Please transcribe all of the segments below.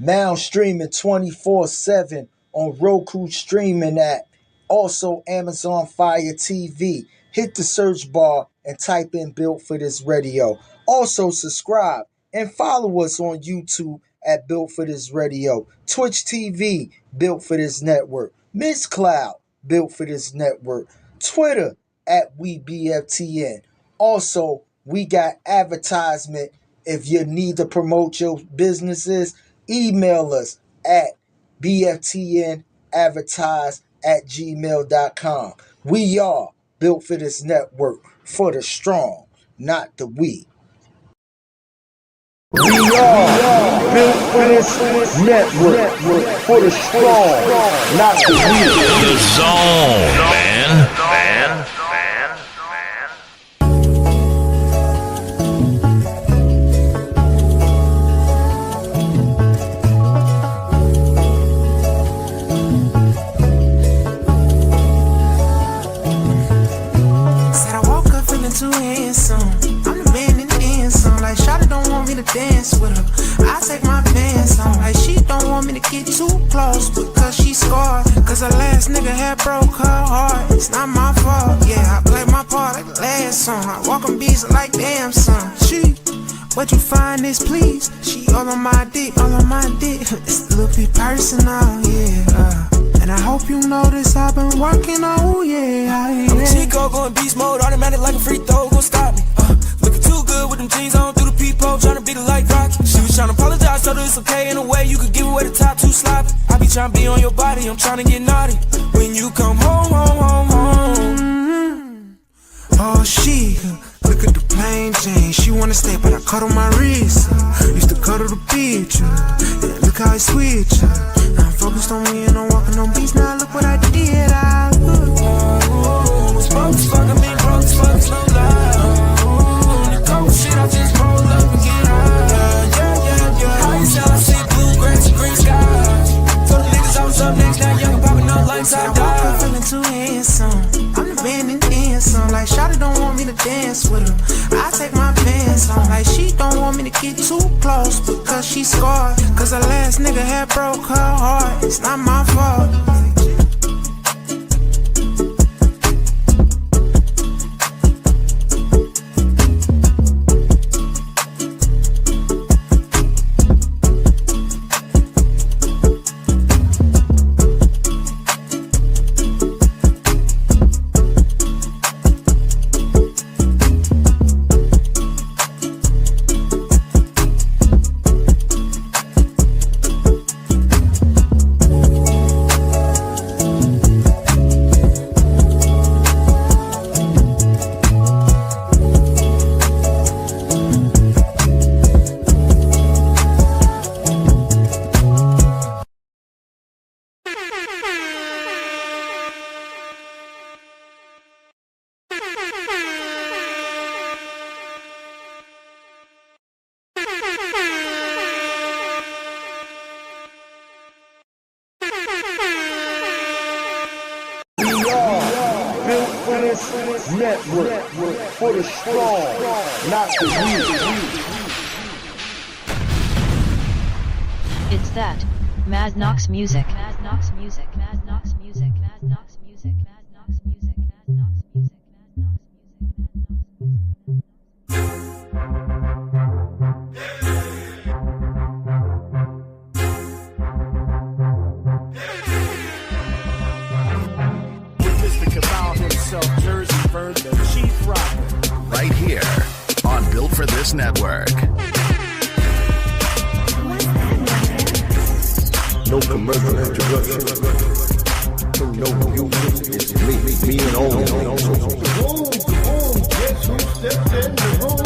Now streaming 24/7 on Roku streaming app. Also Amazon Fire TV. Hit the search bar and type in Built for This Radio. Also subscribe and follow us on YouTube at Built for This Radio. Twitch TV, Built for This Network. Mixcloud, Built for This Network. Twitter at WeBFTN. Also, we got advertisement. If you need to promote your businesses, email us at bftnadvertise@gmail.com. We are Built for This Network, for the strong, not the weak. We are Built for This Network, for the strong, not the weak. The zone, man. Too handsome, I'm the man in the end song. Like Shawty don't want me to dance with her, I take my pants on. Like she don't want me to get too close because she scarred. Cause her last nigga had broke her heart. It's not my fault, yeah, I play my part like the last song. I walk on beats like damn son. She, what you find is please. She all on my dick, all on my dick. It's a little bit personal, yeah. And I hope you notice I've been working, oh yeah. Chico going beast mode, automatic like a free throw, gon' stop me. Looking too good with them jeans on through the peephole, tryna be the light Rocky. She was tryna apologize, told her it's okay in a way you could give away the top too sloppy. I be tryna be on your body, I'm tryna get naughty. When you come home. Oh she, look at the plain Jane. She wanna stay, but I cut on my wrist. Used to cuddle the picture, yeah, look how I switch. Now I'm focused on me and I'm walking on beats. Now look what I did. Broke as fuck, I mean broke as fuck, it's no lie. The cold shit, I just roll up and get high. Yeah. How you sell, I see blue grass and green skies. Told the niggas I was up next, now young and popping up like I died. I'm feeling too handsome, I'm the man in the end song. Like Shawty don't want me to dance with her, I take my pants on. Like she don't want me to get too close because she scarred. Cause her last nigga had broke her heart. It's not my fault. Network, for the strong, not the weak. It's that Mad Knox music. Mad Knox music. Mad Knox music. Mad Knox music. Mad Knox music. Mad Knox music. Jerseyvern, the Chief Rocka. Right here on Built for This Network. No commercial interruption. No music. It's me and only. Boom, guess who stepped in the room?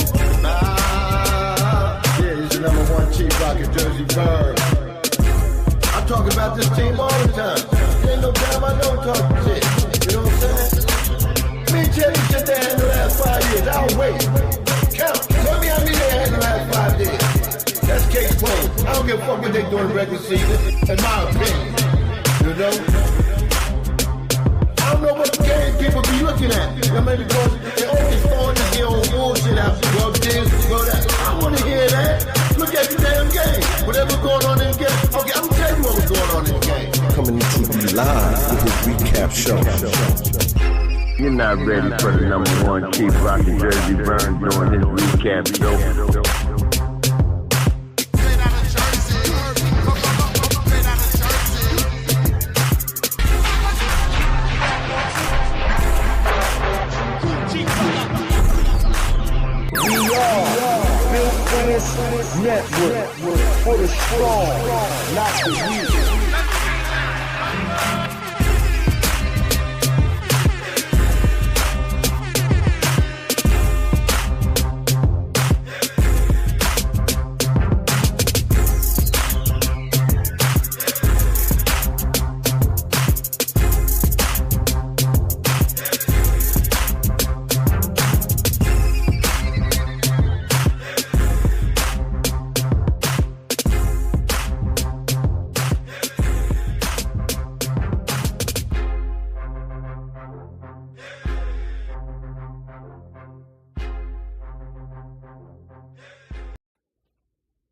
Yeah, he's the #1 Chief Rocka, Jerseyvern. I talk about this team all the time. Ain't no time I don't talk shit. You know what I'm saying? Me tell you shit they had in the last 5 years. I'll wait. Count. Tell me how many they had in the last 5 years. That's case closed. I don't give a fuck what they do in the regular season, in my opinion. You know? I don't know what game people be looking at. I mean, because they always throwing their own bullshit out. Well, this, well, that. I want to hear that. Look at the damn game. Whatever's going on in the game, Show. You're not ready for the #1 Chief Rocka Jerseyvern doing his recap show. We are Built for this network, for the strong, not the weak.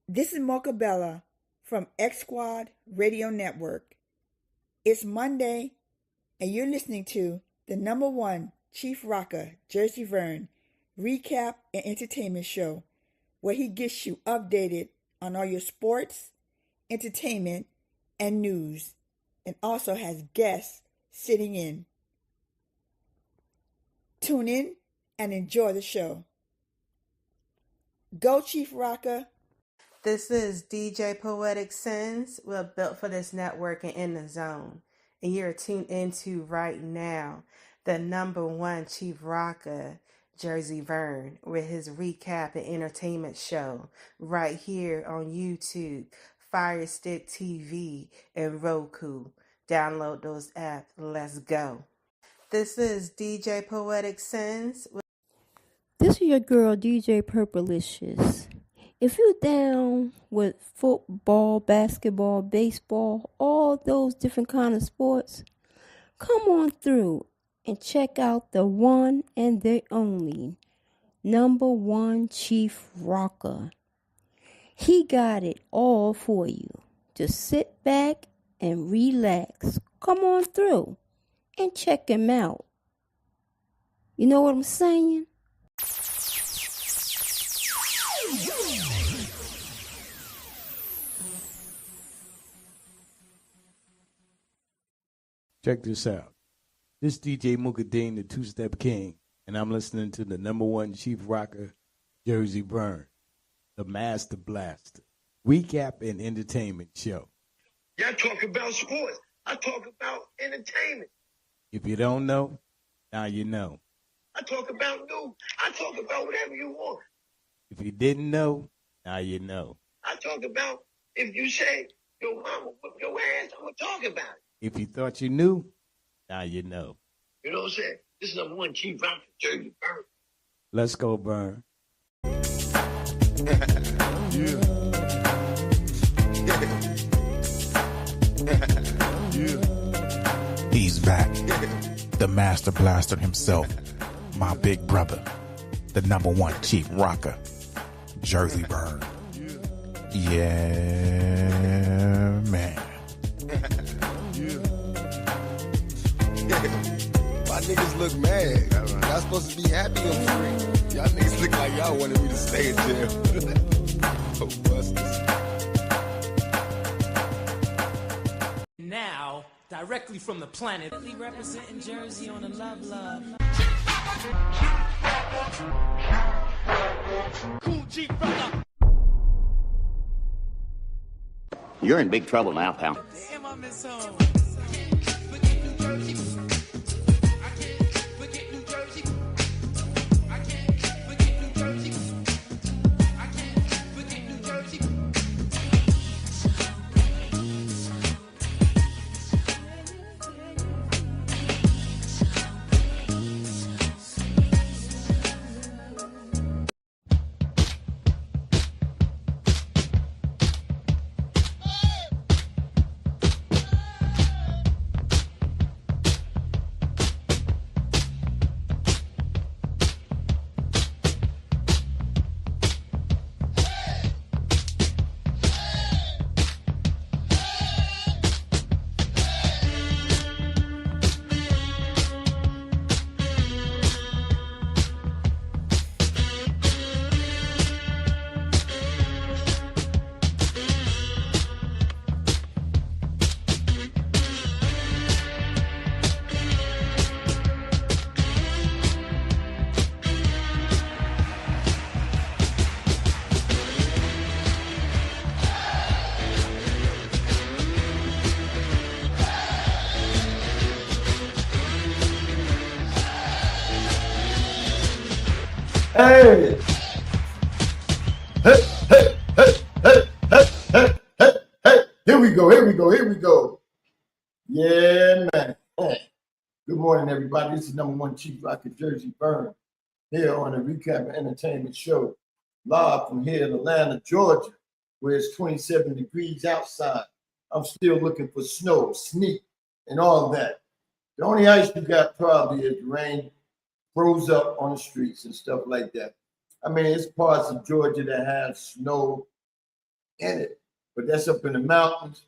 This is Mocha Bella from X Squad Radio Network. It's Monday, and you're listening to the #1 Chief Rocka Jerseyvern recap and entertainment show, where he gets you updated on all your sports, entertainment, and news, and also has guests sitting in. Tune in and enjoy the show. Go Chief Rocka. This is DJ Poetic Sins. We're built for this network and in the zone. And you're tuned into right now the #1 Chief Rocka Jerseyvern with his recap and entertainment show right here on YouTube, Fire Stick TV, and Roku. Download those apps. Let's go. This is DJ Poetic Sins. This is your girl DJ Purplicious. If you're down with football, basketball, baseball, all those different kind of sports, come on through and check out the one and the only #1 Chief Rocka. He got it all for you. Just sit back and relax. Come on through and check him out. You know what I'm saying? Check this out. This DJ Mukadeen, the Two-Step King, and I'm listening to the #1 Chief Rocka Jerseyvern, the Master Blaster, recap and entertainment show. Y'all talk about sports. I talk about entertainment. If you don't know, now you know. I talk about news. I talk about whatever you want. If you didn't know, now you know. I talk about if you say your mama whipped your ass, I'm going to talk about it. If you thought you knew, now you know. You know what I'm saying? This is #1 Chief Rocka Jerseyvern. Let's go, Burn. He's back. The Master Blaster himself. My big brother. The #1 Chief Rocka Jerseyvern. Yeah, man. My niggas look mad. Y'all supposed to be happy I'm free. Y'all niggas look like y'all wanted me to stay in jail. Oh, busters. Now, directly from the planet, representing Jersey on the Love. Cool Chief Rocka. You're in big trouble now, pal. Damn, I miss home. Hey! Hey, hey, hey, hey, hey, hey, hey, hey. Here we go, here we go, here we go. Yeah, man. Good morning, everybody. This is number one Chief Rocka Jerseyvern here on the Recap and Entertainment Show, live from here in Atlanta, Georgia, where it's 27 degrees outside. I'm still looking for snow, sleet, and all that. The only ice we got probably is rain froze up on the streets and stuff like that. I mean, it's parts of Georgia that have snow in it, but that's up in the mountains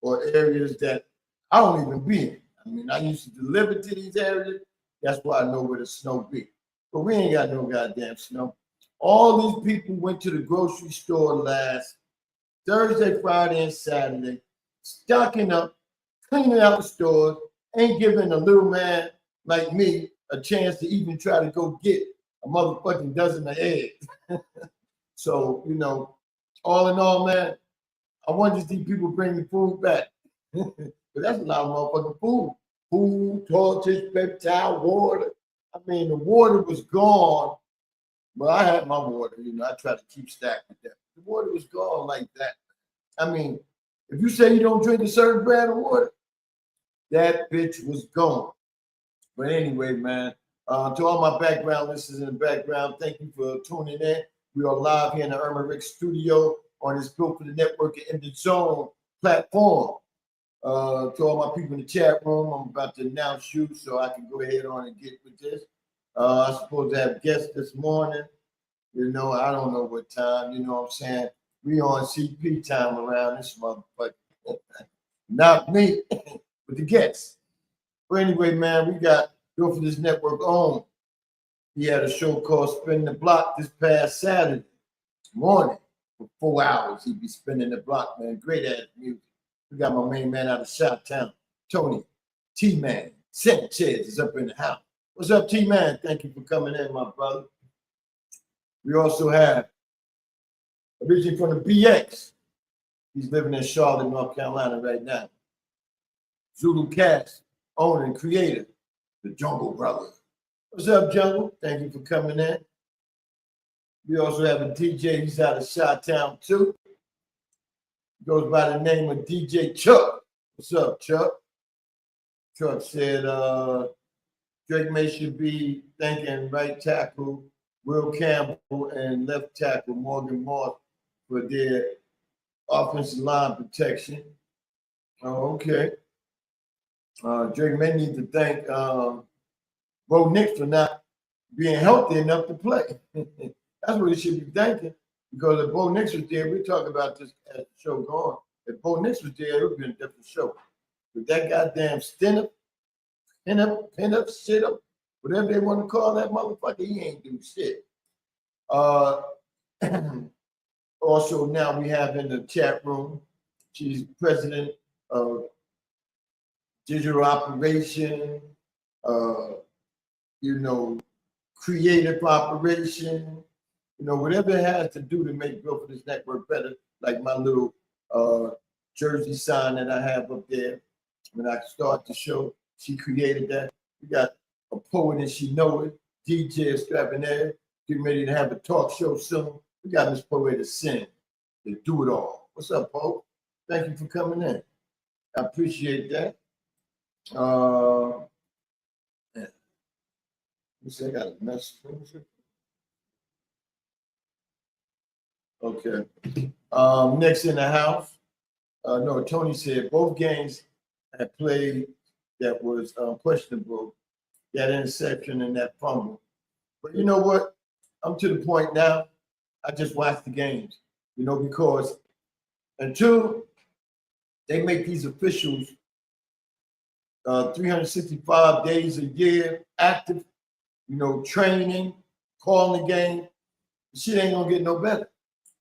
or areas that I don't even be in. I mean, I used to deliver to these areas. That's why I know where the snow be. But we ain't got no goddamn snow. All these people went to the grocery store last Thursday, Friday, and Saturday, stocking up, cleaning out the stores, ain't giving a little man like me a chance to even try to go get a motherfucking dozen of eggs. So, you know, all in all, man, I want to see people bring the food back. But that's a lot of motherfucking food. Food, torches, peptide, water. I mean, the water was gone. Well, I had my water, you know, I tried to keep stacked with that. The water was gone like that. I mean, if you say you don't drink a certain brand of water, that bitch was gone. But anyway, man, to all my background listeners in the background, thank you for tuning in. We are live here in the Irma Rick studio on this Built for the Network and In the Zone platform. To all my people in the chat room, I'm about to announce you so I can go ahead on and get with this. I'm supposed to have guests this morning. You know, I don't know what time, you know what I'm saying? We on CP time around this motherfucker. Not me, but the guests. But anyway, man, we got Go for This Network on. He had a show called Spin the Block this past Saturday morning. For 4 hours, he'd be spinning the block, man. Great ass music. We got my main man out of Shoptown, Tony T-Man Sanchez is up in the house. What's up, T-Man? Thank you for coming in, my brother. We also have, originally from the BX, he's living in Charlotte, North Carolina right now. Zulu Cast, owner and creator, the Jungle Brother. What's up, Jungle? Thank you for coming in. We also have a DJ, he's out of Chi-Town too. Goes by the name of DJ Chuck. What's up, Chuck? Chuck said Drake May should be thanking right tackle Will Campbell and left tackle Morgan Moss for their offensive line protection. Oh, okay. Drake may need to thank Bo Nix for not being healthy enough to play. That's what he should be thanking. Because if Bo Nix was there, we talk about this as the show going. If Bo Nix was there, it would be a different show. But that goddamn pin up, shit up, whatever they want to call that motherfucker, he ain't do shit. Also, now we have in the chat room, she's president of digital operation, you know, creative operation, you know, whatever it has to do to make Go for This Network better, like my little jersey sign that I have up there. When I start the show, she created that. We got a poet and she know it, DJ Extraordinaire, getting ready to have a talk show soon. We got Miss Poet to sing. They do it all. What's up, Poe? Thank you for coming in. I appreciate that. Yeah. You say I got a message. Okay. Next in the house. No, Tony said both games had played that was questionable, that interception and that fumble. But you know what? I'm to the point now, I just watch the games, you know, because until they make these officials 365 days a year active, you know, training, calling the game, shit ain't gonna get no better.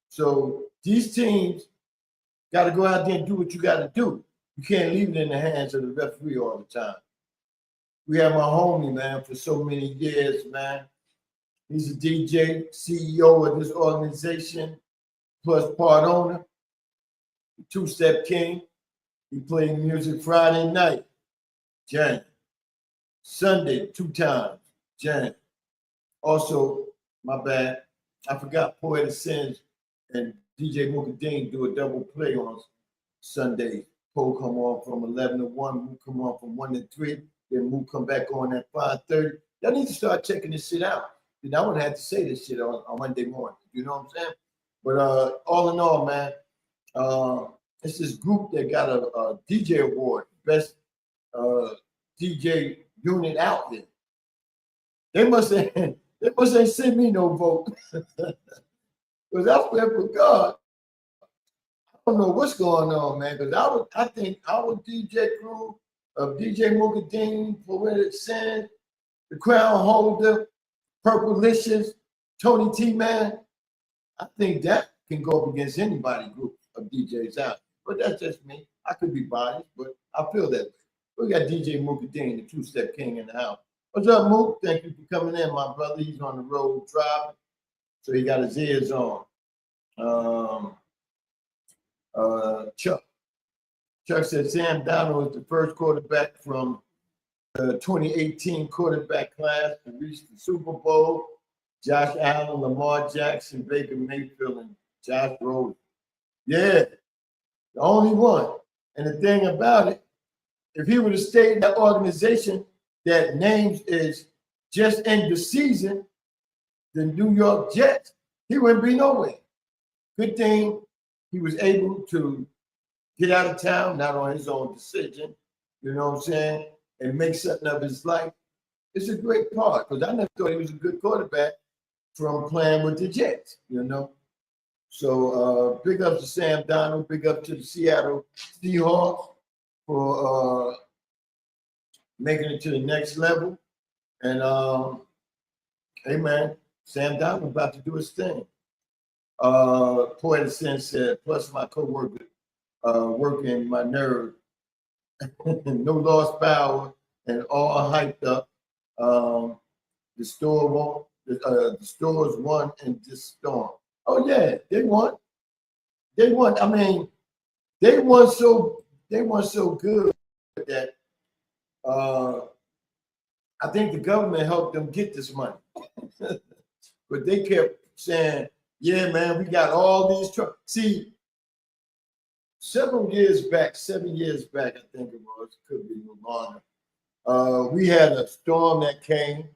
So these teams got to go out there and do what you got to do. You can't leave it in the hands of the referee all the time. We have my homie, man, for so many years, man. He's a DJ, CEO of this organization, plus part owner, the Two-Step King. He played music Friday night, jam. Sunday, 2 times, jam. Also, My bad. I forgot Poetic Sins and DJ Mukadeen do a double play on Sunday. Poe come on from 11 to 1, Mook come on from 1 to 3, then Mook come back on at 5:30. Y'all need to start checking this shit out. You know, I wouldn't have to say this shit on Monday morning. You know what I'm saying? But all in all, man, it's this group that got a DJ award, best DJ unit out there. They must ain't send me no vote. Because I swear for God, I don't know what's going on, man. Because I think our DJ crew of DJ Mukadeen, Poetic Sand, the Crown Holder, Purplelicious, Tony T Man, I think that can go up against anybody group of DJs out. But that's just me. I could be biased, but I feel that way. We got DJ Mukadeen, the two-step king in the house. What's up, Mook? Thank you for coming in, my brother. He's on the road driving, so he got his ears on. Chuck said Sam Darnold is the first quarterback from the 2018 quarterback class to reach the Super Bowl. Josh Allen, Lamar Jackson, Baker Mayfield, and Josh Rosen. Yeah, the only one. And the thing about it, if he would have stayed in that organization that names is just end the season, the New York Jets, he wouldn't be nowhere. Good thing he was able to get out of town, not on his own decision, you know what I'm saying, and make something of his life. It's a great part, because I never thought he was a good quarterback from playing with the Jets, you know. So big up to Sam Darnold, big up to the Seattle Seahawks for making it to the next level. And hey man, Sam Darnold about to do his thing. Poetic Sense said, plus my co-worker working my nerve. No lost power and all hyped up. The stores won in this storm. Oh yeah, they won. They won. I mean, they won so good that I think the government helped them get this money. But they kept saying, yeah, man, we got all these trucks. See, 7 years back, I think it was, could be longer. We had a storm that came.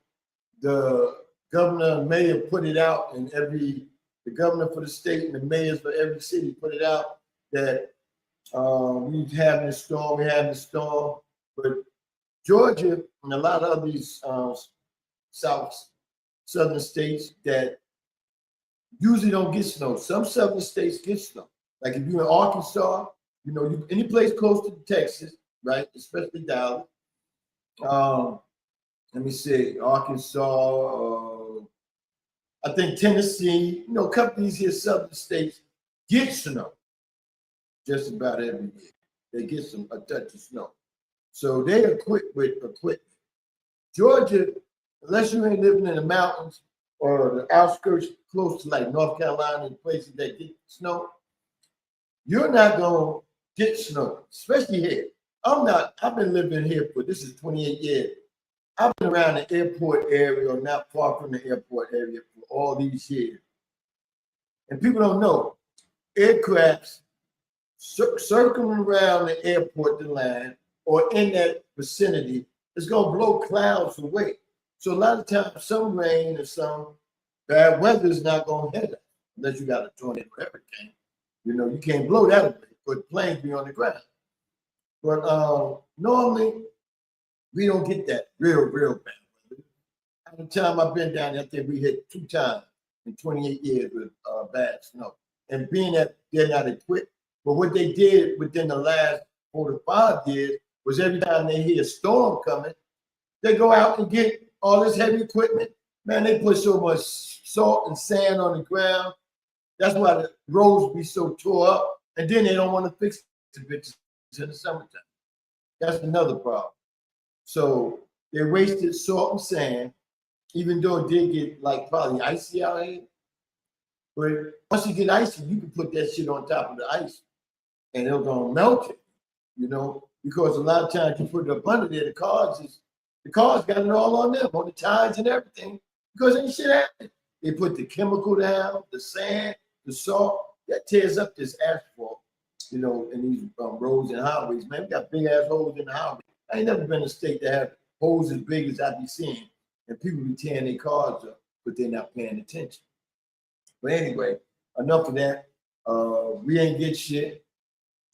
The governor and mayor put it out, and the governor for the state and the mayors for every city put it out that we having a storm, but Georgia and a lot of these southern states that usually don't get snow. Some southern states get snow. Like if you're in Arkansas, you know, any place close to Texas, right? Especially Dallas. Let me see, Arkansas, I think Tennessee, you know, a couple of these here southern states get snow just about every year. They get a touch of snow. So they equipped with equipment. Georgia, unless you ain't living in the mountains or the outskirts close to like North Carolina and places that get snow, you're not gonna get snow, especially here. I've been living here for, this is 28 years. I've been around the airport area or not far from the airport area for all these years. And people don't know, aircrafts circling around the airport to land or in that vicinity is gonna blow clouds away. So a lot of times some rain or some bad weather is not gonna hit us unless you got a tornado or hurricane. You know, you can't blow that away, but planes be on the ground. But normally, we don't get that real bad weather. At the time I've been down there, I think we hit 2 times in 28 years with bad snow. And being that they're not equipped, but what they did within the last 4 to 5 years was every time they hear a storm coming, they go out and get all this heavy equipment. Man, they put so much salt and sand on the ground. That's why the roads be so tore up. And then they don't want to fix the bitches in the summertime. That's another problem. So they wasted salt and sand, even though it did get like probably icy out here. But once you get icy, you can put that shit on top of the ice and it'll gonna melt it, you know, because a lot of times you put it up under there, the cars got it all on them, on the tires and everything, because ain't shit happening. They put the chemical down, the sand, the salt, that tears up this asphalt, you know, in these roads and highways. Man, we got big ass holes in the highway. I ain't never been in a state that have holes as big as I be seeing, and people be tearing their cars up, but they're not paying attention. But anyway, enough of that. We ain't get shit.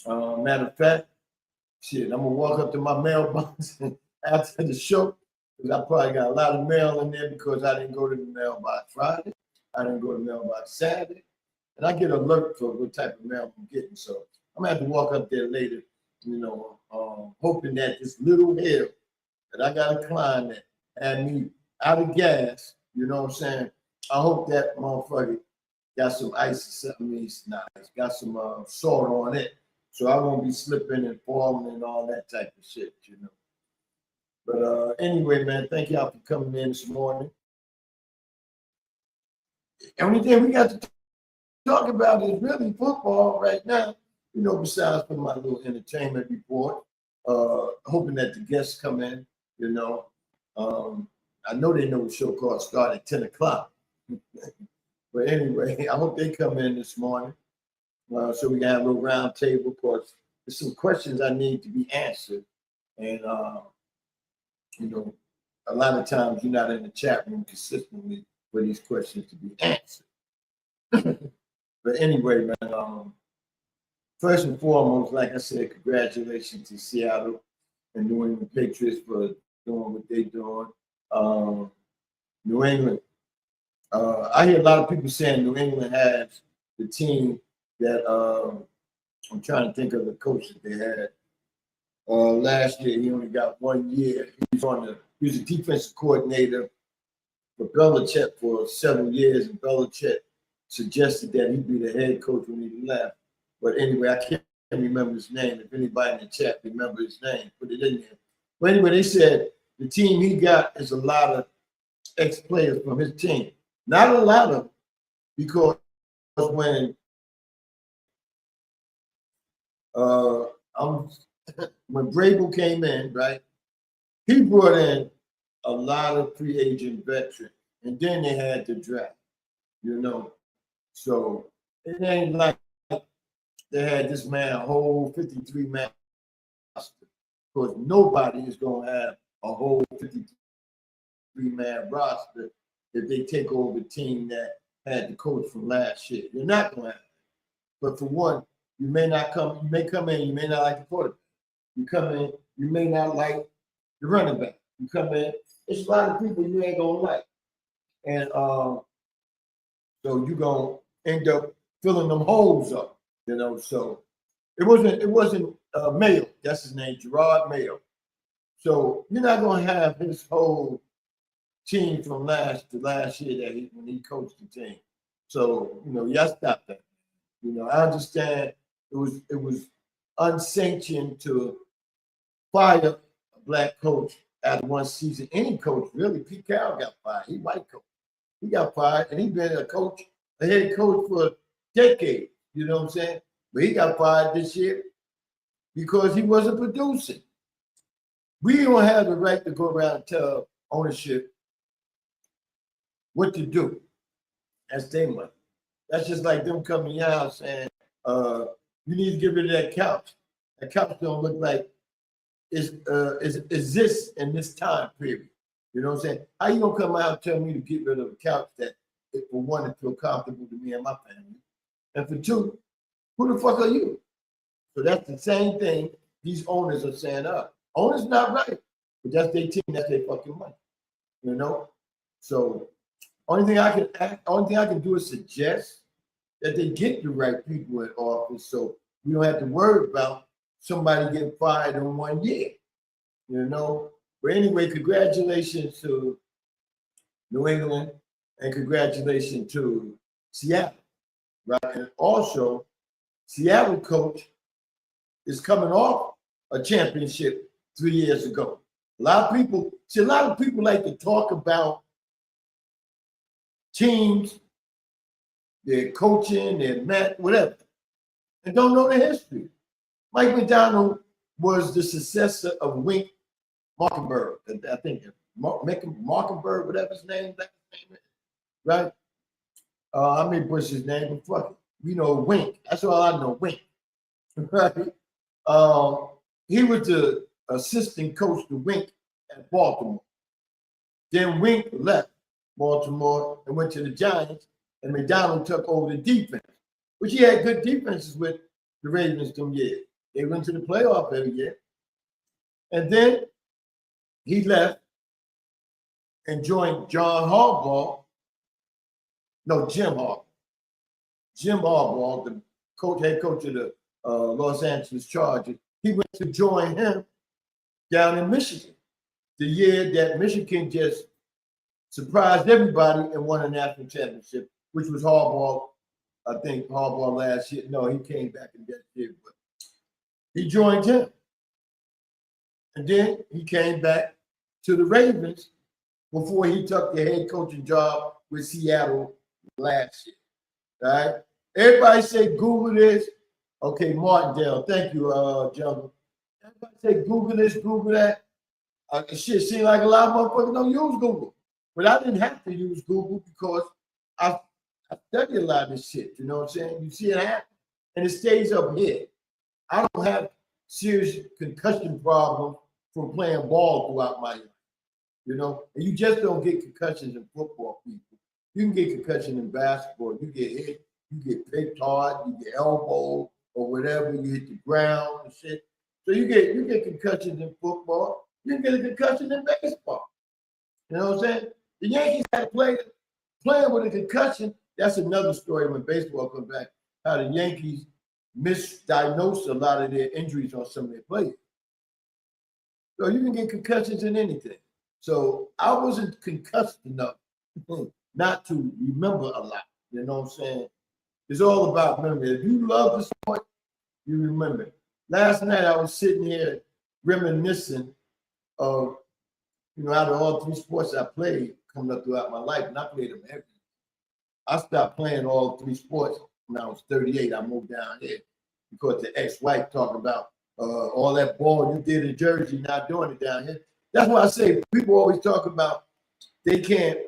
Matter of fact, shit, I'm gonna walk up to my mailbox after the show, because I probably got a lot of mail in there because I didn't go to the mailbox Friday. I didn't go to the mailbox Saturday. And I get an alert for what type of mail I'm getting. So I'm gonna have to walk up there later, you know, hoping that this little hill that I gotta climb that had me out of gas, you know what I'm saying? I hope that motherfucker got some ice or something. It's not. It's got some salt on it. So I won't be slipping and falling and all that type of shit, you know. But anyway, man, thank y'all for coming in this morning. The only thing we got to talk about is really football right now, you know, besides for my little entertainment report. Hoping that the guests come in, you know. I know they know the show called start at 10 o'clock. But anyway, I hope they come in this morning. So we can have a little round table. Of course, there's some questions I need to be answered. And, you know, a lot of times you're not in the chat room consistently for these questions to be answered. But anyway, man, first and foremost, like I said, congratulations to Seattle and New England Patriots for doing what they're doing. New England, I hear a lot of people saying New England has the team that I'm trying to think of the coach that they had. Last year, he only got 1 year. He was a defensive coordinator for Belichick for several years, and Belichick suggested that he'd be the head coach when he left. But anyway, I can't remember his name. If anybody in the chat remember his name, put it in there. But anyway, they said the team he got is a lot of ex-players from his team. Not a lot of them, because when when Vrabel came in, right, he brought in a lot of free agent veterans, and then they had the draft, you know. So it ain't like they had this man a whole 53-man roster, because nobody is going to have a whole 53-man roster if they take over the team that had the coach from last year. You're not going to have it. But for one, you may come in, you may not like the quarterback. You come in, you may not like the running back. You come in, it's a lot of people you ain't gonna like. And so you're gonna end up filling them holes up, you know. So it wasn't Mayo, that's his name, Gerard Mayo. So you're not gonna have his whole team from last year that when he coached the team. So, you know, y'all stop that. You know, I understand it was unsanctioned to fire a black coach after one season. Any coach, really. Pete Carroll got fired. He white coach. He got fired, and he's been a head coach for decades. You know what I'm saying? But he got fired this year because he wasn't producing. We don't have the right to go around and tell ownership what to do. That's their money. That's just like them coming to your house saying, you need to get rid of that couch. That couch don't look like it exists in this time period. You know what I'm saying? How you gonna come out and tell me to get rid of a couch that, for one, it feel comfortable to me and my family, and for two, who the fuck are you? So that's the same thing these owners are saying. Owners not right, but that's their team, that's their fucking money. You know? So only thing I can do is suggest that they get the right people in office, so we don't have to worry about somebody getting fired in 1 year. You know? But anyway, congratulations to New England and congratulations to Seattle, right? And also, Seattle coach is coming off a championship 3 years ago. A lot of people like to talk about teams, their coaching, their math, whatever, and don't know the history. Mike McDonald was the successor of Wink Markenberg, I think Markenberg, whatever his name is, right? I may butcher his name, but fuck it. You know, Wink. That's all I know, Wink. Right? He was the assistant coach to Wink at Baltimore. Then Wink left Baltimore and went to the Giants, and McDonald took over the defense, which he had good defenses with the Ravens them years. They went to the playoff every year. And then he left and joined Jim Harbaugh, the head coach of the Los Angeles Chargers. He went to join him down in Michigan, the year that Michigan just surprised everybody and won a national championship, which was Harbaugh. I think Harbaugh last year. No, he came back in that year, but he joined him. And then he came back to the Ravens before he took the head coaching job with Seattle last year. All right? Everybody say Google this. Okay, Martindale. Thank you, Jungle. Everybody say Google this, Google that. Shit seems like a lot of motherfuckers don't use Google. But I didn't have to use Google because I study a lot of this shit. You know what I'm saying? You see it happen. And it stays up here. I don't have serious concussion problems from playing ball throughout my life. You know? And you just don't get concussions in football, people. You can get concussion in basketball. You get hit, you get picked hard, you get elbowed or whatever, you hit the ground and shit. So you get concussions in football. You can get a concussion in baseball. You know what I'm saying? The Yankees had a player playing with a concussion. That's another story when baseball comes back. How the Yankees misdiagnosed a lot of their injuries on some of their players. So you can get concussions in anything. So I wasn't concussed enough not to remember a lot. You know what I'm saying? It's all about memory. If you love the sport, you remember. Last night I was sitting here reminiscing of, out of all three sports I played coming up throughout my life, and I played them every. I stopped playing all three sports when I was 38. I moved down here because the ex-wife talked about all that ball you did in Jersey, not doing it down here. That's why I say people always talk about they can't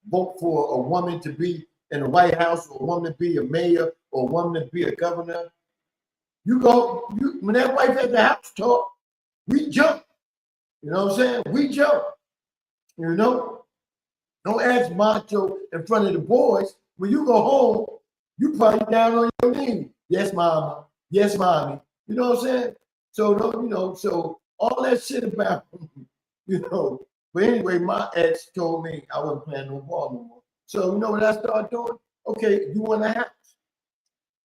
vote for a woman to be in the White House, or a woman to be a mayor, or a woman to be a governor. When that wife at the house talk, we jump. You know what I'm saying? We jump. You know? Don't ask macho in front of the boys. When you go home, you probably down on your knees. Yes, mama. Yes, mommy. You know what I'm saying? So, so all that shit about, But anyway, my ex told me I wasn't playing no ball no more. So you know what I started doing? Okay, you want a house?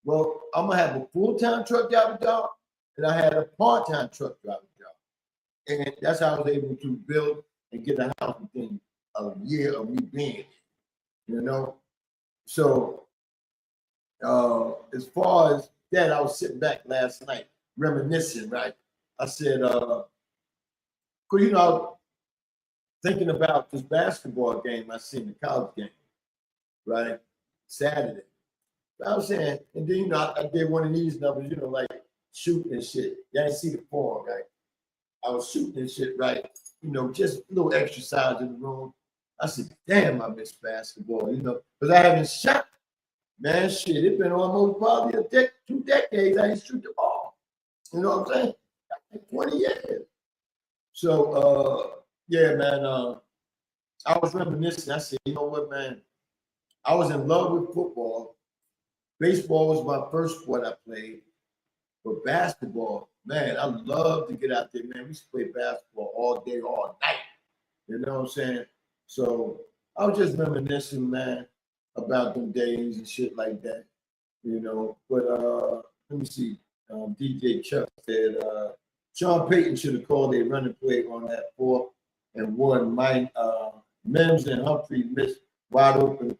Well, I'm gonna have a full-time truck driver job, and I had a part-time truck driver job, and that's how I was able to build and get a house within a year of me being, So as far as that, I was sitting back last night reminiscing. Right? I said, thinking about this basketball game I seen, the college game, right? Saturday. I was saying, and then, I did one of these numbers, like shooting and shit. Y'all didn't see the form, right? I was shooting and shit, right? Just a little exercise in the room. I said, damn, I miss basketball, because I haven't shot. Man, shit, it's been almost probably 2 decades I didn't shoot the ball. You know what I'm saying? Like 20 years. So, yeah, man, I was reminiscing. I said, you know what, man? I was in love with football. Baseball was my first sport I played. But basketball, man, I love to get out there, man. We used to play basketball all day, all night. You know what I'm saying? So I was just reminiscing, man, about them days and shit like that. But let me see. DJ Chuck said, Sean Payton should have called a running play on that 4th and 1. Mims and Humphrey missed wide open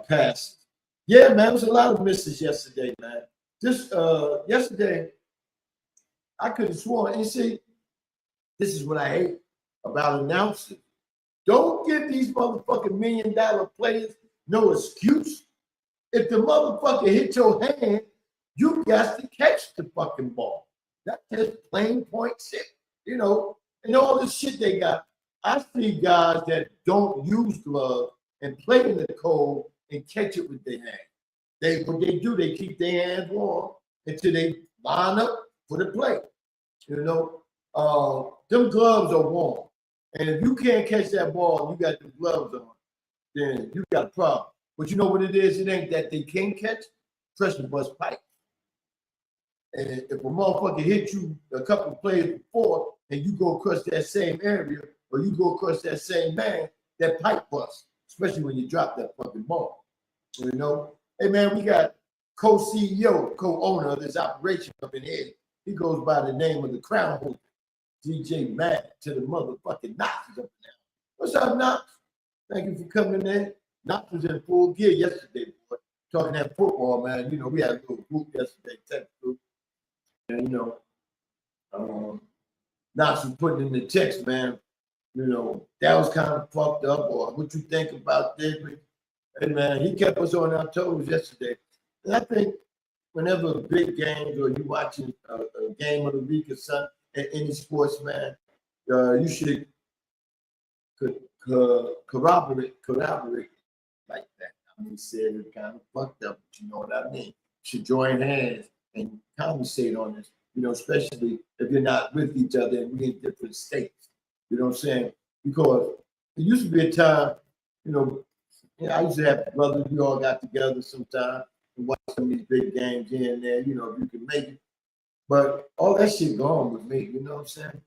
pass. Yeah, man, there was a lot of misses yesterday, man. Yesterday, I could have sworn, and see, this is what I hate about announcers. Don't give these motherfucking $1 million players no excuse. If the motherfucker hit your hand, you got to catch the fucking ball. That's just plain point shit, and all this shit they got. I see guys that don't use gloves and play in the cold and catch it with their hands. What they do, they keep their hands warm until they line up for the play. You know, them gloves are warm. And if you can't catch that ball and you got the gloves on, then you got a problem. But you know what it is? It ain't that they can't catch, pressure bust pipe. And if a motherfucker hit you a couple of plays before and you go across that same area or you go across that same man, that pipe busts, especially when you drop that fucking ball. You know? Hey man, we got co-CEO, co-owner of this operation up in here. He goes by the name of the Crown Holder, DJ Mad to the motherfucking Knox up there. What's up, Knox? Thank you for coming in. Knox was in full gear yesterday, boy. Talking that football, man. You know, we had a little group yesterday, tech group. And, you know, Knox was putting in the text, man. You know, that was kind of fucked up, or what you think about this? Hey, man, he kept us on our toes yesterday. And I think whenever big games or you watching a game of the week or something, at any sports, man, you should corroborate like that. I mean, said it kind of fucked up, but you know what I mean. You should join hands and conversate on this, you know, especially if you're not with each other and we're in different states. You know what I'm saying? Because there used to be a time, you know, I used to have brothers, we all got together sometime and watch some of these big games here and there, you know, if you can make it. But all that shit gone with me, you know what I'm saying?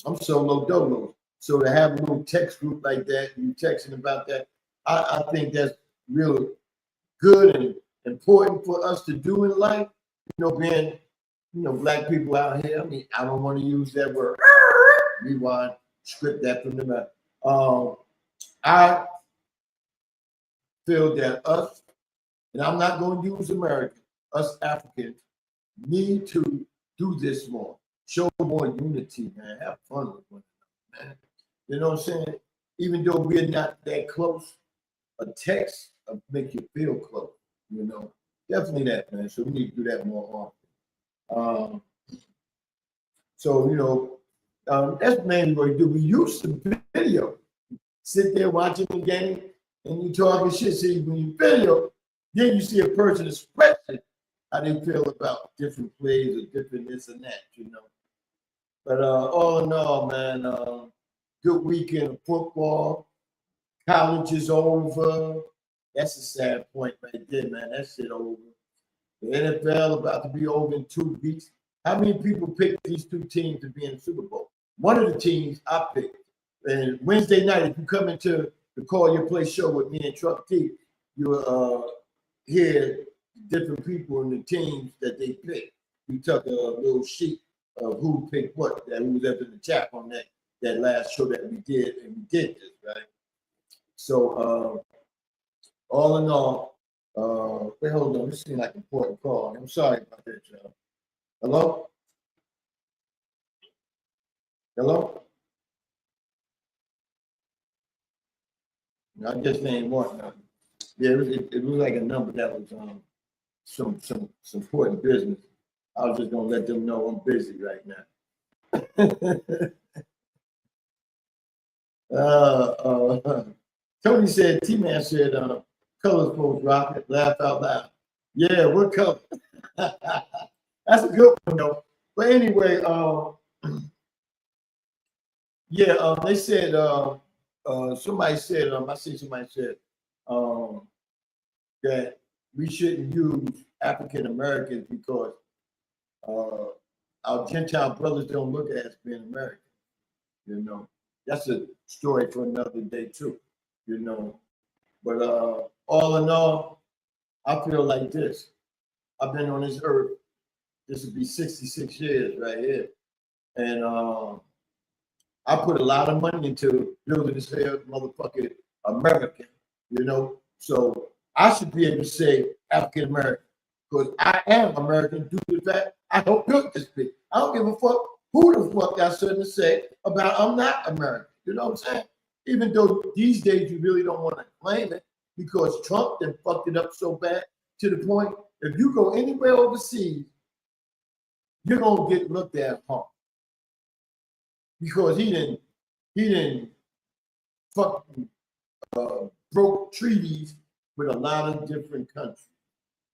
I'm solo dolo. So to have a little text group like that, you texting about that, I think that's real good and important for us to do in life. You know, being, you know, black people out here. I mean, I don't want to use that word. Rewind, script that from the mouth. I feel that us, and I'm not going to use American, us Africans need to do this more. Show more unity, man. Have fun with one another, man. You know what I'm saying? Even though we're not that close, a text will make you feel close, you know. Definitely that, man. So we need to do that more often. So, you know, that's mainly what we do. We use some video. Sit there watching the game and you talking shit. See, when you video, then you see a person expressing how they feel about different plays or different this and that, you know. But all in all, man, good weekend of football. College is over. That's a sad point right there, man. That shit over. The NFL about to be over in 2 weeks. How many people picked these two teams to be in the Super Bowl? One of the teams I picked. And Wednesday night, if you come into the Call Your Play show with me and Truck T, you'll hear different people in the teams that they picked. We took a little sheet of who picked what, that who was up in the chat on that last show that we did, and we did this, right? So all in all, wait, hold on, this seems like an important call. I'm sorry about that, y'all. Hello? Hello? I guess they ain't want nothing. Yeah, it was like a number that was some important business. I was just gonna let them know I'm busy right now. Tony said, T-Man said, colors post rocket, laugh out loud. Yeah, what color? That's a good one though. But anyway, yeah, they said somebody said, I see somebody said that we shouldn't use African Americans because our Gentile brothers don't look at us being American. You know, that's a story for another day too. You know, but all in all, I feel like this. I've been on this earth. This would be 66 years right here, and I put a lot of money into building this here motherfucking American. You know, so I should be able to say African American because I am American due to the fact I don't build this bitch. I don't give a fuck who the fuck got something to say about I'm not American. You know what I'm saying? Even though these days you really don't want to claim it because Trump then fucked it up so bad to the point if you go anywhere overseas, you're gonna get looked at hard because he didn't fucking broke treaties with a lot of different countries.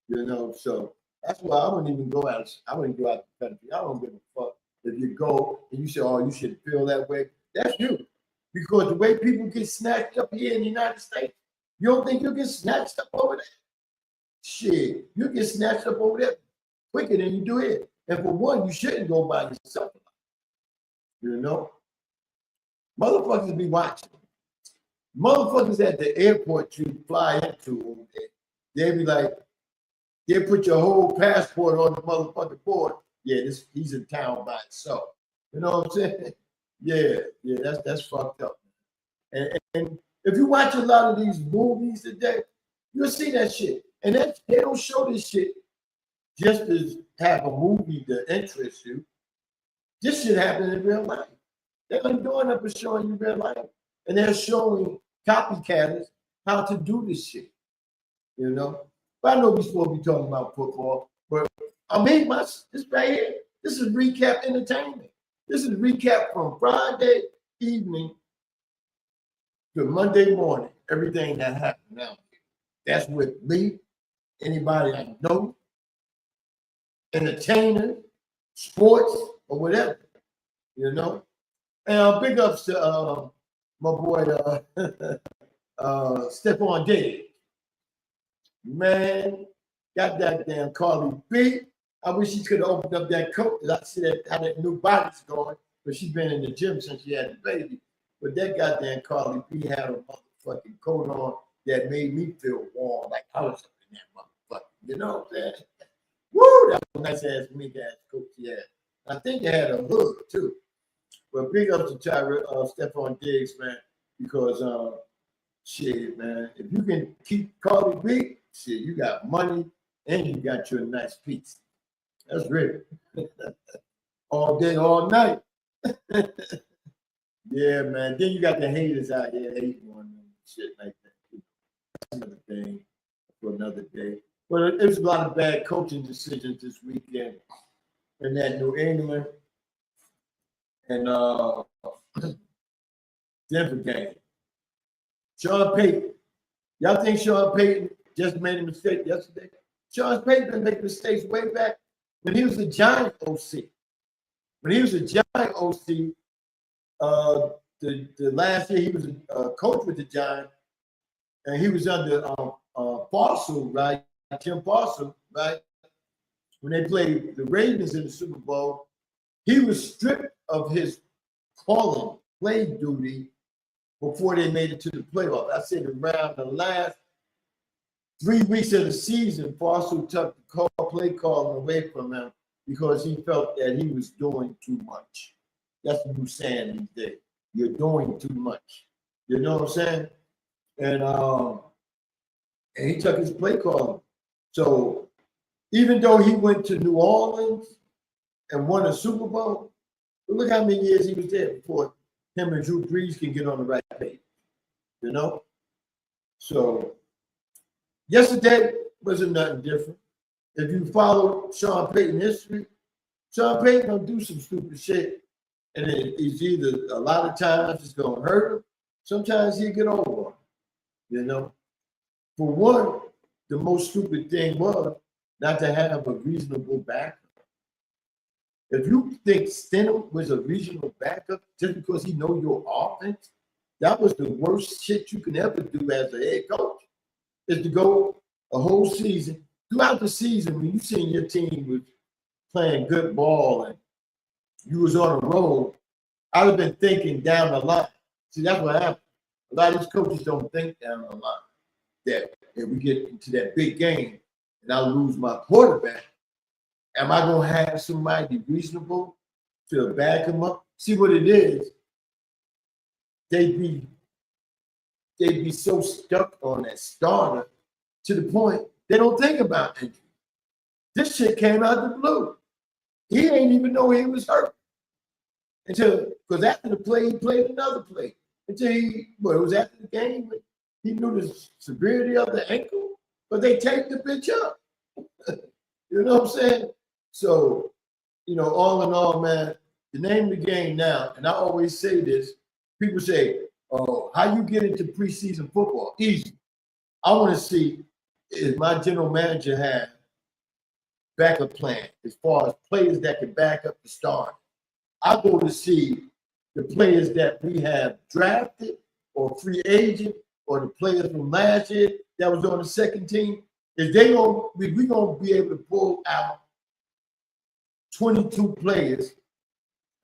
You know, so that's why I wouldn't even go out. I wouldn't go out the country. I don't give a fuck if you go and you say, "Oh, you should feel that way." That's you, because the way people get snatched up here in the United States, you don't think you get snatched up over there? Shit, you get snatched up over there quicker than you do here. And for one, you shouldn't go by yourself. You know, motherfuckers be watching. Motherfuckers at the airport you fly into, they be like, they put your whole passport on the motherfucking board. Yeah, he's in town by himself. You know what I'm saying? Yeah, that's fucked up. And if you watch a lot of these movies today, you'll see that shit. And they don't show this shit just to have a movie that interests you. This shit happens in real life. They're doing it for showing you real life. And they're showing copycatters how to do this shit. You know? But I know we're supposed to be talking about football, but I mean, this right here, this is recap entertainment. This is recap from Friday evening to Monday morning, everything that happened now. That's with me, anybody I know, entertainer, sports, or whatever, you know? And big ups to my boy, Stephon Diggs. Man, got that damn Carly B. I wish she could have opened up that coat. I see how that new body's going, but she's been in the gym since she had the baby. But that goddamn Carly B had a motherfucking coat on that made me feel warm, like I was in that motherfucker. You know what I'm saying? Woo! That was a nice ass mink ass coat she had. I think it had a hood too. But big up to Stephon Diggs, man, because shit, man, if you can keep Carly B, shit, you got money and you got your nice piece. That's real. All day, all night. Yeah, man. Then you got the haters out here hating on them, shit like that. That's another thing for another day. But it was a lot of bad coaching decisions this weekend in that New England and Denver game. Sean Payton. Y'all think Sean Payton just made a mistake yesterday? Sean Payton been making mistakes way back when he was a Giant OC. When he was a Giant OC, the last year he was a coach with the Giants, and he was under Parcell, right? Jim Parcell, right? When they played the Ravens in the Super Bowl, he was stripped of his calling play duty before they made it to the playoffs. I said around the last 3 weeks of the season, Parcell took the play calling away from him because he felt that he was doing too much. That's what you're saying these days. You're doing too much. You know what I'm saying? And he took his play calling. So even though he went to New Orleans and won a Super Bowl, look how many years he was there before him and Drew Brees can get on the right page. You know? So yesterday wasn't nothing different. If you follow Sean Payton history, Sean Payton gonna do some stupid shit. And it's either a lot of times it's gonna hurt him, sometimes he'll get over him, you know. For one, the most stupid thing was not to have a reasonable backup. If you think Stidham was a regional backup just because he know your offense, that was the worst shit you can ever do as a head coach, is to go a whole season. Throughout the season, when you seen your team was playing good ball and you was on a roll, I would have been thinking down the line. See, that's what happened. A lot of these coaches don't think down the line. That if we get into that big game and I lose my quarterback, am I going to have somebody reasonable to back him up? See what it is. They'd be so stuck on that starter to the point they don't think about injury. This shit came out of the blue. He ain't even know he was hurt. Because after the play, he played another play. It was after the game, he knew the severity of the ankle, but they taped the bitch up. You know what I'm saying? So, all in all, man, the name of the game now, and I always say this, people say, oh, how you get into preseason football? Easy. I want to see if my general manager has backup plan as far as players that can back up the start. I go to see the players that we have drafted or free agent or the players from last year that was on the second team. Is we gonna be able to pull out 22 players,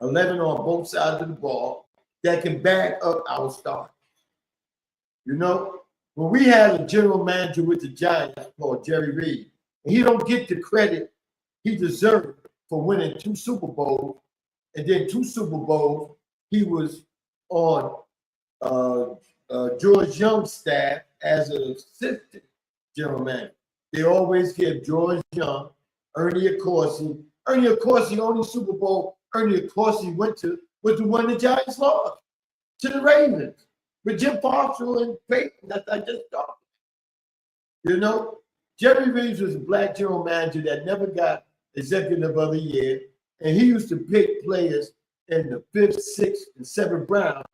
11 on both sides of the ball, that can back up our start. You know, when we had a general manager with the Giants called Jerry Reed, and he don't get the credit he deserved for winning 2 Super Bowls, and then 2 Super Bowls, he was on George Young's staff as an assistant general manager. They always give George Young, Ernie Accorsi. Ernie Accorsi, only Super Bowl Ernie Accorsi went to was the one the Giants lost to the Ravens with Jim Parcell and Peyton that I just talked. You know, Jerry Reeves was a black general manager that never got executive of the year, and he used to pick players in the 5th, 6th, and 7th round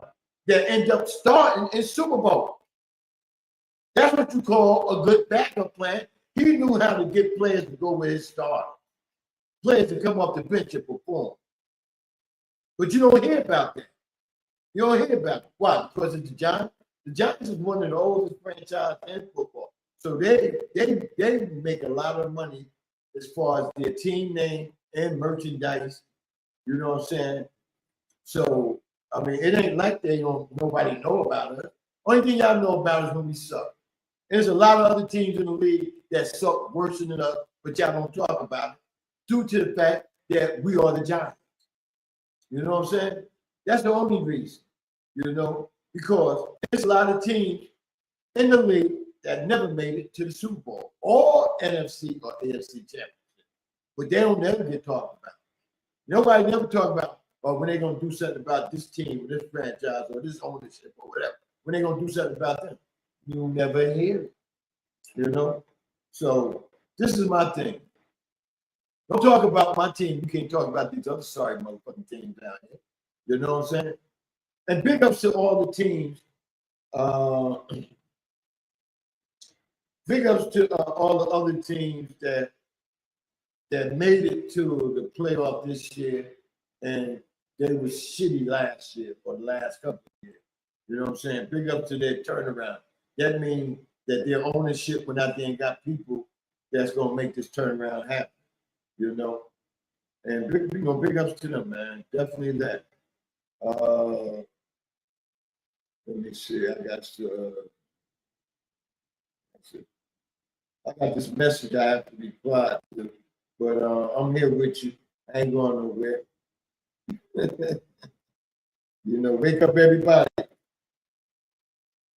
that end up starting in Super Bowl. That's what you call a good backup plan. He knew how to get players to go with his start, players to come off the bench and perform. But you don't hear about that. You don't hear about it. Why? Because it's the Giants. The Giants is one of the oldest franchises in football. So they make a lot of money as far as their team name and merchandise. You know what I'm saying? So, I mean, it ain't like nobody know about it. Only thing y'all know about is when we suck. There's a lot of other teams in the league that suck worse than us, but y'all don't talk about it due to the fact that we are the Giants. You know what I'm saying? That's the only reason, you know, because there's a lot of teams in the league that never made it to the Super Bowl or NFC or AFC championship, but they don't never get talked about. Nobody never talk about, when they're going to do something about this team or this franchise or this ownership or whatever. When they're going to do something about them, you'll never hear it, you know? So this is my thing. Don't talk about my team. You can't talk about these other sorry motherfucking teams down here. You know what I'm saying? And big ups to all the teams. Big ups to all the other teams that made it to the playoff this year, and they were shitty last year or the last couple of years. You know what I'm saying? Big up to their turnaround. That means that their ownership went out there and got people that's gonna make this turnaround happen. You know, and big ups to them, man. Definitely that. Let me see. I got this message I have to reply to, but I'm here with you. I ain't going nowhere. You know, wake up, everybody.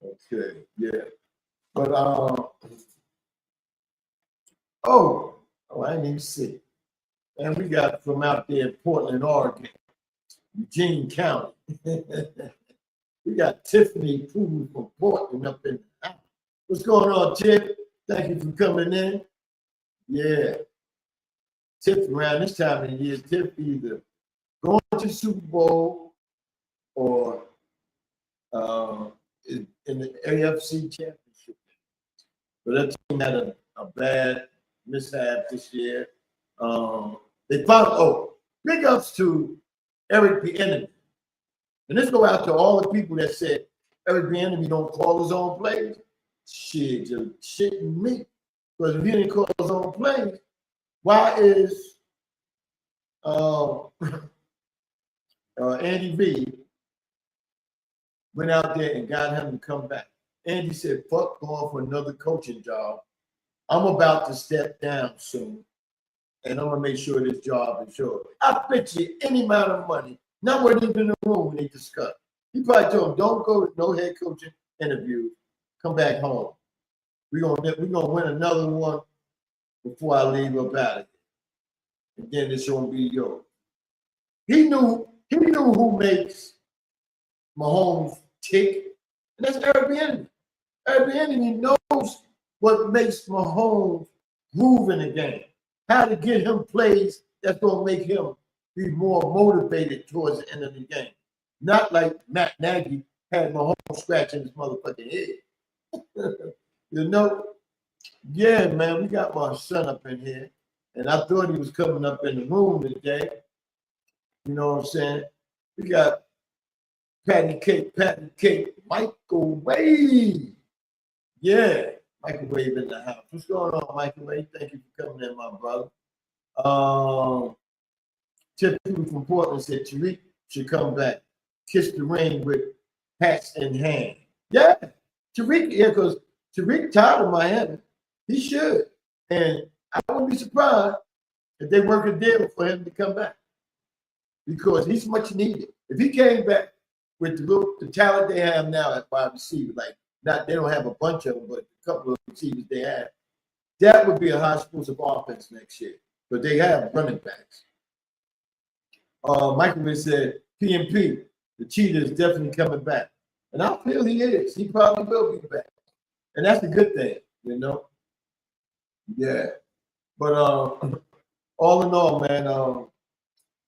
Okay, yeah. But I didn't even see. And we got from out there in Portland, Oregon, Eugene County. We got Tiffany Poole from Portland up in the house. What's going on, Tiff? Thank you for coming in. Yeah. Tiff, around this time of the year, Tiff either going to Super Bowl or in the AFC Championship. But that team had a bad mishap this year. They found, big ups to Eric Bieniemy. And this go out to all the people that said Eric Bieniemy don't call his own plays. Shit, you're shitting me. Because if he didn't call his own plays, why is Andy Reid went out there and got him to come back? Andy said, fuck going for another coaching job. I'm about to step down soon, and I'm going to make sure this job is sure. I bet you any amount of money, not what even in the room when they discussed. He probably told him, don't go to no head coaching interview. Come back home. We're gonna win another one before I leave up out of here. And then it's gonna be yours. He knew who makes Mahomes tick, and that's Eric Bieniemy. Eric Bieniemy knows what makes Mahomes move in the game, how to get him plays that's gonna make him be more motivated towards the end of the game. Not like Matt Nagy had Mahomes scratching his motherfucking head. You know, yeah, man, we got my son up in here, and I thought he was coming up in the room today. You know what I'm saying? We got Patty Cake, Microwave. Yeah, Microwave in the house. What's going on, Microwave? Thank you for coming in, my brother. Tiffany from Portland said Tariq should come back, kiss the ring with hats in hand. Yeah, Tariq, yeah, because Tariq tired of Miami. He should. And I wouldn't be surprised if they work a deal for him to come back because he's much needed. If he came back with the talent they have now at wide receiver, like not they don't have a bunch of them, but a couple of receivers they have, that would be a high explosive offense next year. But they have running backs. Michael said, PMP, the cheetah is definitely coming back. And I feel he is. He probably will be back. And that's a good thing, you know? Yeah. But all in all, man,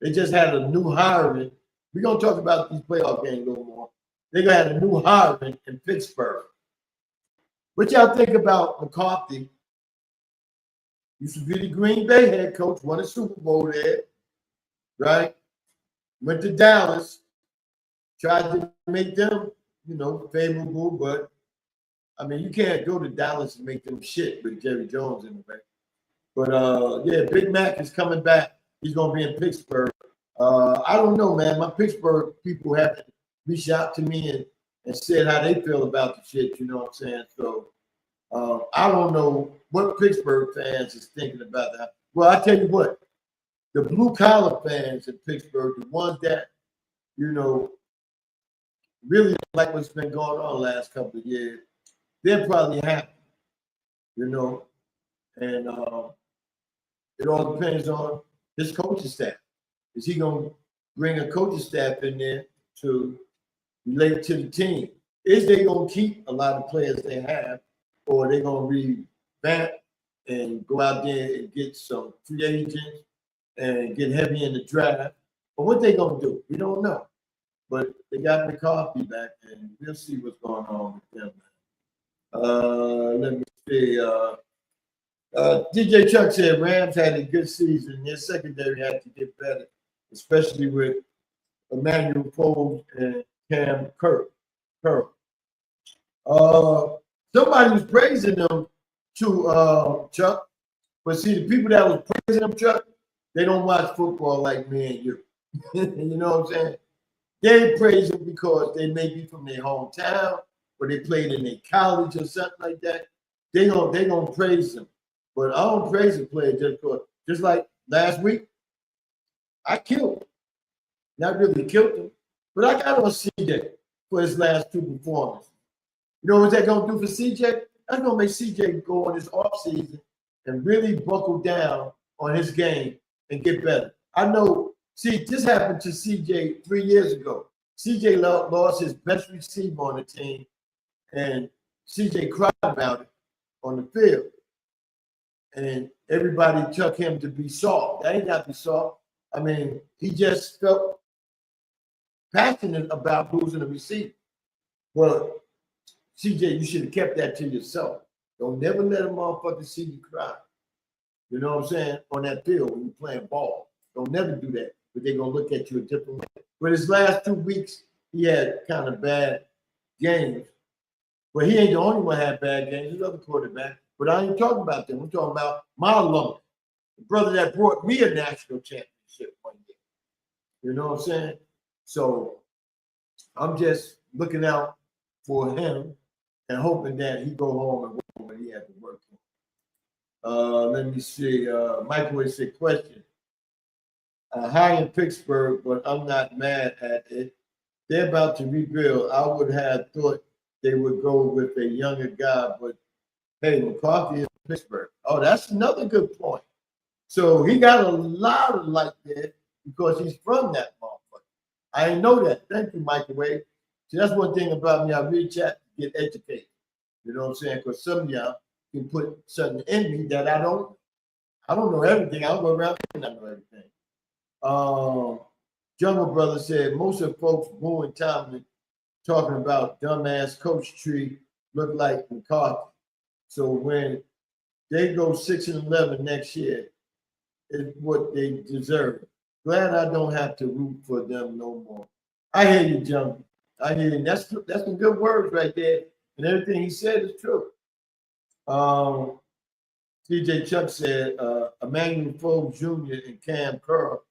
they just had a new hiring. We're going to talk about these playoff games a little more. They got a new hiring in Pittsburgh. What y'all think about McCarthy? Used to be the Green Bay head coach, won a Super Bowl there, right? Went to Dallas, tried to make them, you know, favorable, but I mean, you can't go to Dallas and make them shit with Jerry Jones in the back. But yeah, Big Mac is coming back. He's gonna be in Pittsburgh. I don't know, man. My Pittsburgh people have reached out to me and said how they feel about the shit. You know what I'm saying? So I don't know what Pittsburgh fans is thinking about that. Well, I tell you what. The blue collar fans in Pittsburgh, the ones that, you know, really like what's been going on the last couple of years, they're probably happy, you know. And it all depends on his coaching staff. Is he going to bring a coaching staff in there to relate to the team? Is they going to keep a lot of players they have, or are they going to revamp and go out there and get some free agents and get heavy in the draft? But what they gonna do, we don't know. But they got McCarthy back, and we'll see what's going on with them. Let me see. DJ Chuck said Rams had a good season. Their secondary had to get better, especially with Emmanuel Foles and Cam Curl. Somebody was praising them to Chuck, but see the people that was praising them, Chuck, they don't watch football like me and you. You know what I'm saying? They praise them because they may be from their hometown or they played in their college or something like that. They gonna praise them. But I don't praise a player just because. Just like last week, I killed him. Not really killed him, but I got on CJ for his last two performances. You know what that gonna do for CJ? That's gonna make CJ go on his offseason and really buckle down on his game and get better. I know, see, this happened to CJ 3 years ago. CJ lost his best receiver on the team, and CJ cried about it on the field. And everybody took him to be soft. That ain't got to be soft. I mean, he just felt passionate about losing a receiver. Well, CJ, you should have kept that to yourself. Don't never let a motherfucker see you cry. You know what I'm saying? On that field when you're playing ball. Don't never do that. But they're going to look at you a different way. But his last 2 weeks, he had kind of bad games. But he ain't the only one that had bad games. There's other quarterbacks. But I ain't talking about them. I'm talking about my alum, the brother that brought me a national championship one year. You know what I'm saying? So I'm just looking out for him and hoping that he go home and work when he had to work. Let me see. Michael said, question. High in Pittsburgh, but I'm not mad at it. They're about to rebuild. I would have thought they would go with a younger guy, but hey, McCarthy is Pittsburgh. Oh, that's another good point. So he got a lot of light there because he's from that motherfucker. I didn't know that. Thank you, Microwave. See, that's one thing about me. I read chat to get educated. You know what I'm saying? Because some of y'all can put something in me that I don't know everything. I don't go around and I know everything. Jungle Brother said most of the folks booing Tomlin talking about dumbass coach tree look like McCarthy. So when they go 6-11 next year, it's what they deserve. Glad I don't have to root for them no more. I hear you, Junkie. I hear you. That's some good words right there. And everything he said is true. TJ Chuck said Emmanuel Forbes Jr. and Cam Curl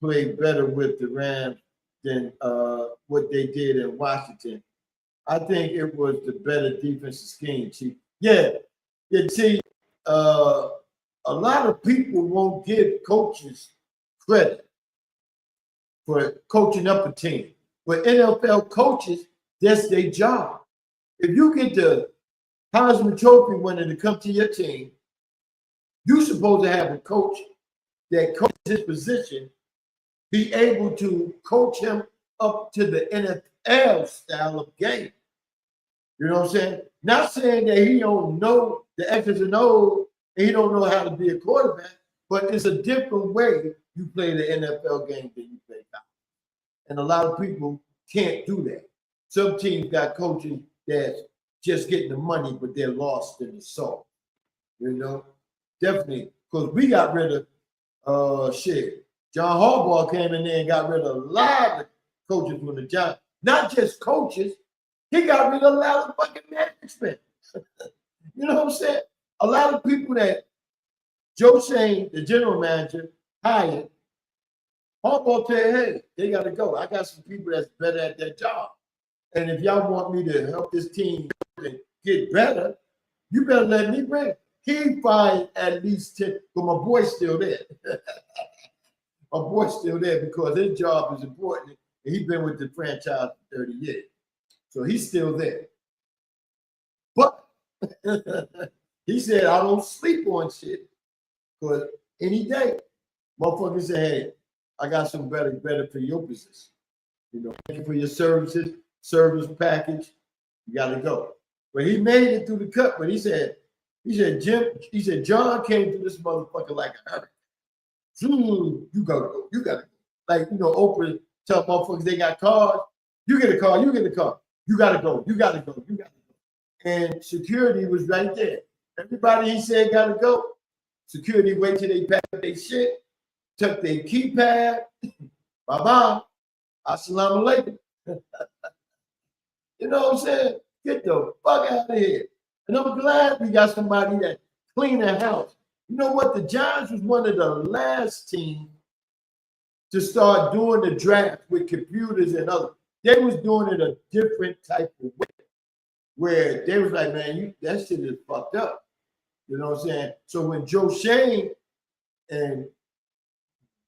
played better with the Rams than what they did in Washington. I think it was the better defensive scheme, Chief. Yeah. See, a lot of people won't give coaches credit for coaching up a team. But NFL coaches, that's their job. If you get the Heisman Trophy winner to come to your team, you're supposed to have a coach that coaches his position, be able to coach him up to the NFL style of game. You know what I'm saying? Not saying that he don't know the X's and O's and he don't know how to be a quarterback, but it's a different way you play the NFL game than you play college. And a lot of people can't do that. Some teams got coaches that's just getting the money, but they're lost in the sauce. You know? Definitely. Because we got rid of John Harbaugh came in there and got rid of a lot of coaches from the job. Not just coaches, he got rid of a lot of fucking management. You know what I'm saying? A lot of people that Joe Shane, the general manager, hired, Harbaugh said, hey, they got to go. I got some people that's better at their job. And if y'all want me to help this team get better, you better let me bring it. He fired at least 10, but my boy's still there. My boy's still there because his job is important. And he's been with the franchise for 30 years. So he's still there. But he said, I don't sleep on shit. Because any day, motherfuckers say, hey, I got some better for your business. You know, thank you for your services, service package. You got to go. But he made it through the cut, but he said, John came through this motherfucker like a hurricane. You gotta go. You gotta go. Like, you know, Oprah tell motherfuckers they got cars. You get a car, you get a car. You gotta go. You gotta go. You gotta go. And security was right there. Everybody he said gotta go. Security wait till they pack their shit, took their keypad. Bye-bye. Assalamu alaikum. You know what I'm saying? Get the fuck out of here. And I'm glad we got somebody that clean the house. You know what? The Giants was one of the last teams to start doing the draft with computers and others. They was doing it a different type of way, where they was like, man, that shit is fucked up. You know what I'm saying? So when Joe Shane and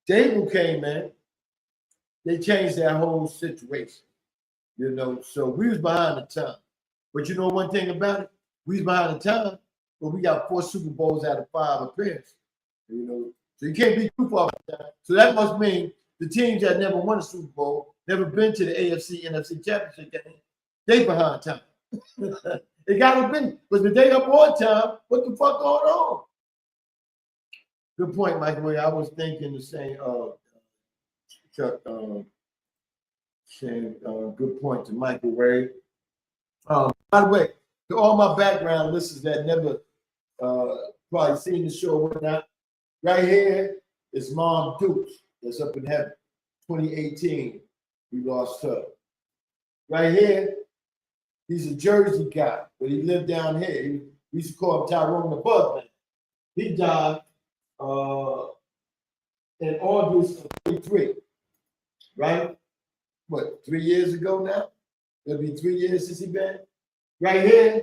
Dable came in, they changed that whole situation. You know, so we was behind the time. But you know one thing about it? We was behind the time, but we got 4 Super Bowls out of 5 appearances. You know, so you can't be too far behind. So that must mean the teams that never won a Super Bowl, never been to the AFC, NFC Championship game, they behind time. It gotta be. But if they up on time, what the fuck going on? Good point, Mike. I was thinking the same. Chuck, saying good point to Michael Wade. By the way, to all my background listeners that never probably seen the show or whatnot, right here is Mom Dukes that's up in heaven. 2018, we lost her. Right here, he's a Jersey guy, but he lived down here. We used to call him Tyrone the Bug Man. He died in August of 23, right? What, 3 years ago now? It'll be 3 years since he been. Right here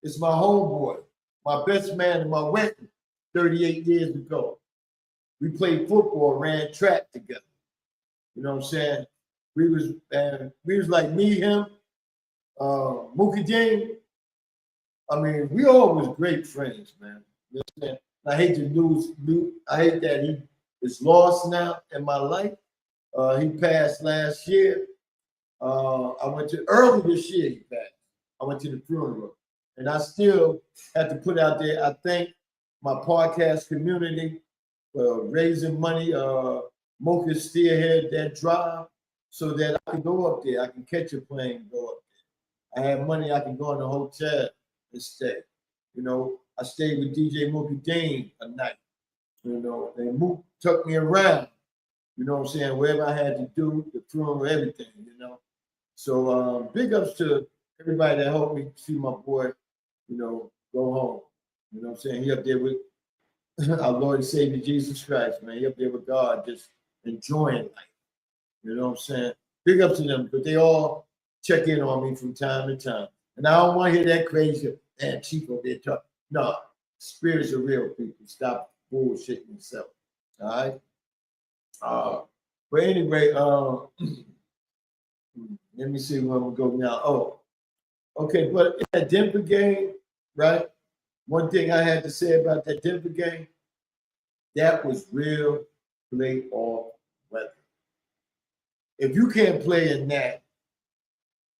is my homeboy, my best man in my wedding 38 years ago. We played football, ran track together. You know what I'm saying? We was like me, him, Mookie Dean. I mean, we all was great friends, man. You know what I'm saying? I hate to lose. I hate that he is lost now in my life. He passed last year. I went to early this year. He passed. I went to the funeral, and I still have to put out there. I thank my podcast community for raising money. Mocha Steelhead that drive so that I can go up there. I can catch a plane and go up there. I have money. I can go in the hotel and stay. You know, I stayed with DJ Mookie Dean a night. You know, and Mook took me around. You know what I'm saying? Whatever I had to do, the crew, everything. You know, so big ups to everybody that helped me see my boy. You know, go home. You know what I'm saying? He up there with our Lord and Savior Jesus Christ, man. He up there with God, just enjoying life. You know what I'm saying? Big up to them, but they all check in on me from time to time. And I don't want to hear that crazy, man, Chief over there talk. No, spirits are real, people. Stop bullshitting yourself. All right? But anyway, let me see where we go now. Oh, okay, but in that Denver game, right? One thing I had to say about that Denver game, that was real playoff weather. If you can't play in that,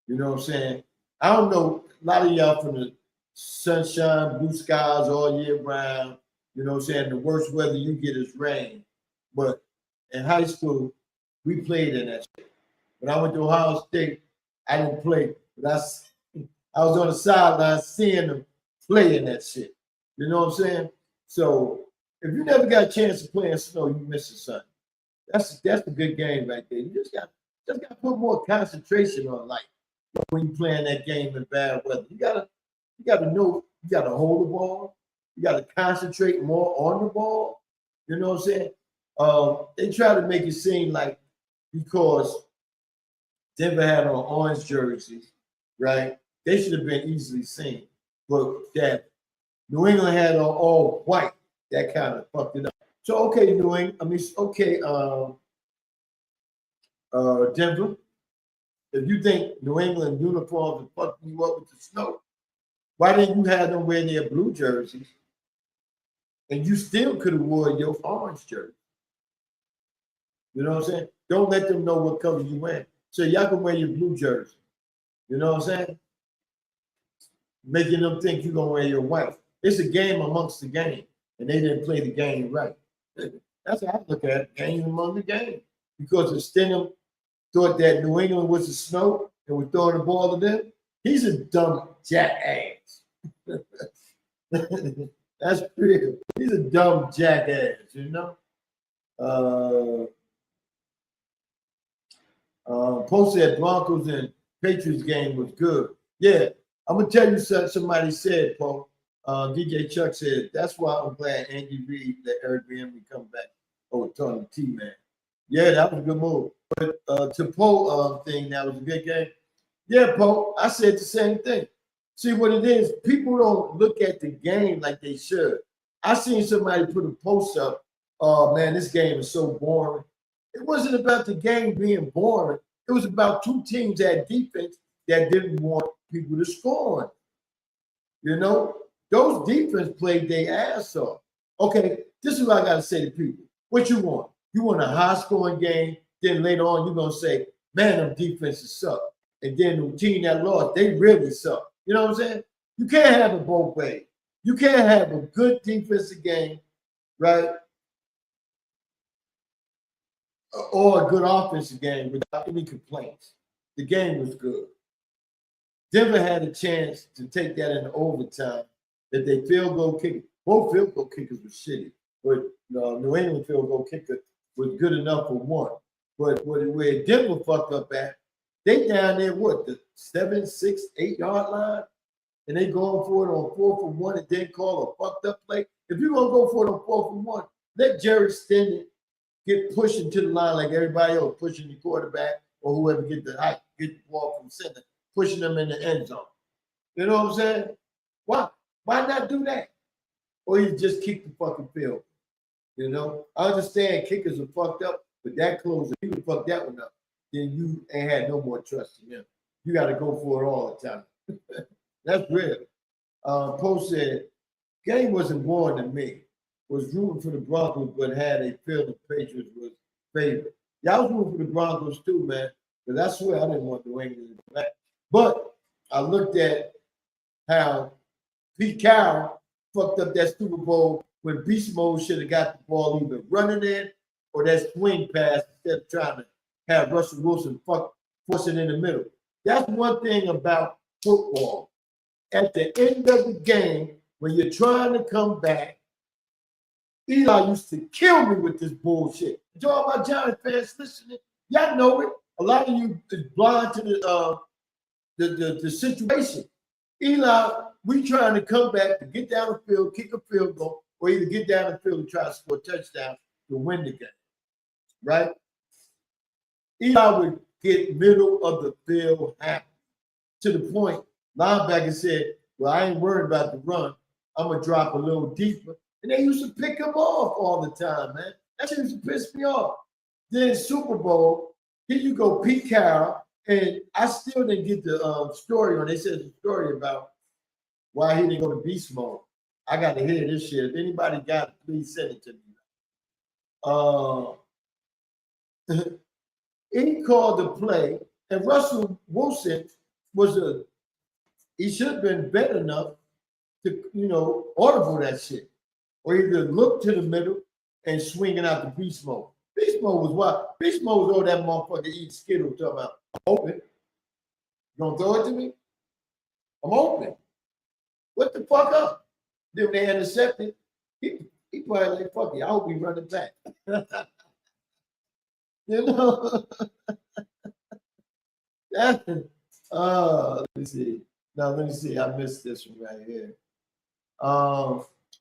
you know what I'm saying? I don't know, a lot of y'all from the sunshine, blue skies all year round, you know what I'm saying? The worst weather you get is rain. But in high school, we played in that shit. When I went to Ohio State, I didn't play, but I was on the sideline seeing them play in that shit. You know what I'm saying? So if you never got a chance to play in snow, you missing something. That's a good game right there. You just got to put more concentration on life when you playing that game in bad weather. You gotta know you gotta hold the ball. You gotta concentrate more on the ball. You know what I'm saying? They try to make it seem like because Denver had on orange jerseys, right? They should have been easily seen. But that New England had on all white, that kind of fucked it up. So okay, Denver, if you think New England uniforms are fucking you up with the snow, why didn't you have them wear their blue jerseys? And you still could have worn your orange jersey. You know what I'm saying? Don't let them know what color you wear. So y'all can wear your blue jersey. You know what I'm saying? Making them think you're gonna wear your white. It's a game amongst the game, and they didn't play the game right. That's how I look at it, game among the game. Because if Stenham thought that New England was the snow and was throwing the ball to them, he's a dumb jackass. That's real. He's a dumb jackass, you know? Post said Broncos and Patriots game was good. Yeah, I'm gonna tell you something somebody said, Paul. DJ Chuck said, that's why I'm glad Andy Reid let Eric Bieniemy come back over Tony T, man. Yeah, that was a good move. But to Poe thing, that was a good game. Yeah, Poe, I said the same thing. See what it is, people don't look at the game like they should. I seen somebody put a post up, oh man, this game is so boring. It wasn't about the game being boring. It was about two teams that defense that didn't want people to score on. You know, those defense played their ass off. Okay, this is what I got to say to people. What you want? You want a high-scoring game, then later on you're going to say, man, them defenses suck. And then the team that lost, they really suck. You know what I'm saying? You can't have it both ways. You can't have a good defensive game, right? Or a good offensive game without any complaints. The game was good. Denver had a chance to take that into overtime. That they field goal kicker, both field goal kickers were shitty, but New England field goal kicker was good enough for one. But where Denver fucked up at, they down there the 7, 6, 8 yard line, and they going for it on 4th and 1 and then call a fucked up play. If you're gonna go for it on 4th and 1, let Jerry Stennett get pushing to the line like everybody else, pushing the quarterback or whoever get the ball from center, pushing them in the end zone. You know what I'm saying? Why not do that? Or you just kick the fucking field. You know? I understand kickers are fucked up, but that close, if you would fuck that one up, then you ain't had no more trust in them. You got to go for it all the time. That's real. Post said, game wasn't boring to me. Was rooting for the Broncos, but had a feel the Patriots was favorite. Yeah, I was rooting for the Broncos too, man, because I swear I didn't want New England to come back. But I looked at how Pete Carroll fucked up that Super Bowl when Beast Mode should have got the ball either running in or that swing pass instead of trying to have Russell Wilson force it in the middle. That's one thing about football. At the end of the game, when you're trying to come back, Eli used to kill me with this bullshit. To all my Giants fans listening, y'all know it. A lot of you is blind to the situation. Eli, we trying to come back to get down the field, kick a field goal, or either get down the field and try to score a touchdown to win the game. Right? Eli would get middle of the field happy to the point linebacker said, well, I ain't worried about the run. I'm going to drop a little deeper. And they used to pick him off all the time, man. That shit used to piss me off. Then Super Bowl, here you go, Pete Carroll, and I still didn't get the story on. They said the story about why he didn't go to beast mode. I got to hear this shit. If anybody got it, please send it to me. He called the play, and Russell Wilson he should have been better enough to, audible that shit. Or either look to the middle and swing it out the beast mode. Beast mode was what? Beast mode was all that motherfucker eating Skittles talking about, I'm open. You gonna throw it to me? I'm open. What the fuck up? Then when they intercepted, he probably like, fuck it, I hope we run it back. Let me see. Now, let me see. I missed this one right here.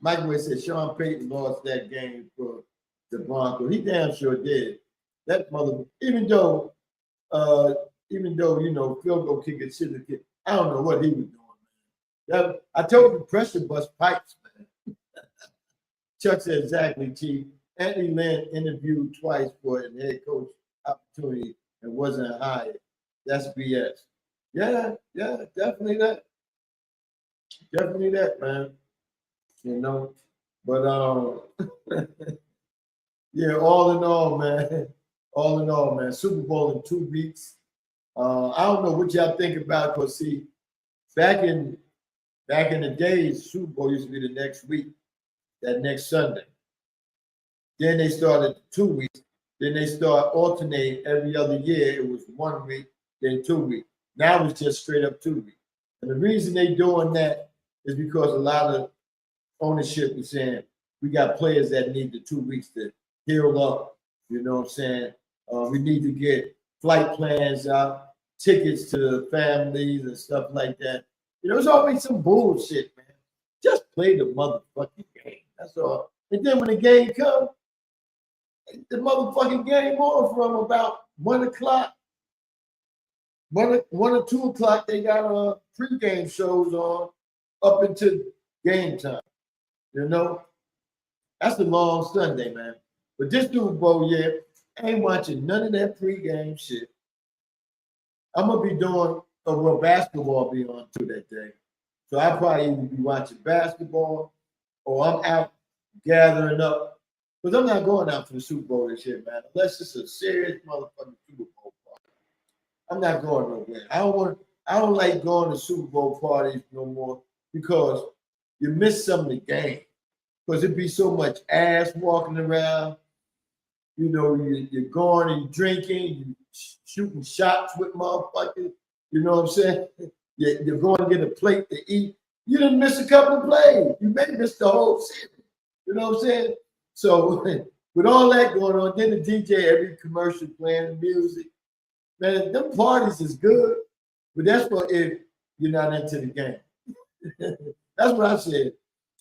Microwave said Sean Payton lost that game for the Broncos. He damn sure did. That mother, even though field goal kicker should have kicked. I don't know what he was doing, man. I told you pressure bust pipes, man. Chuck said exactly, Chief. Anthony Lynn interviewed twice for an head coach opportunity and wasn't hired. That's BS. Yeah, definitely that. Definitely that, man. But yeah, all in all, man, Super Bowl in 2 weeks. I don't know what y'all think about, because see, back in the days, Super Bowl used to be the next week, that next Sunday. Then they started 2 weeks. Then they start alternating every other year. It was 1 week, then 2 weeks. Now it's just straight up 2 weeks. And the reason they doing that is because a lot of ownership is saying, we got players that need the 2 weeks to heal up. You know what I'm saying? We need to get flight plans out, tickets to families and stuff like that. It's always some bullshit, man. Just play the motherfucking game. That's all. And then when the game comes, the motherfucking game on from about 1 o'clock. 1 or 2 o'clock, they got pregame shows on up until game time. That's the long Sunday, man. But this Super Bowl, yeah, I ain't watching none of that pregame shit. I'm gonna be doing basketball be on too that day. So I'll probably either be watching basketball or I'm out gathering up. Because I'm not going out for the Super Bowl this year, man. Unless it's a serious motherfucking Super Bowl party. I'm not going nowhere. I don't like going to Super Bowl parties no more because you miss some of the game. Because it'd be so much ass walking around. You're going and you're drinking, you're shooting shots with motherfuckers. You know what I'm saying? You're going to get a plate to eat. You didn't miss a couple of plays. You may miss the whole series. You know what I'm saying? So with all that going on, then the DJ, every commercial playing music. Man, them parties is good, but that's for if you're not into the game. That's what I said.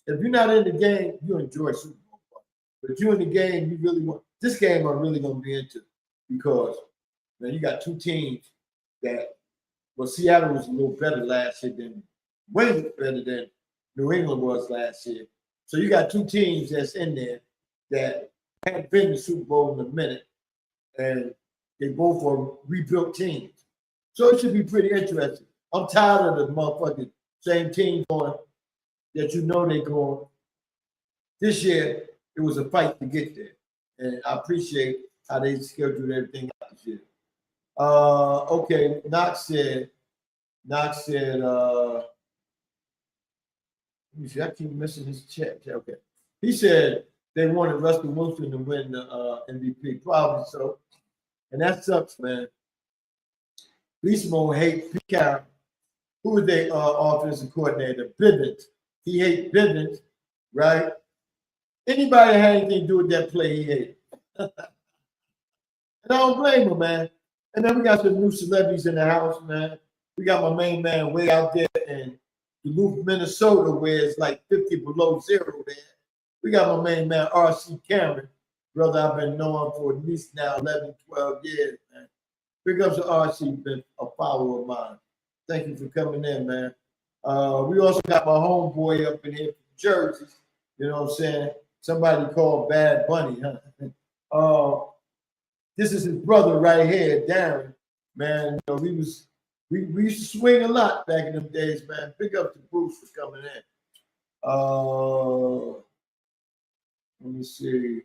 If you're not in the game, you enjoy Super Bowl party. But if you're in the game, you really want this game. I'm really gonna be into because man, you got two teams that. Well, Seattle was a little better last year than way better than New England was last year. So you got two teams that's in there that haven't been to the Super Bowl in a minute, and they both are rebuilt teams. So it should be pretty interesting. I'm tired of the motherfucking same team going that they going. This year, it was a fight to get there. And I appreciate how they scheduled everything out this year. Okay, Knox said, let me see, I keep missing his chat. Okay. He said they wanted Russell Wilson to win the MVP. Probably so. And that sucks, man. Beast Mode hate Pete Carroll. Who is their offensive coordinator? Bivens. He hates Bivens, right? Anybody that had anything to do with that play, he hated. And I don't blame him, man. And then we got some new celebrities in the house, man. We got my main man way out there in Duluth, Minnesota, where it's like 50 below zero there. We got my main man, R.C. Cameron. Brother, I've been knowing for at least now 11, 12 years, man. Big ups to R.C., been a follower of mine. Thank you for coming in, man. We also got my homeboy up in here from Jersey. You know what I'm saying? Somebody called Bad Bunny, huh? This is his brother right here, Darren. Man, you know, we used to swing a lot back in them days, man. Big up to Bruce for coming in. Let me see.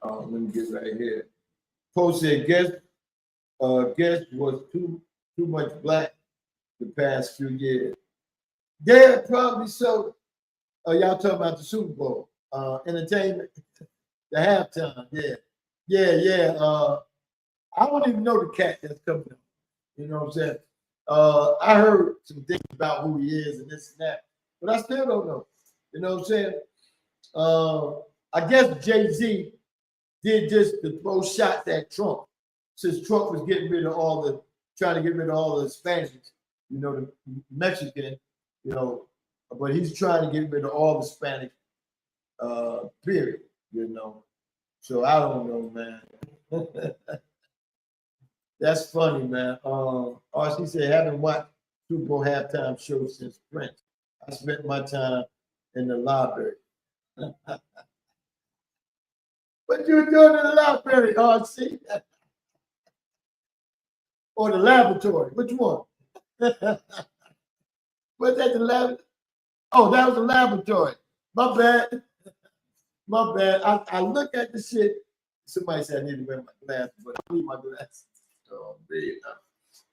Let me get right here. Post said, guest was too much black the past few years. Yeah, probably so. Y'all talking about the Super Bowl, entertainment, the halftime. Yeah. I don't even know the cat that's coming up. You know what I'm saying? I heard some things about who he is and this and that, but I still don't know. You know what I'm saying? I guess Jay-Z did this to throw shots at Trump, since Trump was trying to get rid of all the Hispanics, you know, the Mexican, you know, but he's trying to get rid of all the Hispanic, period, you know. So I don't know, man. That's funny, man. RC said, haven't watched Super Bowl halftime show since Prince. I spent my time in the library. What you doing in the library, RC? Or the laboratory? Which one? Was that the lab? Oh, that was the laboratory. My bad. I look at the shit. Somebody said I need to wear my glasses, but I need my glasses. Oh, man.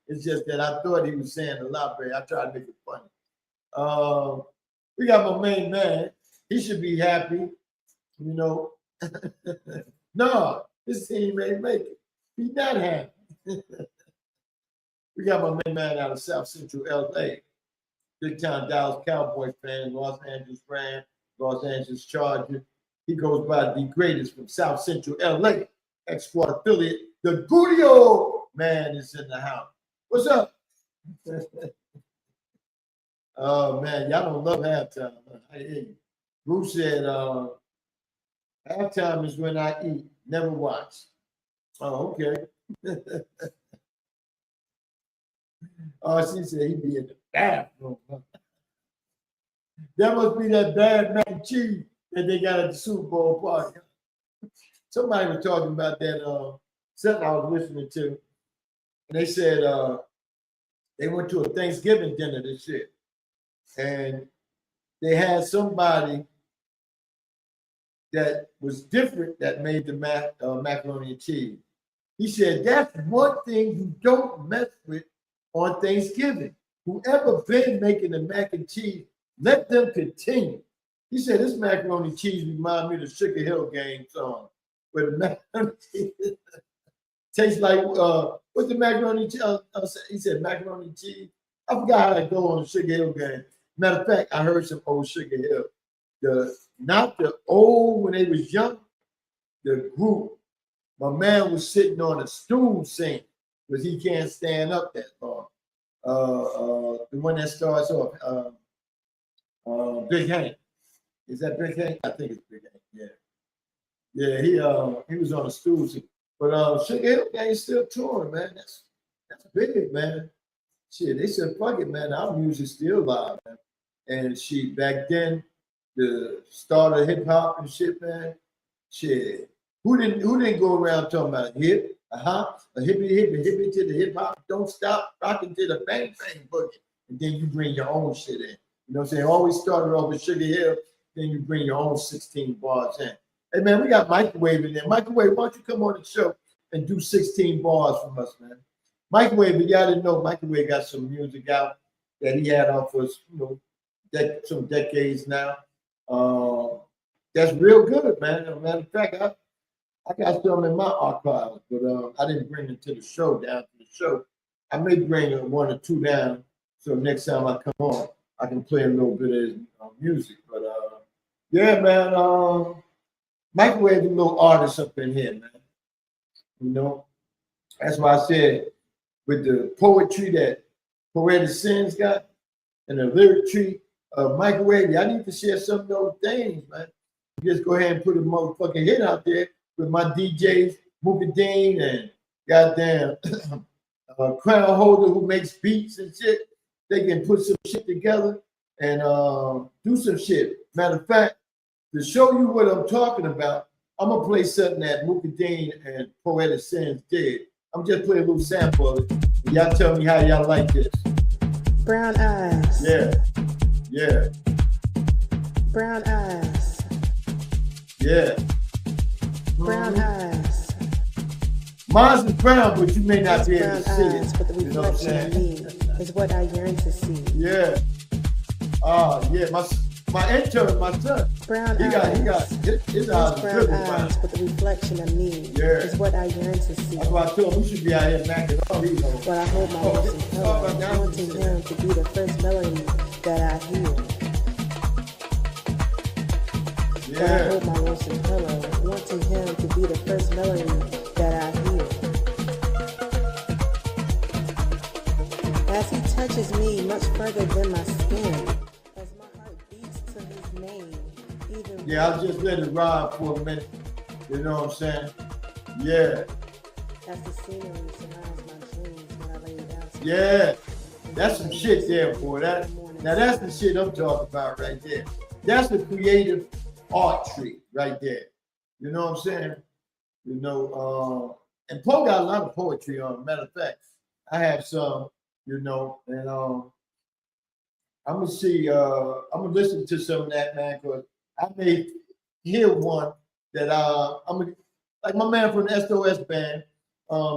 It's just that I thought he was saying the library. I tried to make it funny. We got my main man. He should be happy, you know. No, this team ain't make it. He's not happy. We got my main man out of South Central LA. Big time Dallas Cowboy fan, Los Angeles Rams, Los Angeles Chargers. He goes by the greatest from South Central LA. X-Squad affiliate. The Gudio man is in the house. What's up? Oh man, y'all don't love halftime. I hear you. Bruce said, halftime is when I eat, never watch. Oh, okay. She said he'd be in the bathroom. That must be that bad mac and cheese that they got at the Super Bowl party. Somebody was talking about that something I was listening to, and they said they went to a Thanksgiving dinner this year, and they had somebody that was different that made the macaroni and cheese. He said that's one thing you don't mess with on Thanksgiving. Whoever been making the mac and cheese, let them continue. He said this macaroni and cheese reminds me of the Sugar Hill Gang song, where the macaroni cheese tastes like what's the macaroni cheese? He said macaroni and cheese. I forgot how to go on the Sugar Hill Gang. Matter of fact, I heard some old Sugar Hill. Not the old when they was young, the group. My man was sitting on a stool singing because he can't stand up that long. The one that starts off, Big Hank. Is that Big Hank? I think it's Big Hank. Yeah. He was on a stool singing. But Sugar Hill Gang is still touring, man. That's big, man. Shit, they said, fuck it, man. Our music's still live, man. And back then, the start of hip hop and shit, man. Shit. Who didn't go around talking about hip, a hippie to the hip hop, don't stop, rocking to the bang bang boogie. And then you bring your own shit in. You know what I'm saying? Always started off with Sugar Hill, then you bring your own 16 bars in. Hey man, we got Microwave in there. Microwave, why don't you come on the show and do 16 bars from us, man? Microwave, if y'all didn't know, Microwave got some music out that he had out for us, some decades now. That's real good, man. As a matter of fact, I got some in my archives, but I didn't bring them to the show, down to the show. I may bring one or two down, so next time I come on, I can play a little bit of his music. But yeah, man, Microwave a little artist up in here, man. You know, that's why I said with the poetry that Poetic Sins got and the lyricry of Microwave, y'all need to share some of those things, man. Just go ahead and put a motherfucking hit out there with my DJs, Mukadeen and goddamn Crown Holder who makes beats and shit. They can put some shit together and do some shit. Matter of fact, to show you what I'm talking about, I'm gonna play something that Mukadeen and Poetic Sins did. I'm just playing a little sample of it. And y'all tell me how y'all like this. Brown eyes. Yeah. Yeah. Brown eyes. Yeah. Brown eyes. Mine's is brown, but you may not It's be able brown to see eyes, it. but the You know what I'm reflection of saying? me is what I yearn to see. Yeah. Yeah. My intern, my son. Brown he eyes. got his eyes brown really eyes, brown. but the reflection of me Yeah. is what I yearn to see. That's why I told him we should be out here macking all these hoes. But I hold my lips and pillow, wanting him to be the first melody that I hear. But I hold my lips and pillow, wanting him to be the first melody that I hear. As he touches me much further than my skin, as my heart beats to his name, even Yeah, I'll just let it ride for a minute. You know what I'm saying? Yeah. as the scenery surrounds my dreams when I lay down. Yeah. That's some shit there, boy. Now that's the shit I'm talking about right there. That's the creative art tree right there. You know what I'm saying? You know, and Poe got a lot of poetry on. Matter of fact, I have some, you know, and I'm gonna see, I'm gonna listen to some of that, man, because I may hear one that I'm gonna, like my man from the SOS band,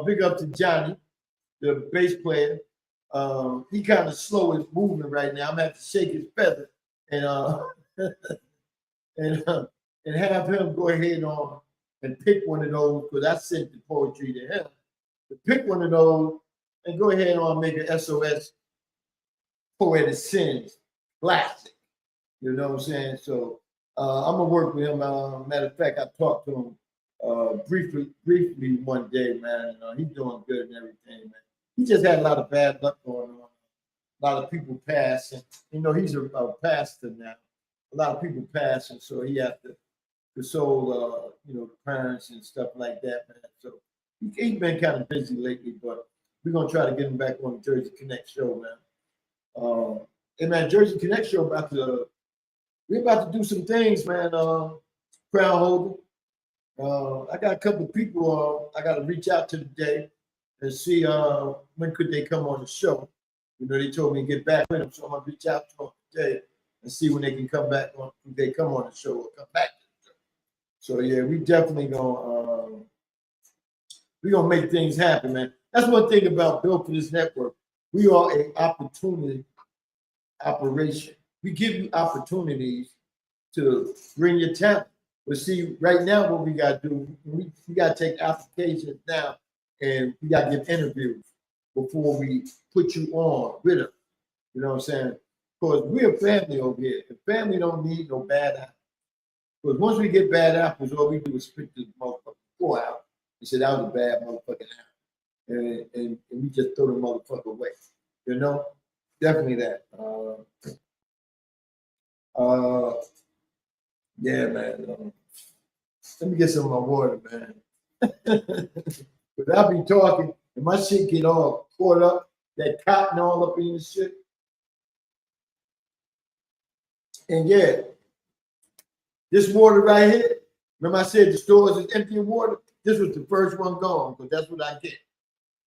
big up to Johnny, the bass player. He kind of slow his movement right now. I'm gonna have to shake his feather and and have him go ahead on and pick one of those, because I sent the poetry to him to pick one of those and go ahead on and make an SOS Poetic Sins classic. You know what I'm saying? So I'm gonna work with him. Matter of fact, I talked to him briefly one day, man. And, he's doing good and everything, man. He just had a lot of bad luck going on. A lot of people passing. You know, he's a pastor now. A lot of people passing, so he has to console, you know, the parents and stuff like that, man. So he's been kind of busy lately, but we're gonna try to get him back on the Jersey Connect show, man. And man, Jersey Connect show we're about to do some things, man. Crown Holder. I got a couple of people I got to reach out to today and see when could they come on the show. You know, they told me to get back with them, so I'm gonna reach out to them today and see when they can come back on. If they come on the show or come back to the show. So yeah, we definitely gonna make things happen, man. That's one thing about Built for This Network. We are an opportunity operation. We give you opportunities to bring your talent. But see, right now, what we got to do, we got to take applications now and we got to give interviews before we put you on with us. You know what I'm saying? Because we're a family over here. The family don't need no bad apples. Because once we get bad apples, all we do is spit the motherfucking core out and say that was a bad motherfucking apple. And we just throw the motherfucker away. You know? Definitely that. Yeah, man. Let me get some of my water, man. But I'll be talking, and my shit get all caught up, that cotton all up in the shit. And yeah, this water right here, remember I said the stores is empty of water? This was the first one gone, because that's what I get.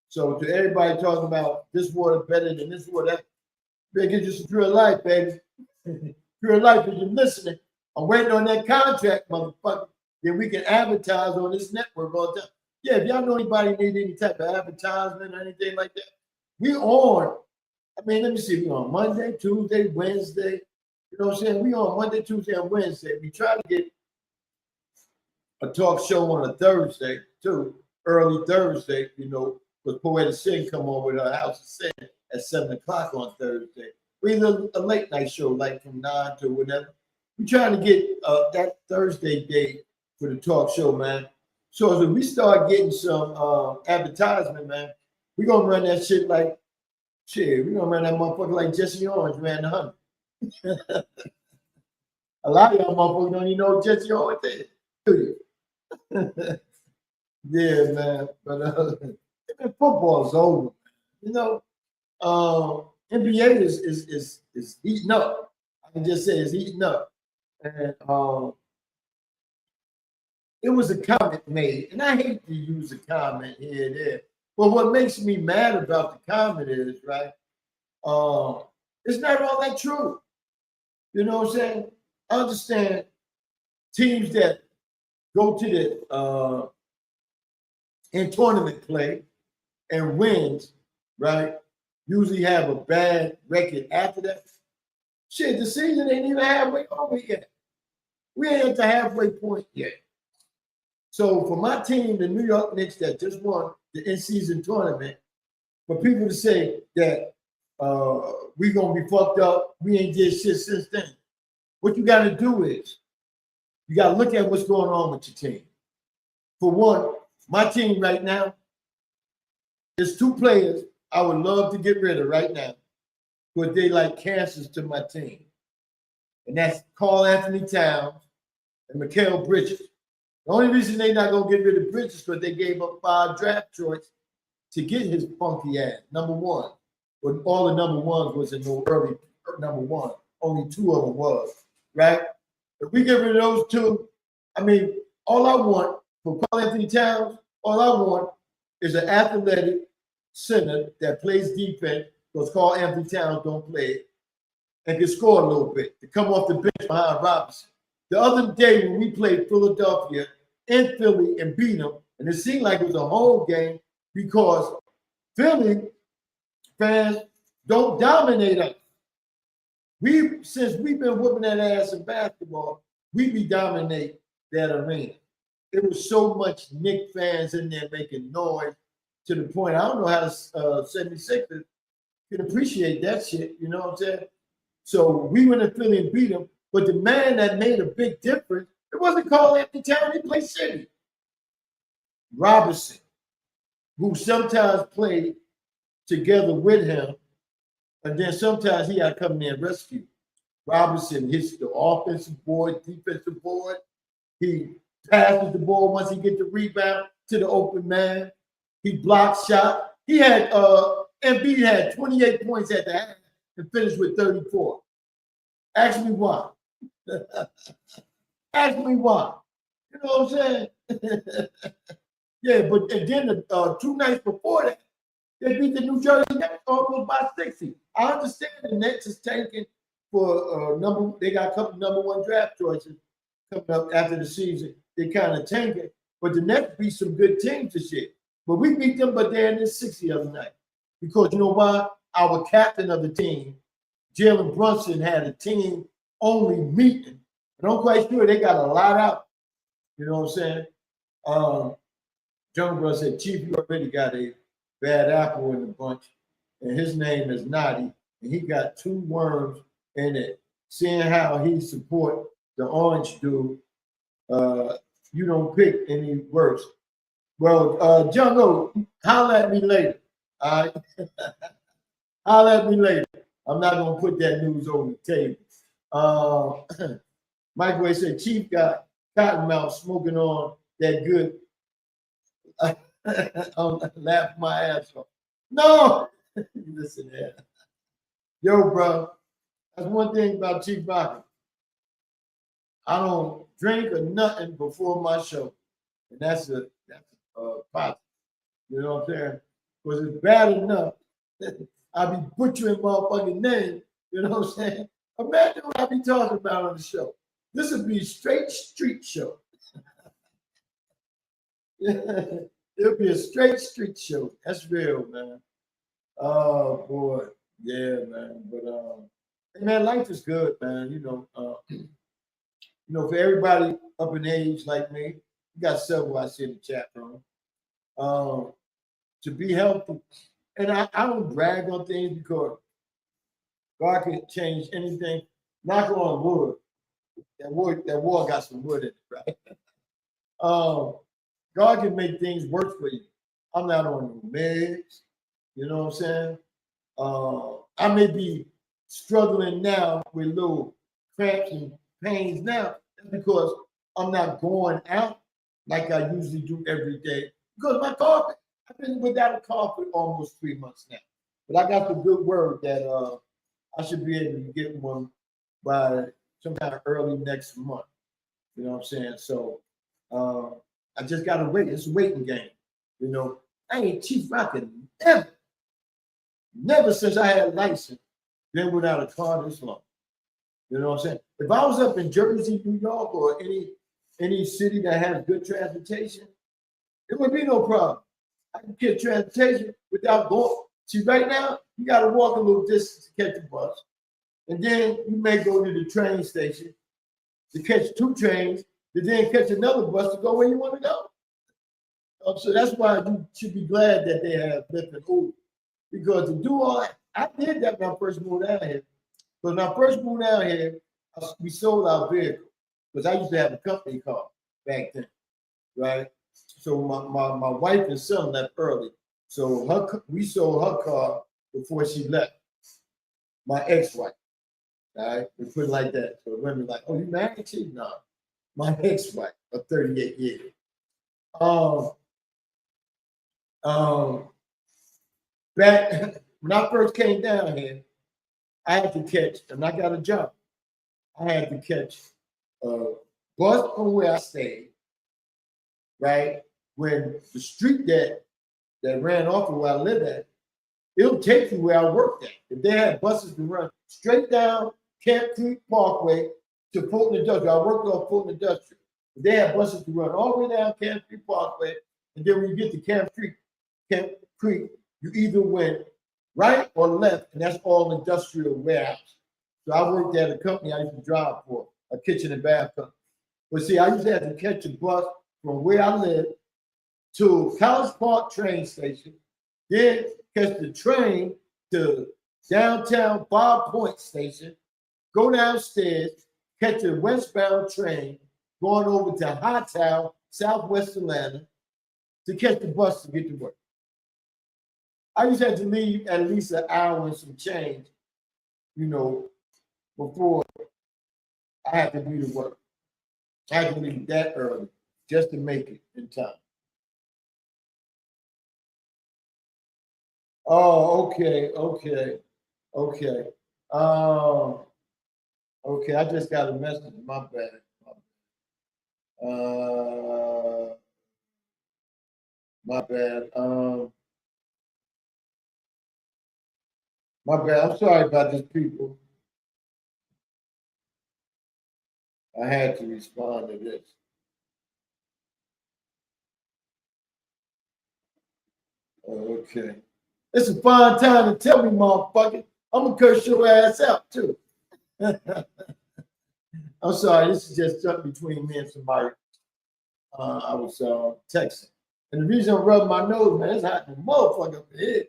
So to everybody talking about this water better than this water, better get you some Pure Life, baby. Pure Life, if you're listening, I'm waiting on that contract, motherfucker, that we can advertise on this network all the time. Yeah, if y'all know anybody need any type of advertisement or anything like that, we on. I mean, let me see, we on Monday, Tuesday, Wednesday. You know what I'm saying? We on Monday, Tuesday, and Wednesday. We try to get a talk show on a Thursday, too, early Thursday, you know, because Poetic Sin come on with our House of Sin at 7 o'clock on Thursday. We a late night show, like from 9 to whatever. We're trying to get that Thursday date for the talk show, man. So as we start getting some advertisement, man, we're gonna run that shit like shit. We're gonna run that motherfucker like Jesse Orange ran the 100. A lot of y'all motherfuckers don't even know what Jesse Orange is, do you? Yeah, man. But football's over. You know, NBA is heating up. I can just say it's heating up. And it was a comment made, and I hate to use a comment here and there. But what makes me mad about the comment is, right? It's not all that true. You know what I'm saying? I understand teams that go to the in tournament play and wins, right? Usually have a bad record after that. Shit, the season ain't even halfway over yet. We ain't at the halfway point yet. So for my team, the New York Knicks that just won the in-season tournament, for people to say that we gonna be fucked up, we ain't did shit since then. What you gotta do is you gotta look at what's going on with your team. For one, my team right now, there's two players I would love to get rid of right now, but they like cancers to my team. And that's Karl Anthony Towns and Mikal Bridges. The only reason they're not going to get rid of Bridges is because they gave up 5 draft choices to get his funky ass, number one. But all the number ones was in the early number one. Only 2 of them was, right? If we get rid of those 2, I mean, all I want for Karl Anthony Towns, all I want is an athletic center that plays defense, because Karl Anthony Towns don't play it, and can score a little bit to come off the bench behind Robinson. The other day when we played Philadelphia in Philly and beat them, and it seemed like it was a home game because Philly fans don't dominate us. Since we've been whooping that ass in basketball, we dominate that arena. There was so much Knicks fans in there making noise to the point I don't know how the 76ers can appreciate that shit. You know what I'm saying? So we went to Philly and beat them. But the man that made a big difference, it wasn't Karl Anthony Towns. He played city. Robinson, who sometimes played together with him, and then sometimes he had to come in and rescue. Robinson hits the offensive board, defensive board. He passes the ball once he gets the rebound to the open man. He blocks shot. He had Embiid had 28 points at the half and finished with 34. Ask me why. Ask me why. You know what I'm saying? Yeah, but again, the 2 nights before that, they beat the New Jersey Nets almost by 60. I understand the Nets is tanking for they got a couple number 1 draft choices coming up after the season. They kind of tanking, but the Nets beat some good teams this year. But we beat them, but they're in this 60 the other night. Because you know why? Our captain of the team, Jalen Brunson, had a team-only meeting. And I'm quite sure they got a lot out. You know what I'm saying? John Brunson said, Chief, you already got a bad apple in the bunch. And his name is Naughty. And he got 2 worms in it. Seeing how he support the orange dude, you don't pick any worse. Well, Jungo, holler at me later. All right? Holler at me later. I'm not going to put that news on the table. Mike Way said, Chief got Cottonmouth smoking on that good. I'm laughing my ass off. No! Listen here. Yo, bro, that's one thing about Chief Rocky. I don't drink or nothing before my show. And that's a positive. You know what I'm saying? Because it's bad enough I be butchering motherfucking names. You know what I'm saying? Imagine what I be talking about on the show. This would be a straight street show. It'll be a straight street show. That's real, man. Oh boy, yeah, man. But man, life is good, man. You know, for everybody up in age like me, you got several I see in the chat room. To be healthy, and I don't brag on things because God can change anything. Knock on wood. That wall got some wood in it, right? God can make things work for you. I'm not on the meds. You know what I'm saying? I may be struggling now with little cramps and pains now. That's because I'm not going out like I usually do every day. Because my carpet, I've been without a carpet almost 3 months now. But I got the good word that I should be able to get one by sometime early next month. You know what I'm saying? So I just gotta wait. It's a waiting game. You know, I ain't Chief Rocka never since I had a license been without a car this long. You know what I'm saying? If I was up in Jersey, New York, or any city that has good transportation, it would be no problem. I can get transportation without going. See, right now, you got to walk a little distance to catch a bus. And then you may go to the train station to catch 2 trains, to then catch another bus to go where you want to go. So that's why you should be glad that they have Lyft and Uber. Because to do all that, I did that when I first moved out here. But when I first moved out here, we sold our vehicle. Because I used to have a company car back then, right? So my wife and son left early. So we sold her car before she left. My ex-wife, all right? We put it like that. So women like, oh, you married? No, my ex-wife of 38 years. Back when I first came down here, I had to catch, and I got a job. I had to catch a bus from where I stayed, right? When the street that ran off of where I live at, it'll take you where I worked at. If they had buses to run straight down Camp Creek Parkway to Fulton Industrial, I worked off Fulton Industrial. If they had buses to run all the way down Camp Creek Parkway, and then when you get to Camp Creek, you either went right or left, and that's all industrial warehouse. So I worked at a company I used to drive for, a kitchen and bath company. But see, I used to have to catch a bus from where I live to College Park train station, then catch the train to downtown Bob Point station, go downstairs, catch a westbound train going over to Hightown, Southwest Atlanta, to catch the bus to get to work. I used to have to leave at least an hour and some change, you know, before I had to be to work. I had to leave that early just to make it in time. Oh, okay. Okay, I just got a message. My bad. My bad. My bad. I'm sorry about this, people. I had to respond to this. Okay. It's a fine time to tell me, motherfucker. I'm gonna curse your ass out too. I'm sorry. This is just something between me and somebody. I was texting, and the reason I'm rubbing my nose, man, it's hot as a motherfucker up here.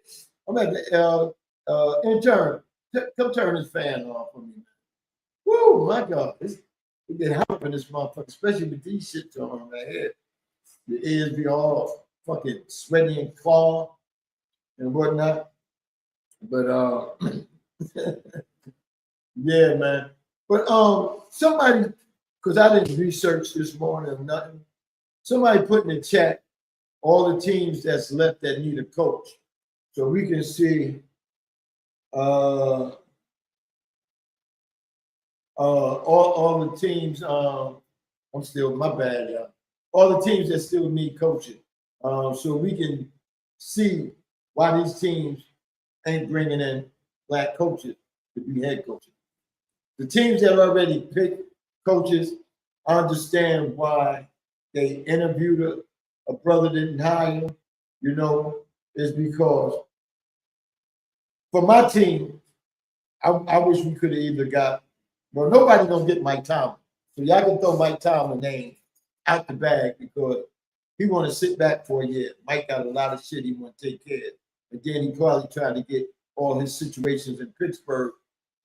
I'm at the intern. Come turn this fan off for me, man. Woo, my God, it get hot in this motherfucker, especially with these shit on right here. The ears be all fucking sweaty and clogged and whatnot. But yeah, man. But somebody, because I didn't research this morning or nothing, somebody put in the chat all the teams that's left that need a coach. So we can see all the teams, I'm still, my bad, y'all. All the teams that still need coaching. So we can see why these teams ain't bringing in black coaches to be head coaches. The teams that already picked coaches, I understand why they interviewed a brother didn't hire him, you know, is because for my team, I wish we could have either got, well, nobody gonna get Mike Tomlin. So y'all can throw Mike Tomlin name out the bag because he want to sit back for a year. Mike got a lot of shit he want to take care of. And then he probably tried to get all his situations in Pittsburgh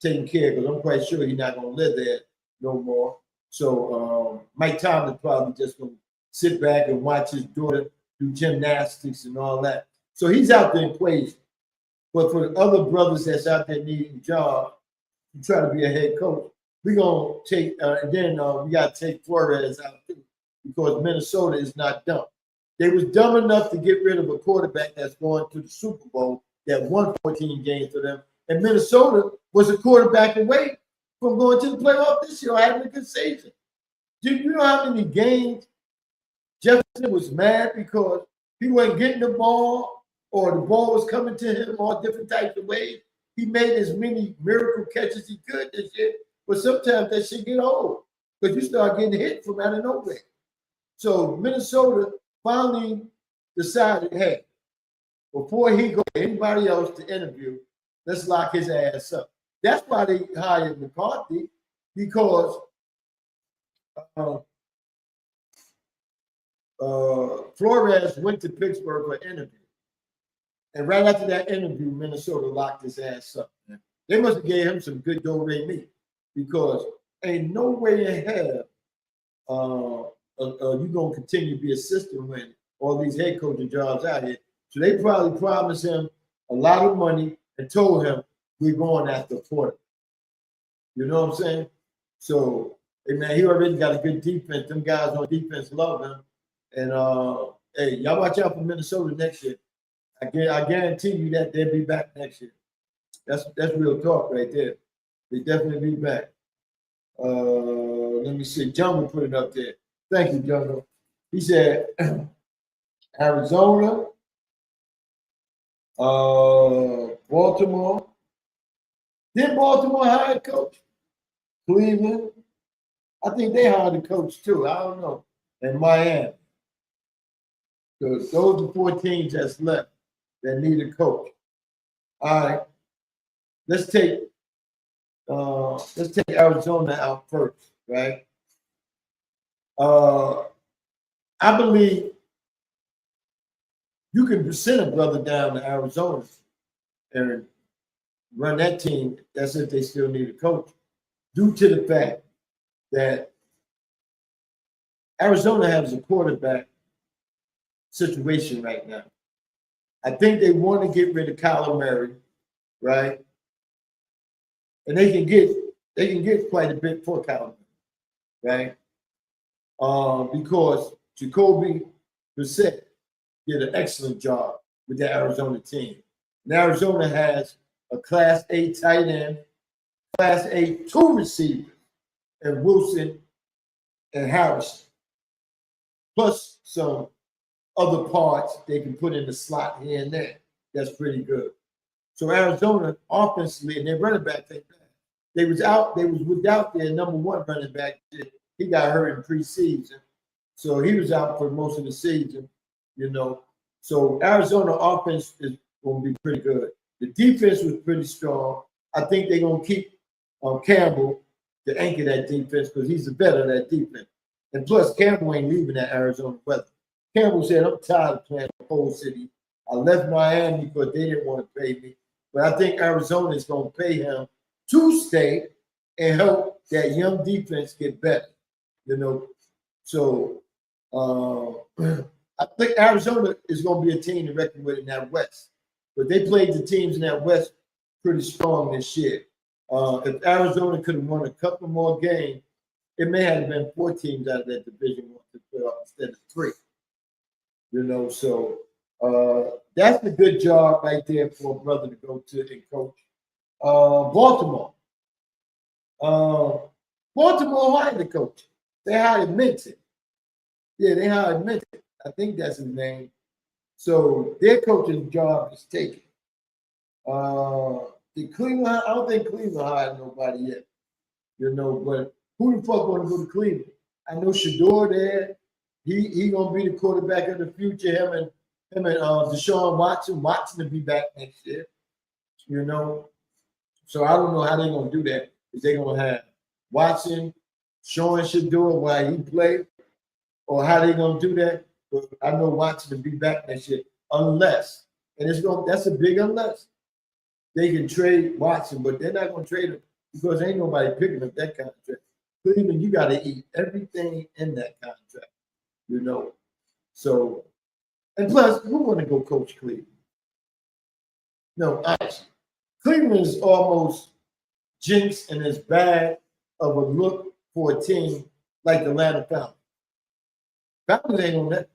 taken care of, because I'm quite sure he's not going to live there no more. So Mike Tomlin probably just going to sit back and watch his daughter do gymnastics and all that. So he's out the equation. But for the other brothers that's out there needing jobs, to try to be a head coach, we're going to take, and then we got to take Flores out too, because Minnesota is not dumb. They was dumb enough to get rid of a quarterback that's going to the Super Bowl that won 14 games for them. And Minnesota was a quarterback away from going to the playoff this year, having a good season. Do you know how many games Jefferson was mad because he wasn't getting the ball or the ball was coming to him all different types of ways? He made as many miracle catches as he could this year, but sometimes that shit get old because you start getting hit from out of nowhere. So Minnesota finally decided, hey, before he goes to anybody else to interview, let's lock his ass up. That's why they hired McCarthy, because Flores went to Pittsburgh for an interview. And right after that interview, Minnesota locked his ass up. They must have gave him some good do-re-mi, because ain't no way in hell you're going to continue to be assistant when all these head coaching jobs out here. So they probably promised him a lot of money and told him, we're going after Porter. You know what I'm saying? So, hey, man, he already got a good defense. Them guys on defense love him. And, hey, y'all watch out for Minnesota next year. I guarantee you that they'll be back next year. That's real talk right there. They definitely be back. Let me see. Jungle put it up there. Thank you, Jungle. He said, Arizona, Baltimore. Did Baltimore hire a coach? Cleveland. I think they hired a coach too. I don't know. And Miami. Because those are 4 teams that's left that need a coach. All right. Let's take Arizona out first, right? I believe you can send a brother down to Arizona and run that team. That's if they still need a coach, due to the fact that Arizona has a quarterback situation right now. I think they want to get rid of Kyler Murray, right? And they can get quite a bit for Kyler Murray, right? Because Jacoby Brissett did an excellent job with the Arizona team. And Arizona has a Class A tight end, Class A 2 receivers, and Wilson and Harrison, plus some other parts they can put in the slot here and there. That's pretty good. So Arizona offensively, and their running back, they was without their number 1 running back. He got hurt in preseason, so he was out for most of the season. You know, so Arizona offense is going to be pretty good. The defense was pretty strong. I think they're going to keep Campbell to anchor that defense, because he's the better of that defense. And plus, Campbell ain't leaving that Arizona weather. Campbell said, I'm tired of playing the whole city. I left Miami because they didn't want to pay me. But I think Arizona is going to pay him to stay and help that young defense get better. You know, so I think Arizona is going to be a team to reckon with in that West. But they played the teams in that West pretty strong this year. If Arizona could have won a couple more games, it may have been 4 teams out of that division to put up instead of 3. You know, so that's a good job right there for a brother to go to and coach. Baltimore. Baltimore hired the coach. They hired Minton. Yeah, they hired Minton. I think that's his name. So their coaching job is taken. The Cleveland, I don't think Cleveland hired nobody yet. You know, but who the fuck want to go to Cleveland? I know Shador there. He gonna be the quarterback of the future. Him and Deshaun Watson. Watson will be back next year. You know, so I don't know how they're gonna do that. Is they gonna have Watson, Sean Shador while he play, or how they gonna do that? But I know Watson will be back next year, unless, and that's a big unless. They can trade Watson, but they're not gonna trade him because ain't nobody picking up that contract. Cleveland, you got to eat everything in that contract, you know. So, and plus, who want to go coach Cleveland? No, honestly, Cleveland is almost jinxed and as bad of a look for a team like the Atlanta Falcons. Falcons ain't on that.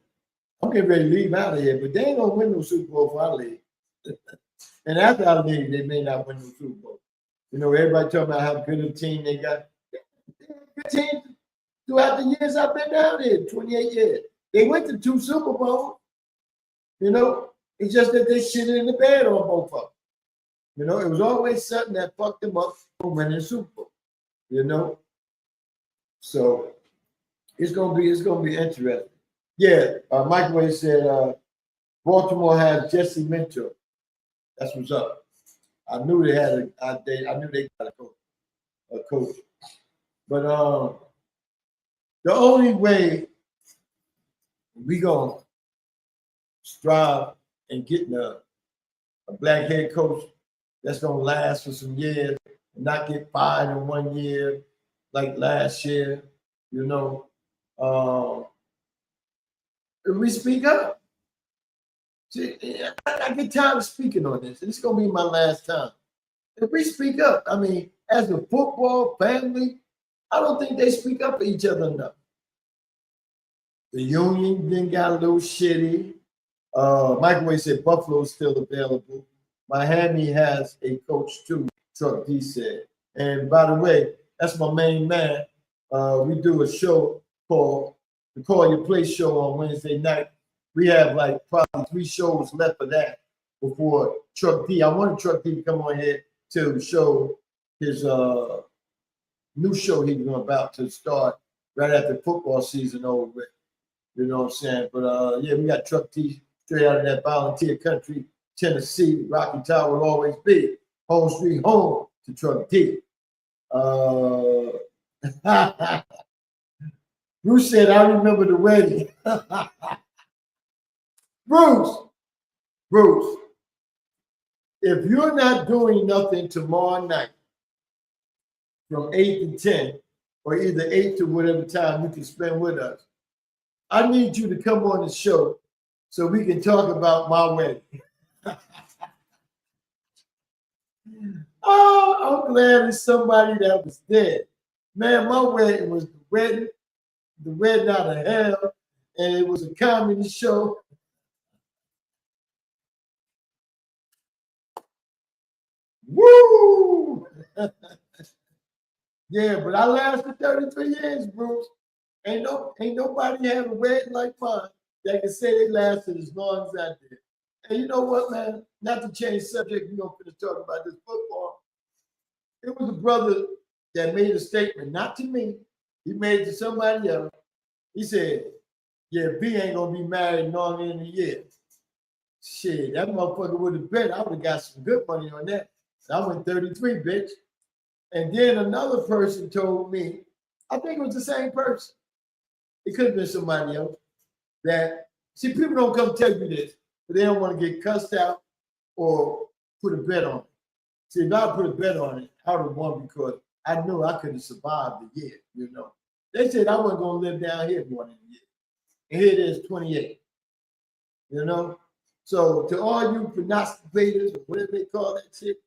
I'm getting ready to leave out of here, but they ain't gonna win no Super Bowl for our league. And after our league, they may not win no Super Bowl. You know, everybody talking about how good a team they got. They had a good team throughout the years I've been down here, 28 years. They went to 2 Super Bowls. You know, it's just that they shitted in the bed on both of them. You know, it was always something that fucked them up from winning the Super Bowl. You know, so it's gonna be interesting. Yeah, Microwave said Baltimore has Jesse Minter. That's what's up. I knew they had I knew they got a coach. But the only way we gonna strive and getting a black head coach that's gonna last for some years and not get fired in 1 year like last year, you know. If we speak up. See, I get tired of speaking on this. It's gonna be my last time. If we speak up, I mean, as a football family, I don't think they speak up for each other enough. The union then got a little shitty. Microwave said Buffalo's still available. Miami has a coach too, Truck D said. And by the way, that's my main man. We do a show called the Call Your Place show on Wednesday night. We have like probably 3 shows left of that before Truck D. I wanted Truck D to come on here to show his new show he's about to start right after football season over with. You know what I'm saying? But yeah, we got Truck D straight out of that volunteer country, Tennessee. Rocky Top will always be home street home to Truck D. Bruce said, I remember the wedding. Bruce, if you're not doing nothing tomorrow night from 8 to 10, or either 8 to whatever time you can spend with us, I need you to come on the show so we can talk about my wedding. Oh, I'm glad it's somebody that was there. Man, my wedding was the wedding out of hell, and it was a comedy show. Woo! Yeah, but I lasted 33 years, Bruce. Ain't nobody had a wedding like mine that can say they lasted as long as I did. And you know what, man? Not to change subject, we're gonna finish talking about this football. It was a brother that made a statement, not to me. He made it to somebody else. He said, yeah, B ain't gonna be married long in a year. Shit, that motherfucker would have bet. I would have got some good money on that. So I went 33, bitch. And then another person told me, I think it was the same person. It could have been somebody else. That, see, people don't come tell you this, but they don't want to get cussed out or put a bet on it. See, if I put a bet on it, I would have won because I knew I could have survived the year, you know. They said I wasn't going to live down here more than a year. And here it is, 28. You know? So to all you prognosticators, or whatever they call that shit,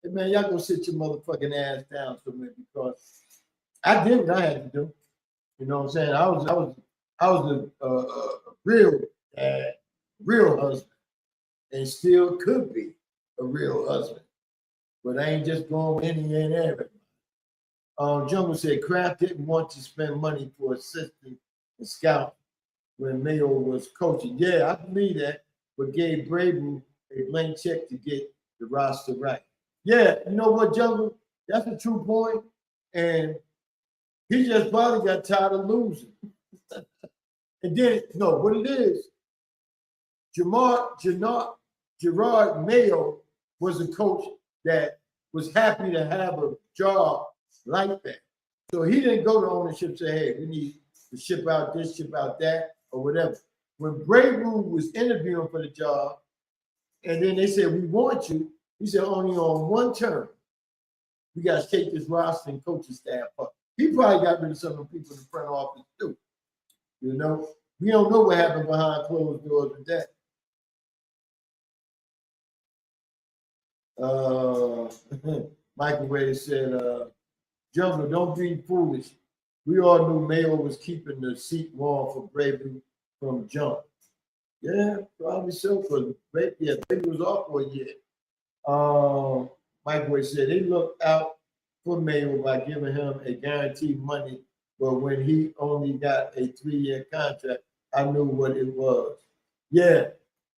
hey man, y'all go sit your motherfucking ass down somewhere because I did what I had to do. You know what I'm saying? I was a real dad, real husband, and still could be a real husband. But I ain't just going with any and everybody. Jungle said Kraft didn't want to spend money for assistant and scout when Mayo was coaching. Yeah, I believe that, but gave Brable a blank check to get the roster right. Yeah, you know what, Jungle? That's a true point. And he just probably got tired of losing. And then, no, what it is, Gerard Mayo was a coach that was happy to have a job like that. So he didn't go to ownership and say, hey, we need to ship out this, ship out that, or whatever. When Brable was interviewing for the job, and then they said, we want you, he said, only on one term. we got to take this roster and coaching staff up. He probably got rid of some of the people in the front office too. You know, we don't know what happened behind closed doors with that. Microwave said, Jungle, don't be foolish. We all knew Mayo was keeping the seat warm for Brady from jump. Yeah, probably so, because Brady was off for a year. Microwave said they looked out for Mayo by giving him a guaranteed money, but when he only got a 3-year contract, I knew what it was. Yeah,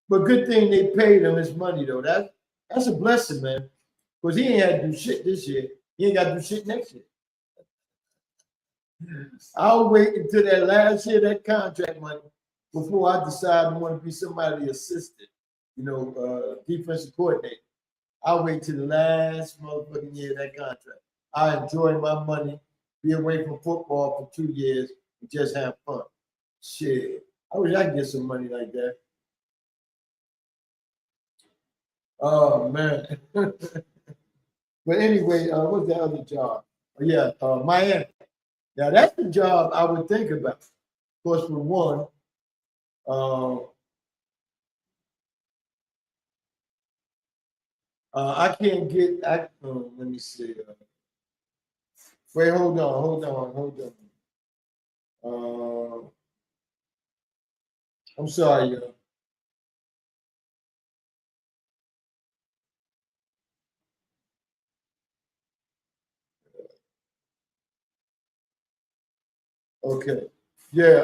but good thing they paid him his money, though. That's a blessing, man, because he ain't had to do shit this year. He ain't got to do shit next year. I'll wait until that last year, that contract money, before I decide I want to be somebody's assistant, defensive coordinator. I'll wait till the last motherfucking year of that contract. I enjoy my money, be away from football for 2 years, and just have fun. Shit, I wish I could get some money like that. Oh, man. But anyway, what's the other job? Oh, yeah, Miami. Now, that's the job I would think about. Of course, for one, I can't get, let me see. Wait, hold on. I'm sorry, y'all. Okay. Yeah.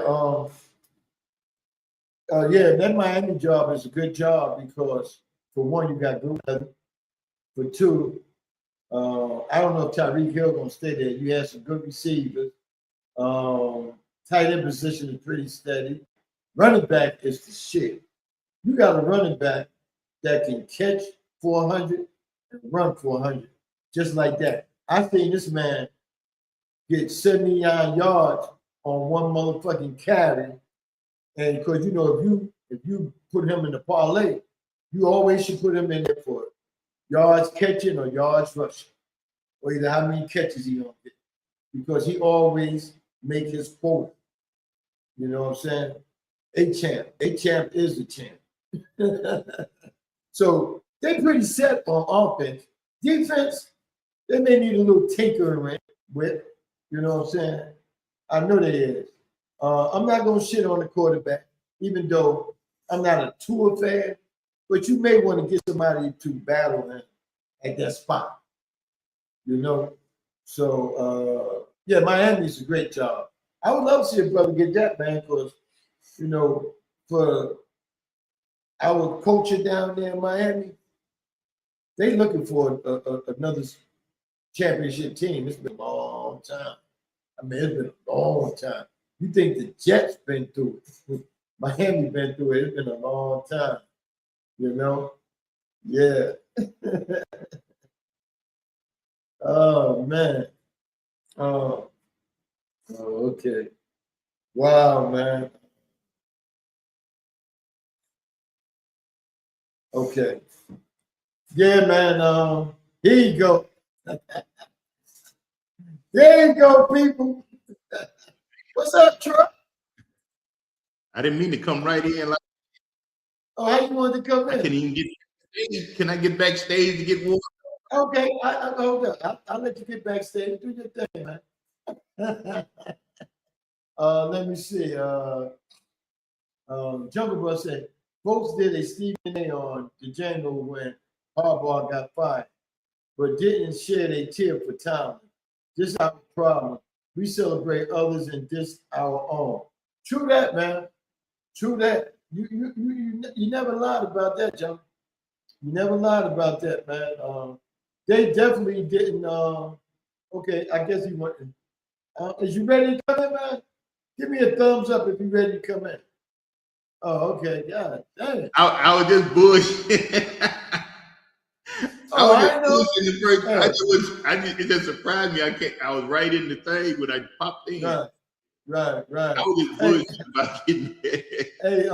That Miami job is a good job because, for one, you got good weather. For two, I don't know if Tyreek Hill gonna stay there. You have some good receivers. Tight end position is pretty steady. Running back is the shit. You got a running back that can catch 400 and run 400, just like that. I think this man get 79 yards on one motherfucking carry, and because if you put him in the parlay, you always should put him in there for yards catching or yards rushing, or either how many catches he gonna get, because he always make his quota. You know what I'm saying? A champ is the champ. So they pretty set on offense. Defense, they may need a little tinkering with. You know what I'm saying? I know they is. I'm not gonna shit on the quarterback, even though I'm not a Tua fan. But you may want to get somebody to battle him at that spot. You know? So, Miami's a great job. I would love to see a brother get that, man, because, for our culture down there in Miami, they looking for another championship team. It's been a long time. I mean, it's been a long time. You think the Jets been through it. Miami been through it. It's been a long time. Yeah. Oh, man. Oh, okay. Wow, man. Okay. Yeah, man. Here you go. There you go, people. What's up, Truck? I didn't mean to come right in. Oh, how you wanted to come in? I can't even get. Can I get backstage to get warm? Okay, hold up. I'll let you get backstage. Do your thing, man. Let me see. Jungle Bro said, folks did a Stephen A on the Django when Harbaugh got fired, but didn't shed a tear for Tomlin. This is our problem. We celebrate others and diss our own. True that, man. True that. You never lied about that, Jungle. You never lied about that, man. They definitely didn't. Okay, I guess he went. Is you ready to come in, man? Give me a thumbs up if you're ready to come in. Oh, okay. God damn. I was just bullshit. I know. It just surprised me. I was right in the thing when I popped in. Right. I was just bullshit about getting there. Hey,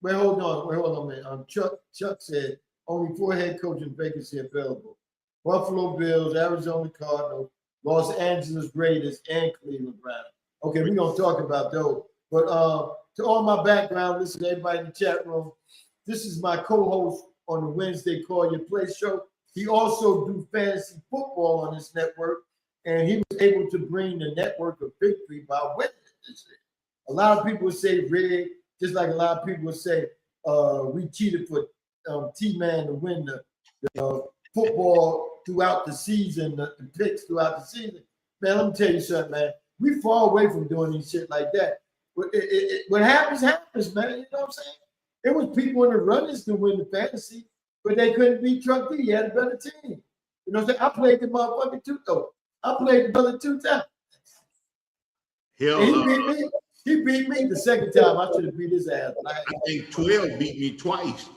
wait, hold on, man. Chuck said only 4 head coaching vacancy available. Buffalo Bills, Arizona Cardinals, Los Angeles Raiders, and Cleveland Browns. Okay, we're going to talk about those. But to all my background, listen to everybody in the chat room. This is my co-host on the Wednesday Call Your Play show. He also do fantasy football on this network, and he was able to bring the network a victory by winning this year. A lot of people say rig, just like a lot of people say we cheated for T-Man to win the football throughout the season, the picks throughout the season. Man, let me tell you something, man. We far away from doing these shit like that. What happens, man. You know what I'm saying? It was people in the runnings to win the fantasy, but they couldn't beat Truck D. He had a better team. You know what I'm saying? I played the motherfucker too, though. I played the brother 2 times. Hell, he beat me. He beat me the second time. I should have beat his ass. I think 12 beat me twice.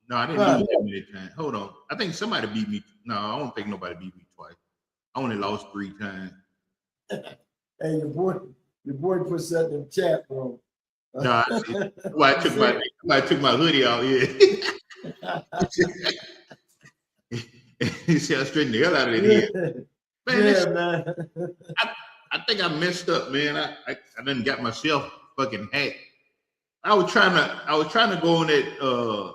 No, I didn't lose that many times. Hold on. I think somebody beat me. No, I don't think nobody beat me twice. I only lost 3 times. Hey, your boy put something in the chat room. No, I took my hoodie out here. He said I straightened the hell out of it here. Man, man. I think I messed up, man. I done got myself fucking hacked. I was trying to go on that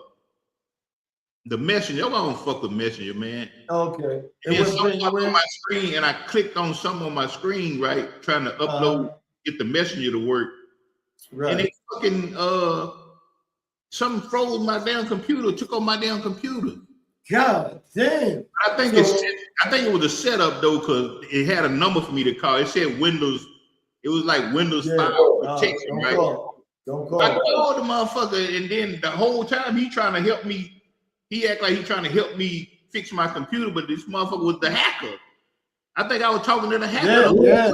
the messenger. I'm gonna fuck with messenger, man. Okay. And something on my screen, and I clicked on something on my screen, right? Trying to upload, get the messenger to work. Right. And it fucking something froze my damn computer, took on my damn computer. God damn. I think it was a setup though, because it had a number for me to call. It said Windows. It was like Windows 5 protection, right? Don't call. I called the motherfucker, and then the whole time he trying to help me. He act like he trying to help me fix my computer, but this motherfucker was the hacker. I think I was talking to the hacker. Yeah.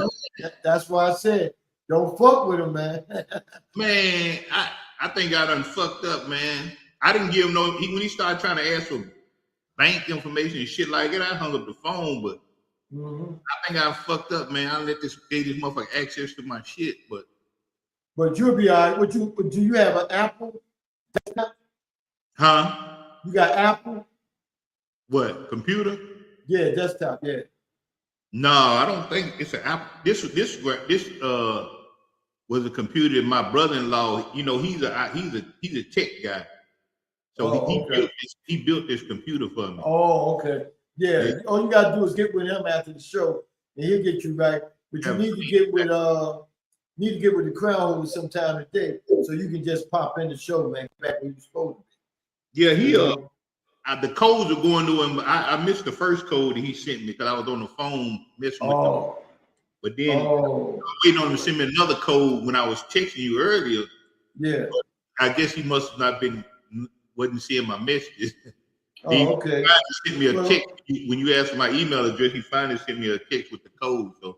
That's why I said don't fuck with him, man. Man, I think I done fucked up, man. I didn't give him when he started trying to ask for bank information and shit like that, I hung up the phone, but I think I fucked up, man. I let this motherfucker access to my shit, but you'll be all right. Do you have an Apple? Huh? You got Apple? What, computer? Yeah, desktop, yeah. No, I don't think it's an Apple. This was a computer that my brother-in-law, you know, he's a tech guy. So he built this computer for me. Oh, okay. Yeah. All you gotta do is get with him after the show, and he'll get you right. But you need to get with the crown holder sometime today, so you can just pop in the show, man. Back where you're supposed to be. Yeah, the codes are going to him. I missed the first code that he sent me because I was on the phone messing with him. But then I was waiting on him to send me another code when I was texting you earlier. Yeah. But I guess he must have not wasn't seeing my messages. Okay. He finally sent me a text. When you asked for my email address, he finally sent me a text with the code. So.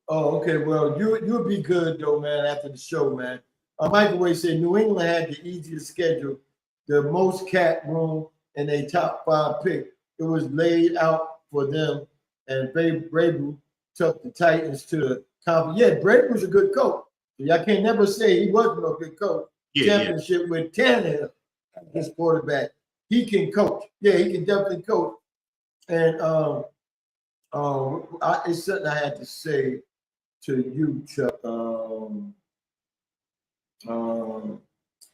Oh, okay. Well, you'll be good though, man. After the show, man. Microwave said New England had the easiest schedule, the most cap room, and a top 5 pick. It was laid out for them, and Vrabel took the Titans to the conference. Yeah, Vrabel was a good coach. Y'all can't never say he wasn't a good coach. Championship with Tannehill, his quarterback. He can coach. Yeah, he can definitely coach. And it's something I had to say to you, Chuck.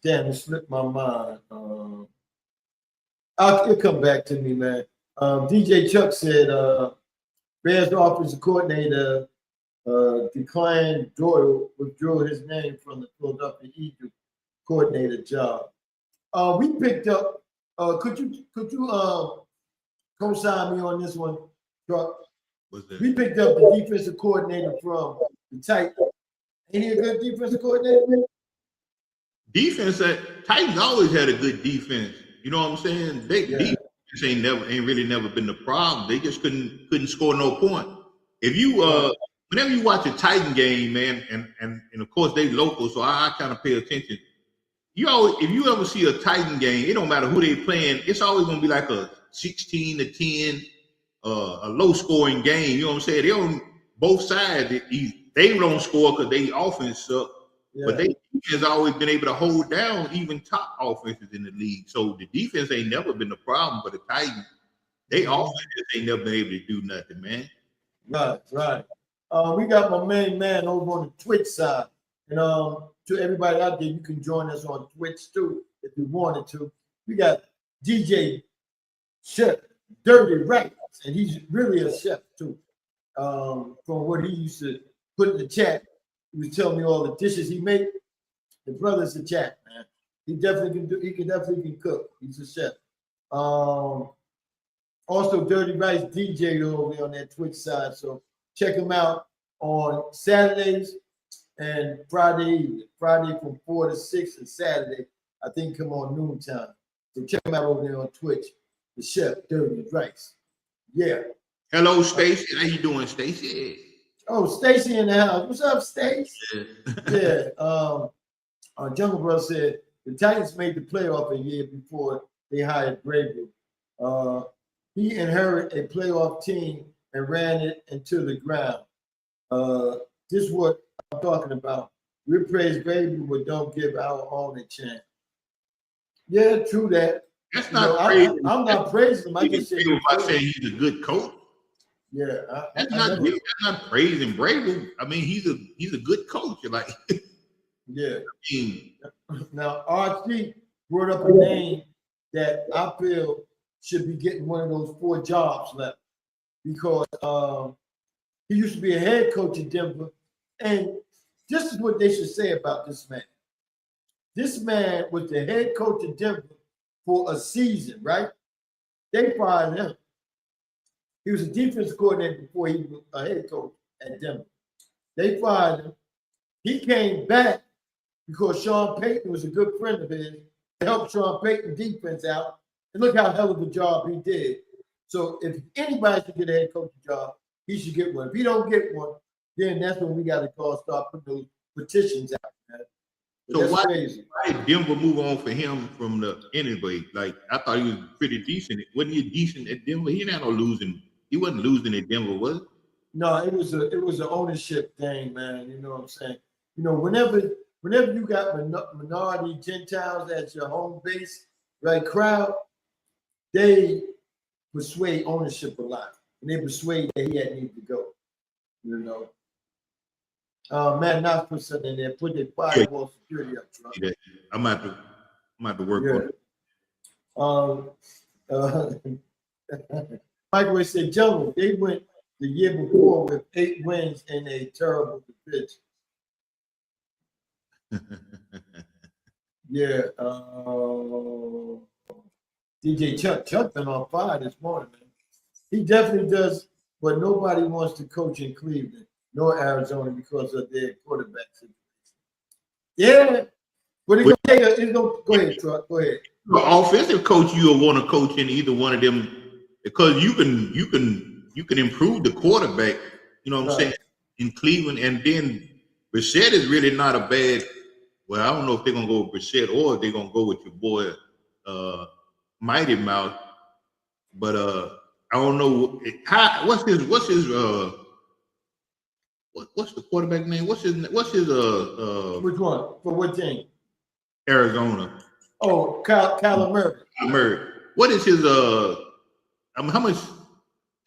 Damn, it slipped my mind. It'll come back to me, man. DJ Chuck said Bears offensive coordinator declined Doyle, withdrew his name from the Philadelphia Eagles coordinator job. We picked up. Could you co-sign me on this one, Chuck? We picked up the defensive coordinator from the Titans. Ain't he a good defensive coordinator? Defense Titans always had a good defense. You know what I'm saying? Defense ain't really never been the problem. They just couldn't score no point. If you whenever you watch a Titan game, man, and of course they local, so I kind of pay attention. If you ever see a Titan game, it don't matter who they playing, it's always gonna be like a 16-10, a low scoring game. You know what I'm saying? They on both sides. They don't score because they offense suck, but they has always been able to hold down even top offenses in the league. So the defense ain't never been the problem for the Titans. They offense just ain't never been able to do nothing, man. Right. We got my main man over on the Twitch side. And to everybody out there, you can join us on Twitch too if you wanted to. We got DJ Chef Dirty Right, and he's really a chef too. From what he used to put in the chat, he was telling me all the dishes he made. The brother's a chat, man. He definitely can do. He definitely cook. He's a chef. Also, Dirty Rice DJ over there on that Twitch side. So check him out on Saturdays and Friday evening. Friday from 4 to 6 and Saturday, I think, come on noontime. So check him out over there on Twitch. The chef, Dirty Rice. Yeah. Hello, Stacy. How you doing, Stacy? Oh, Stacy in the house. What's up, Stacy? Yeah. Jungle Brother said the Titans made the playoff a year before they hired Brady. He inherited a playoff team and ran it into the ground. This is what I'm talking about. We praise Brady, but don't give our own a chance. Yeah, true that. That's not praising. I'm not praising him. I just said I say he's a good coach. Yeah, that's not praising Brady. I mean, he's a good coach. Like, yeah. Now, RC brought up a name that I feel should be getting one of those 4 jobs left because he used to be a head coach in Denver, and this is what they should say about this man. This man was the head coach in Denver for a season, right? They fired him. He was a defense coordinator before he was a head coach at Denver. They fired him. He came back because Sean Payton was a good friend of his. He helped Sean Payton defense out. And look how hell of a job he did. So if anybody should get a head coaching job, he should get one. If he don't get one, then that's when we got to start putting those petitions out, man. So why did Denver move on for him from the anyway? Like, I thought he was pretty decent. Wasn't he decent at Denver? He had no losing. He wasn't losing at Denver, was it? No, it was an ownership thing, man. You know what I'm saying? You know, whenever you got minority Gentiles as your home base, right, crowd, they persuade ownership a lot. And they persuade that he had need to go. You know. Man, not put something in there. Put their firewall security up. Yeah. I'm about to work on it. Michael said, Jungle, they went the year before with 8 wins in a terrible division. Yeah. DJ Chuck been on fire this morning, man. He definitely does, but nobody wants to coach in Cleveland nor Arizona because of their quarterback situation. Yeah, but it's gonna go ahead, Truck. Go ahead. The offensive coach, you'll want to coach in either one of them because you can improve the quarterback. You know what I'm saying, in Cleveland, and then Brissett is really not a bad. Well, I don't know if they're gonna go with Brissett or if they're gonna go with your boy Mighty Mouse, but I don't know what's the quarterback name? What's his which one? For what team? Arizona. Oh, Kyler Murray. Murray. What is his how much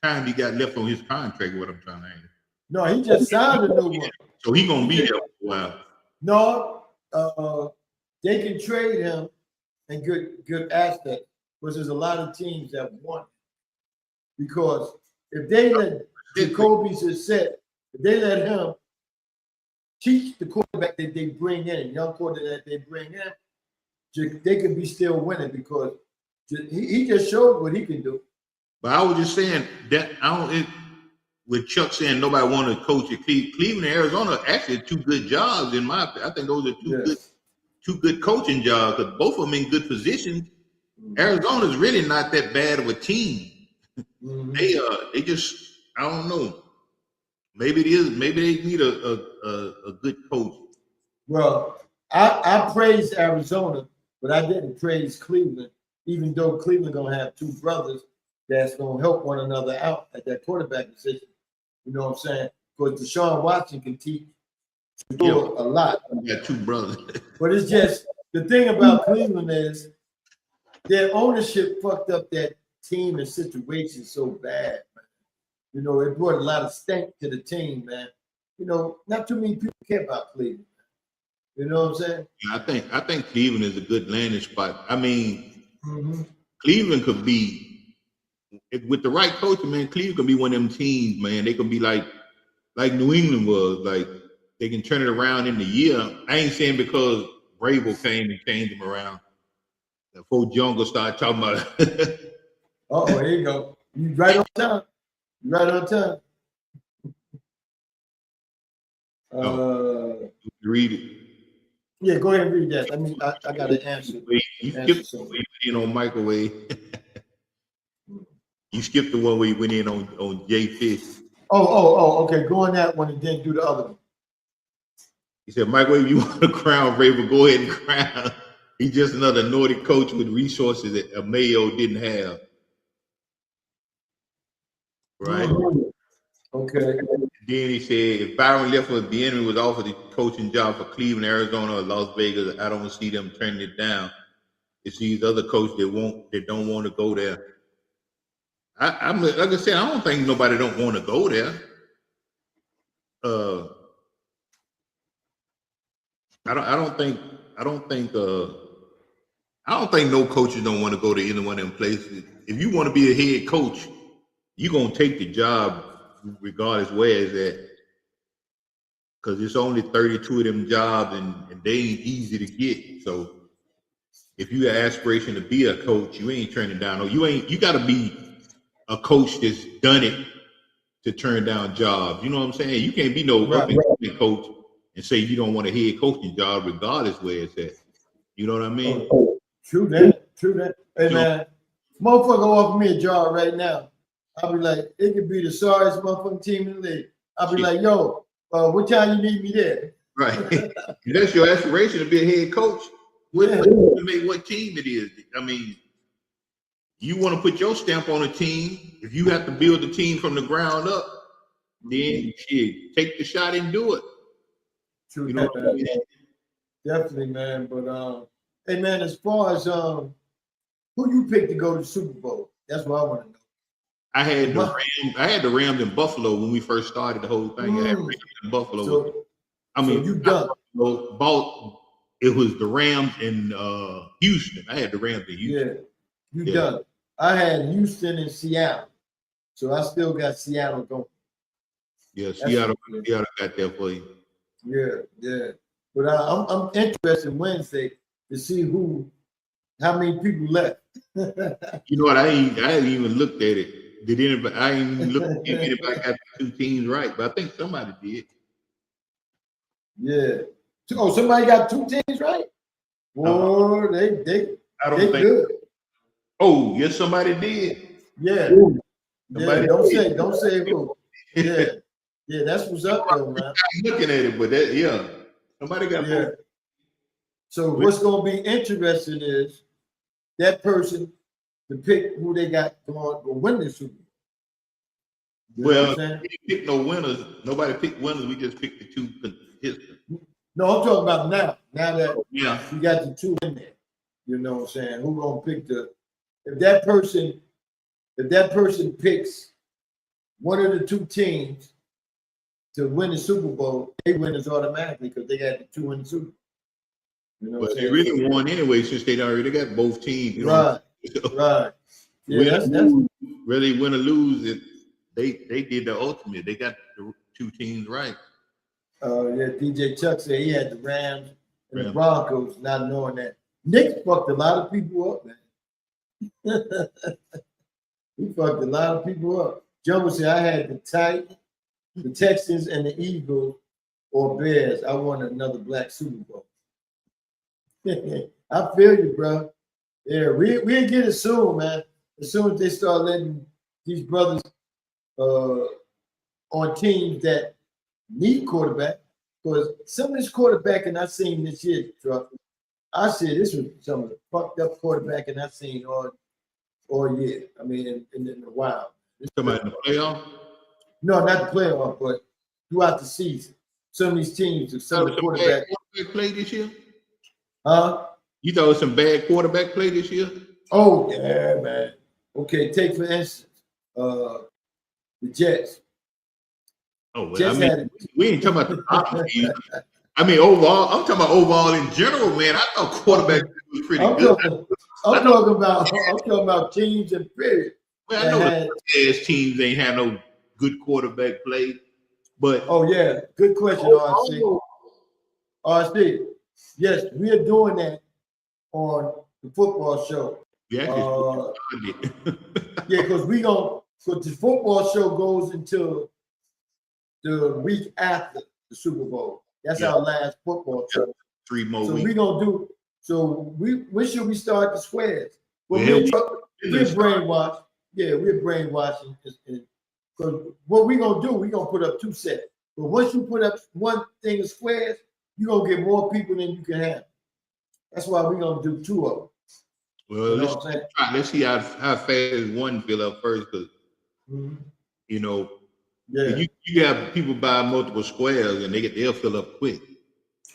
time he got left on his contract? What I'm trying to ask. No, he just signed a new one. So he gonna be there for a while. No, they can trade him and good asset, because there's a lot of teams that want him. Because if they let Jacoby's set, if they let him teach the quarterback that they bring in, young quarterback that they bring in, they could be still winning because he just showed what he can do. But I was just saying that with Chuck saying nobody wanted to coach at Cleveland and Arizona, actually 2 good jobs in my opinion. I think those are two good coaching jobs because both of them in good positions. Arizona's really not that bad of a team. Mm-hmm. They just, I don't know. Maybe it is. Maybe they need a good coach. Well, I praised Arizona, but I didn't praise Cleveland, even though Cleveland gonna have 2 brothers that's gonna help one another out at that quarterback position. You know what I'm saying? Because Deshaun Watson can teach a lot. You got 2 brothers. But it's just the thing about Cleveland is their ownership fucked up that team and situation so bad, man. You know, it brought a lot of stank to the team, man. You know, not too many people care about Cleveland. You know what I'm saying? Yeah, I think Cleveland is a good landing spot. I mean, Cleveland could be with the right coach, man. Cleveland could be one of them teams, man. They could be like New England was. Like they can turn it around in the year. I ain't saying because Vrabel came and changed them around. Before Jungle started talking about it. Here you go. You right on time. You right on time. Read it. Yeah, go ahead and read that. I mean, I got to answer. You skipped the one where you went in on microwave. You skipped the one where you went in on Jay Fish. Okay. Go on that one and then do the other one. He said, Microwave, you want to crown Vrabel, go ahead and crown. He's just another naughty coach with resources that Mayo didn't have. Right? Okay. Then he said, if Byron Leftwich, the enemy was offered the coaching job for Cleveland, Arizona, or Las Vegas, I don't see them turning it down. It's these other coaches that don't want to go there. I'm like I said, I don't think nobody don't want to go there. I don't think no coaches don't want to go to any one of them places. If you want to be a head coach, you're gonna take the job regardless where it's at. Because it's only 32 of them jobs and they ain't easy to get. So if you have aspiration to be a coach, you ain't turning down. You gotta be a coach that's done it to turn down jobs. You know what I'm saying? You can't be no up-and-coming coach and say you don't want a head coaching job regardless where it's at. You know what I mean? True that. Hey, man, motherfucker offer me a job right now. I'll be like, it could be the sorriest motherfucking team in the league. I'll be like, yo, what time you need me there? Right. If that's your aspiration to be a head coach, what team it is. I mean, you want to put your stamp on a team. If you have to build a team from the ground up, then shit, take the shot and do it. True, you know what I mean? Definitely, man. But hey, man, as far as who you picked to go to the Super Bowl, that's what I want to know. I had the Rams in Buffalo when we first started the whole thing. I had Rams in Buffalo. So you done? It was the Rams in Houston. I had the Rams in Houston. Yeah, you done. I had Houston and Seattle, so I still got Seattle going. Yeah, Seattle got there for you. Yeah. But I'm interested Wednesday to see how many people left. You know what? I ain't even looked at it. I ain't even looked at if anybody got the two teams right, but I think somebody did. Yeah. Oh, somebody got two teams right? Well, they good. Oh, yes, somebody did. Yeah. Don't say who. Yeah, that's what's up though, man. I'm looking at it, but somebody got both. So what's gonna be interesting is that person to pick who they got going to win this Super Bowl. Well, we didn't pick no winners. Nobody picked winners. We just picked the two. No, I'm talking about now. Now that you got the two in there, you know what I'm saying? Who gonna pick if that person picks one of the two teams to win the Super Bowl, they win it automatically because they got the two in the Super Bowl. You know, but they really won anyway since they already got both teams. You know? Right. Yeah, really win or lose, they did the ultimate. They got the two teams right. DJ Chuck said he had the Rams and the Broncos, not knowing that. Nick fucked a lot of people up, man. He fucked a lot of people up. Jungle said I had the Titans, the Texans, and the Eagles or Bears. I want another black Super Bowl. I feel you, bro. Yeah, we'll get it soon, man. As soon as they start letting these brothers on teams that need quarterback, because some of this quarterbacking I seen this year, Truck, I said this was some of the fucked up quarterbacking I seen all year. I mean, in the wild. Talking about in the playoff? No, not the playoff, but throughout the season. Some of these teams, some of the quarterback play this year. Huh? You thought it was some bad quarterback play this year? Oh yeah, man. Okay, take for instance, the Jets. Oh, well, Jets I mean, had it. we ain't talking about the Falcons team. I mean, overall, I'm talking about overall in general, man. I thought quarterback was pretty good. I'm talking about teams and period. Well, I know the ass teams ain't had no good quarterback play, but yeah, good question, RC. RC, yes, we are doing that on the football show. Yeah, because the football show goes until the week after the Super Bowl. That's our last football show. 3 more so weeks. we gonna do. So when should we start the squares? Well, we're brainwashed. Yeah, we're brainwashing. Because what we gonna do? We gonna put up 2 sets. But once you put up one thing of squares, you gonna get more people than you can have. That's why we're gonna do 2 of them. Well, let's see how fast one fill up first, because you know, you have people buy multiple squares and they'll fill up quick.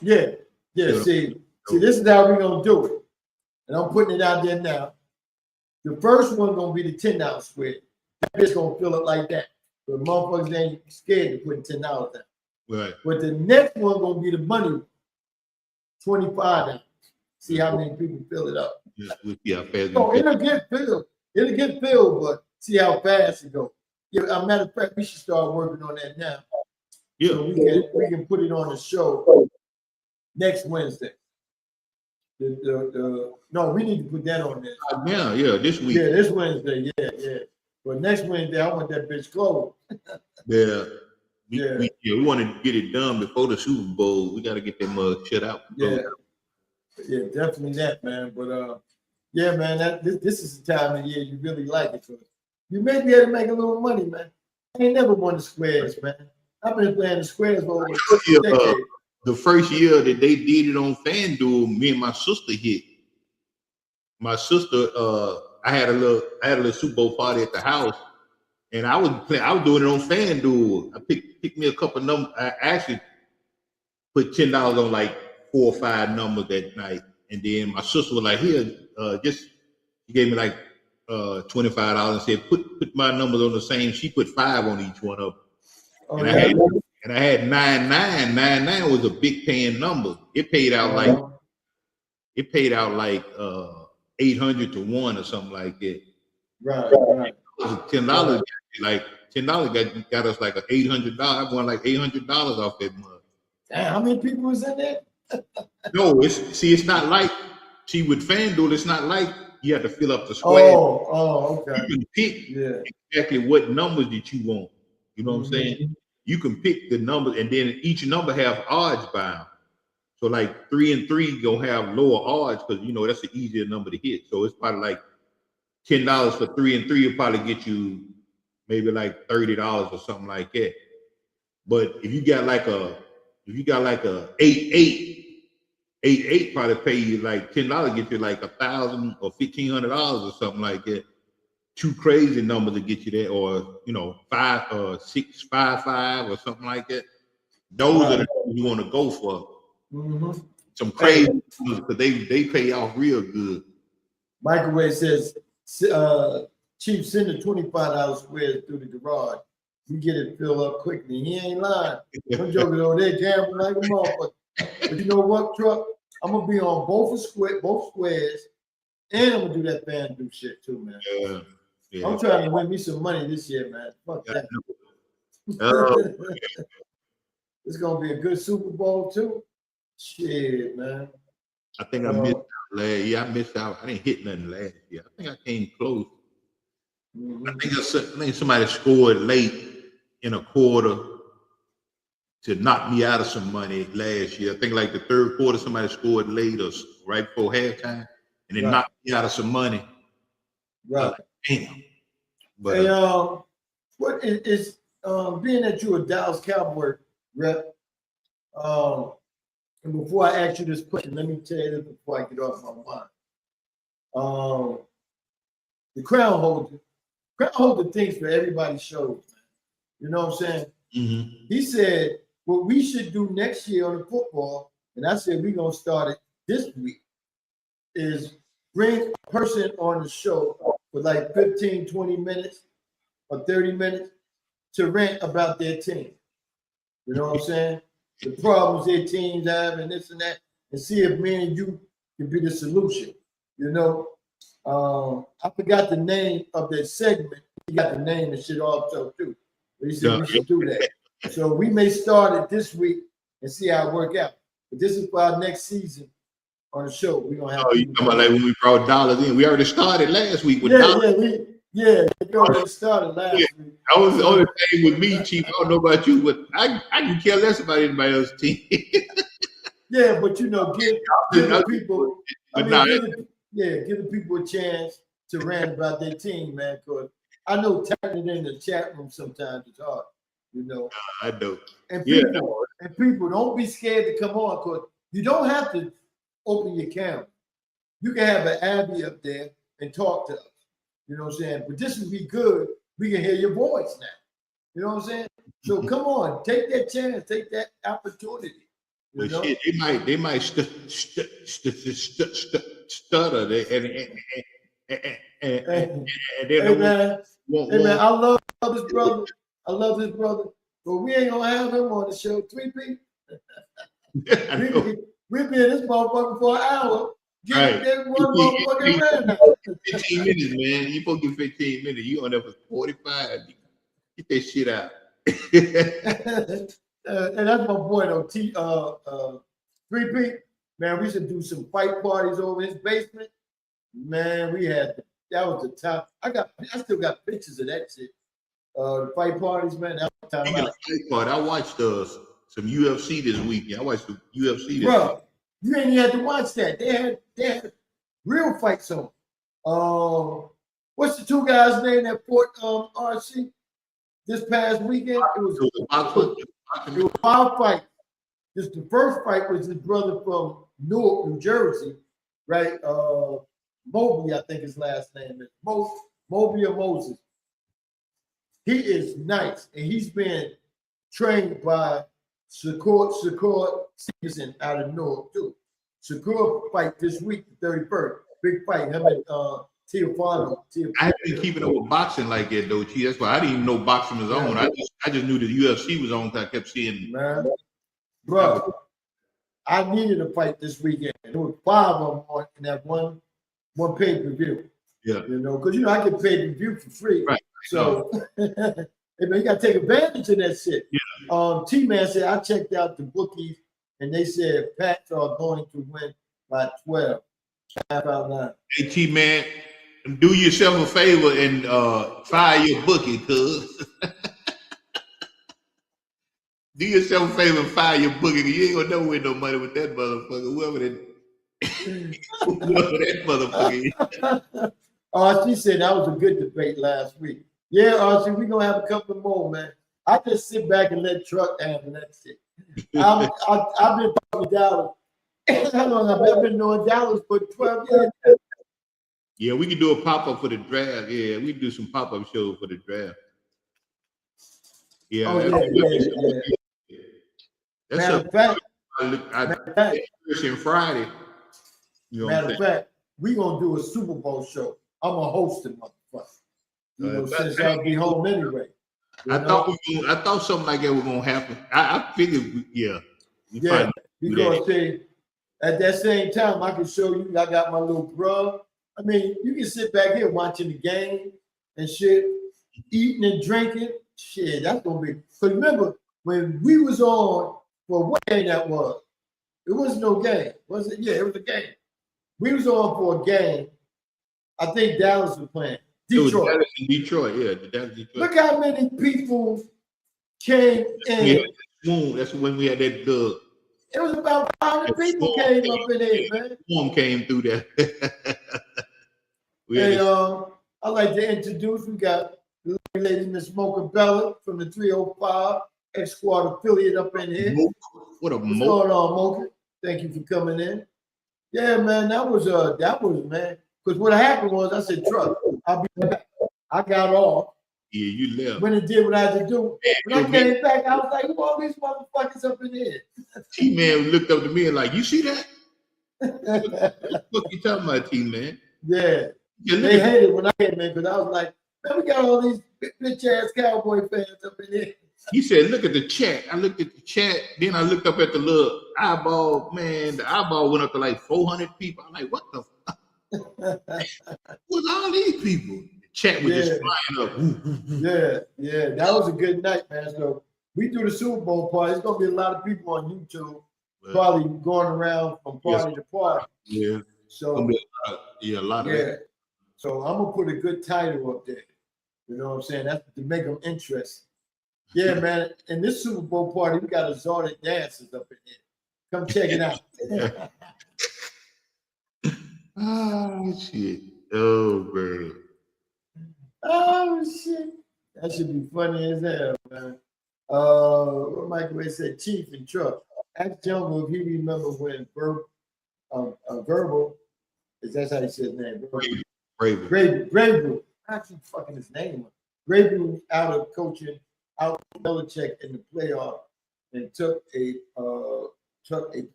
Yeah. See, this is how we're gonna do it, and I'm putting it out there now. The first one gonna be the $10 square. It's gonna fill up like that. The motherfuckers ain't scared to put $10 down. Right. But the next one gonna be the money, $25. See how many people fill it up. We'll see how fast. It'll get filled. It'll get filled, but see how fast it goes. Yeah, as a matter of fact, we should start working on that now. Yeah. So we can put it on the show next Wednesday. No, we need to put that on there. Yeah, this week. Yeah, this Wednesday. Yeah. But next Wednesday, I want that bitch closed. We want to get it done before the Super Bowl. We got to get them shut out. Yeah, definitely that, man. But yeah, man, this is the time of year you really like it. So you may be able to make a little money, man. I ain't never won the squares, man. I've been playing the squares for over a decade. The first year that they did it on FanDuel, me and my sister hit. My sister, I had a little Super Bowl party at the house, and I was doing it on FanDuel. I picked me a couple numbers. I actually put $10 on like 4 or 5 numbers that night, and then my sister was like, "Here, she gave me like $25 and said, put my numbers on the same." She put 5 on each one of them, I had 99. 99 was a big paying number. It paid out like 800 to 1 or something like that. Right. $10, like $10 got us like $800. I won like $800 off that month. Damn, how many people was in there? No, it's not like with FanDuel. It's not like you have to fill up the square. Oh, okay. You can pick exactly what numbers that you want. You know what I'm saying? You can pick the numbers, and then each number have odds bound. So like 3 and 3 gonna have lower odds because that's an easier number to hit. So it's probably like $10 for 3 and 3 will probably get you maybe like $30 or something like that. But if you got like a 8-8 probably pay you like $10 get you like $1,000 or $1,500 or something like that. 2 crazy numbers to get you there, or 5 or 6, 5, 5 or something like that. Those are the numbers you want to go for. Some crazy numbers because they pay off real good. Microwave says, Chief, send the $25 squares through the garage. You get it filled up quickly. He ain't lying. I'm joking over there gambling like a motherfucker. But you know what, Truck? I'm gonna be on both squares, and I'm gonna do that FanDuel shit too, man. Yeah. I'm trying to win me some money this year, man. Fuck that. It's gonna be a good Super Bowl too. Shit, man. I think I missed out last year. I missed out. I didn't hit nothing last year. I think I came close. I think somebody scored late in a quarter to knock me out of some money last year. I think like the third quarter, somebody scored late or right before halftime, and then knocked me out of some money. Right. Damn. But hey, what is being that you're a Dallas Cowboy rep? And before I ask you this question, let me tell you this before I get off my mind. The crown holder thinks for everybody's shows, man. You know what I'm saying? He said what we should do next year on the football, and I said we're gonna start it this week, is bring a person on the show for like 15, 20 minutes or 30 minutes to rant about their team. You know what I'm saying? The problems their teams have and this and that, and see if me and you can be the solution. You know, I forgot the name of that segment. He got the name and shit also too. But he said we should do that. So we may start it this week and see how it work out. But this is for our next season on the show. We're gonna have. Oh, you talking about like when we brought dollars in? We already started last week with dollars. We already started last week. That was the only thing with me, Chief. I don't know about you, but I can care less about anybody else's team. Yeah, but you know, give the people. Give the people a chance to rant about their team, man. Because I know tapping in the chat room sometimes is hard. You know. I know. And people don't be scared to come on, because you don't have to open your camera. You can have an Abby up there and talk to us. You know what I'm saying? But this would be good. We can hear your voice now. You know what I'm saying? So come on, take that chance, take that opportunity. But shit, they might stutter and hey man, I love this brother. But we ain't gonna have him on the show. 3P. We've been in this motherfucker for an hour. Get one motherfucking man. 15 minutes, man. You supposed to get 15 minutes. You on there for 45. Get that shit out. And that's my boy though. 3P. Man, we should do some fight parties over his basement. Man, that was the top. I still got pictures of that shit. The fight parties, man. That was the time. I watched some UFC this weekend. I watched the UFC this weekend. You ain't even had to watch that. They had real fights on. What's the two guys' name that fought RC this past weekend? It was 5 fights. The first fight was his brother from Newark, New Jersey, right? Mobley, I think his last name is Mobley or Moses. He is nice, and he's been trained by Shakur Stevenson out of Newark too. Shakur fight this week, the 31st. Big fight. Him and Teofano. I haven't been keeping up with boxing like that though, T. That's why I didn't even know boxing was on. I just knew the UFC was on. I kept seeing. Man, bro, I needed a fight this weekend. There was 5 of them on in that one pay-per-view. Yeah. You know, because I get pay-per-view for free. Right. So hey, man, you gotta take advantage of that shit. Yeah. T-Man said I checked out the bookies and they said Pats are going to win by 12. 5-9. Hey T-Man, do yourself a favor and fire your bookie, cuz. Do yourself a favor and fire your bookie, because you ain't gonna know win no money with that motherfucker, whoever that motherfucker is. She said that was a good debate last week. Yeah, RC, we're gonna have a couple more, man. I just sit back and let Truck handle that shit. I've been talking Dallas. How long I've been knowing Dallas for 12 years. Yeah, we can do a pop-up for the draft. Yeah, we can do some pop-up shows for the draft. Yeah. Matter of fact, Thursday Friday. Matter of fact, we're gonna do a Super Bowl show. I'm gonna host it, motherfucker. Since I'll be home anyway. I thought something like that was gonna happen. I figured, because at that same time, I can show you. I got my little bro. I mean, you can sit back here watching the game and shit, eating and drinking. Shit, that's gonna be. So remember when we was on for what game that was? It was no game, was it? Yeah, it was a game. We was on for a game. I think Dallas was playing. Detroit. Dallas and Detroit, yeah. Dallas, Detroit. Look how many people came in. That's when we had that dub. It was about 500 people came up in there, man. Swarm came through there. Hey, I'd like to introduce, we got the lady, Miss Mocha Bella from the 305 X Squad affiliate up in here. What's going on, Mocha? Thank you for coming in. Yeah, man, that was man. Because what happened was I said, Truck, I'll be back. I got off. Yeah, you left. When it did what I had to do. When I came back, I was like, who all these motherfuckers up in here? T-Man looked up to me and like, you see that? What the fuck you talking about, T-Man? Yeah. They hated when I came in because I was like, man, we got all these bitch ass Cowboy fans up in here. He said, look at the chat. I looked at the chat. Then I looked up at the little eyeball. Man, the eyeball went up to like 400 people. I'm like, what the fuck? What's all these people? The chat was just flying up. Yeah. That was a good night, man. So we do the Super Bowl party. There's going to be a lot of people on YouTube probably going around from party to party. Yeah. So, a lot of that. So I'm going to put a good title up there. You know what I'm saying? That's to make them interesting. Yeah, man. In this Super Bowl party, we got assorted dancers up in here. Come check it out. Oh, shit. Oh, man. Oh, shit. That should be funny as hell, man. What Michael Ray said, Chief and Truck. Ask Jungle if he remember when Verbal, is that how he said his name? Grable. I keep fucking his name up. Grable out of coaching, out of Belichick in the playoff, and took a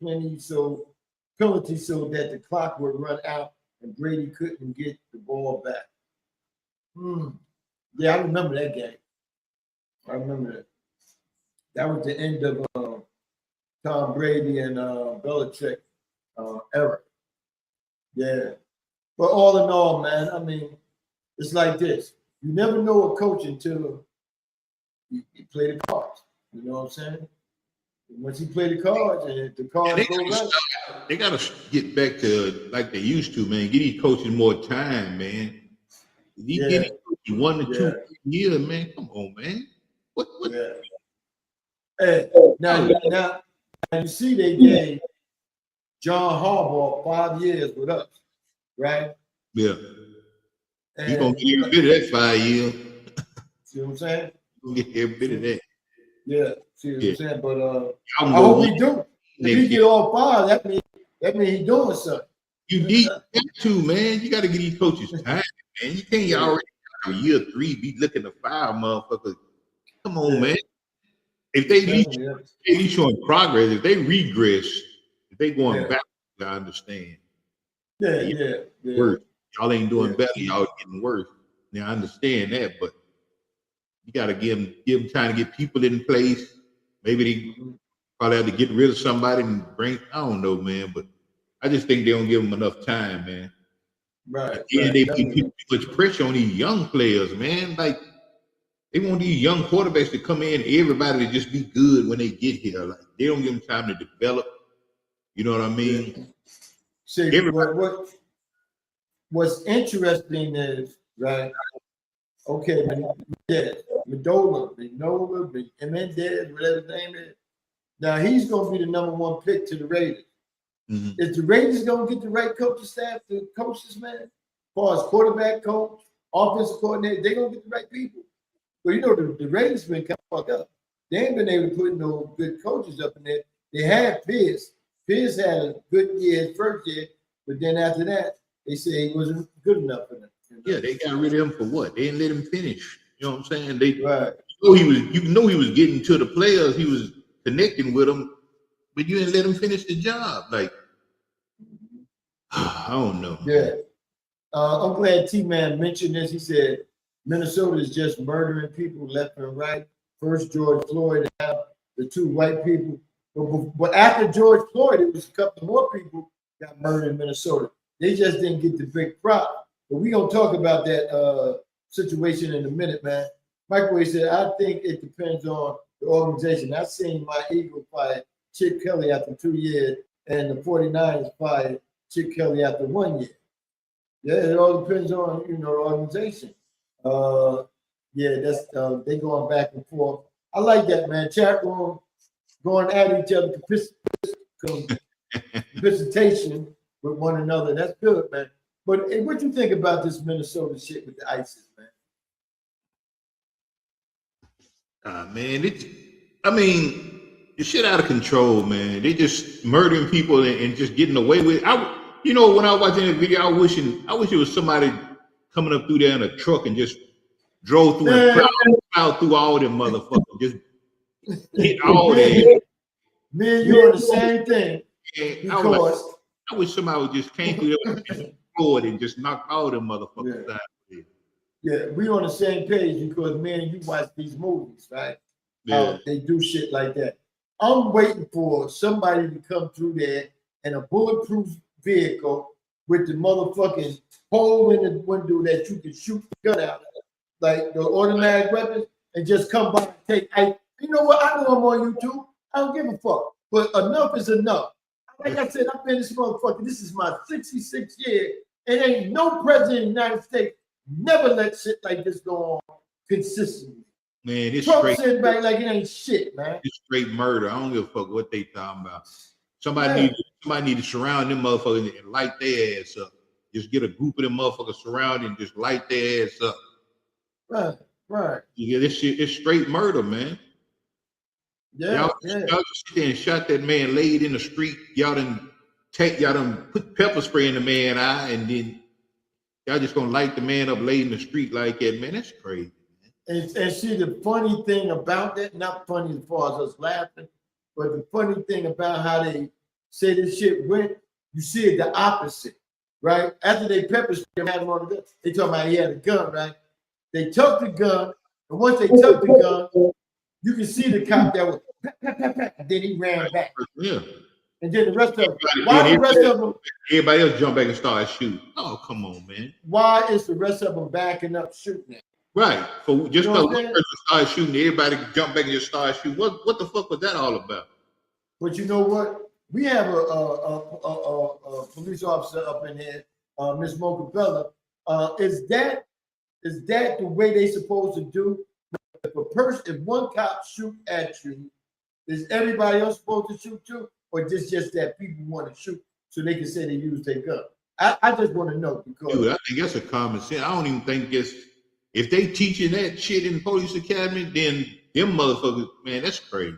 penalty so that the clock would run out and Brady couldn't get the ball back. Yeah, I remember that game. I remember that. That was the end of Tom Brady and Belichick era. Yeah. But all in all, man, I mean, it's like this. You never know a coach until you play the cards. You know what I'm saying? Once you play the cards and the cards go right. They got to get back to like they used to, man. Get these coaches more time, man. You get these coaches 1 to 2 years, man. Come on, man. What? Yeah. Hey, now you see they gave John Harbaugh 5 years with us, right? Yeah. He's going to get every bit of that 5 years. See what I'm saying? He's going to get every bit of that. Yeah. See what I'm saying? But I hope he do. If he get all 5, that means he's doing something. You need that too, man. You got to get these coaches time, man. You can't already for year 3 be looking to 5 motherfuckers. Come on, man. If they need showing progress, if they regress, if they going back, I understand. Yeah. Worse. Y'all ain't doing better. Y'all getting worse. Now I understand that, but you got to give them time to get people in place. Maybe they probably have to get rid of somebody and bring. I don't know, man, but I just think they don't give them enough time, man. Right. They put too much pressure on these young players, man. Like they want these young quarterbacks to come in, everybody to just be good when they get here. Like they don't give them time to develop. You know what I mean? See, what's interesting is, right? Okay, Mendola, Mendez, whatever his name is. Now he's going to be the number 1 pick to the Raiders. Mm-hmm. Is the Raiders going to get the right coaching staff to coach this man? As far as quarterback coach, offensive coordinator, they're going to get the right people. But you know, the Raiders been kind of fucked up. They ain't been able to put no good coaches up in there. They had Pierce. Pierce had a good year his first year, but then after that, they say he wasn't good enough for them. Yeah, they got rid of him for what? They didn't let him finish. You know what I'm saying? You know he was getting to the players, he was connecting with them, but you didn't let him finish the job. Like, I don't know. Yeah. I'm glad T-Man mentioned this. He said Minnesota is just murdering people left and right. First George Floyd, and now the 2 white people. But after George Floyd, it was a couple more people got murdered in Minnesota. They just didn't get the big prop. But we're going to talk about that situation in a minute, man. Microwave said, I think it depends on the organization. I've seen my Eagles fire Chip Kelly after 2 years, and the 49ers fired Chip Kelly after 1 year. Yeah, it all depends on, the organization. That's they going back and forth. I like that, man. Chat room going at each other, participation with one another. That's good, man. But what you think about this Minnesota shit with the ISIS, man? Man, the shit out of control, man. They just murdering people and just getting away with it. When I was watching that video, I wish it was somebody coming up through there in a truck and just drove through and plowed through all them motherfuckers. Just hit all that. Me and you are the same thing. I wish somebody just came through there and forward and just knock all them motherfuckers down. Yeah, we on the same page because man, you watch these movies, right? Yeah. How they do shit like that. I'm waiting for somebody to come through there in a bulletproof vehicle with the motherfucking hole in the window that you can shoot the gun out of, like the automatic weapons, and just come by and take. You know what? I know I'm on YouTube. I don't give a fuck. But enough is enough. Like I said, I've been this motherfucker. This is my 66th year, and ain't no president of the United States never let shit like this go on consistently. Man, it's Trump straight. sitting back like it ain't shit, man. It's straight murder. I don't give a fuck what they talking about. Somebody need to surround them motherfuckers and light their ass up. Just get a group of them motherfuckers surrounded and just light their ass up. Right. Yeah, this shit is straight murder, man. Y'all just sit there and shot that man laid in the street. Y'all done put pepper spray in the man's eye, and then y'all just gonna light the man up laid in the street like that, man. That's crazy. And see, the funny thing about that, not funny as far as us laughing, but the funny thing about how they say this shit went, you see it the opposite, right? After they pepper sprayed him, had him on the gun, they talking about he had a gun, right? They took the gun, and once they took the gun, you can see the cop that was and then he ran back. Yeah. And then the rest of them, why the rest of them? Everybody else jump back and start shooting. Oh, come on, man. Why is the rest of them backing up shooting at? Right. For just You know because one person started shooting, everybody jump back and just start shooting. What the fuck was that all about? But you know what? We have a police officer up in here, Miss Mocha Bella. Is that the way they supposed to do? If one cop shoot at you, is everybody else supposed to shoot too, or just that people want to shoot so they can say they use their gun? I just want to know because Dude, I think that's a common sense. I don't even think if they teaching that shit in the police academy, then them motherfuckers, man, that's crazy.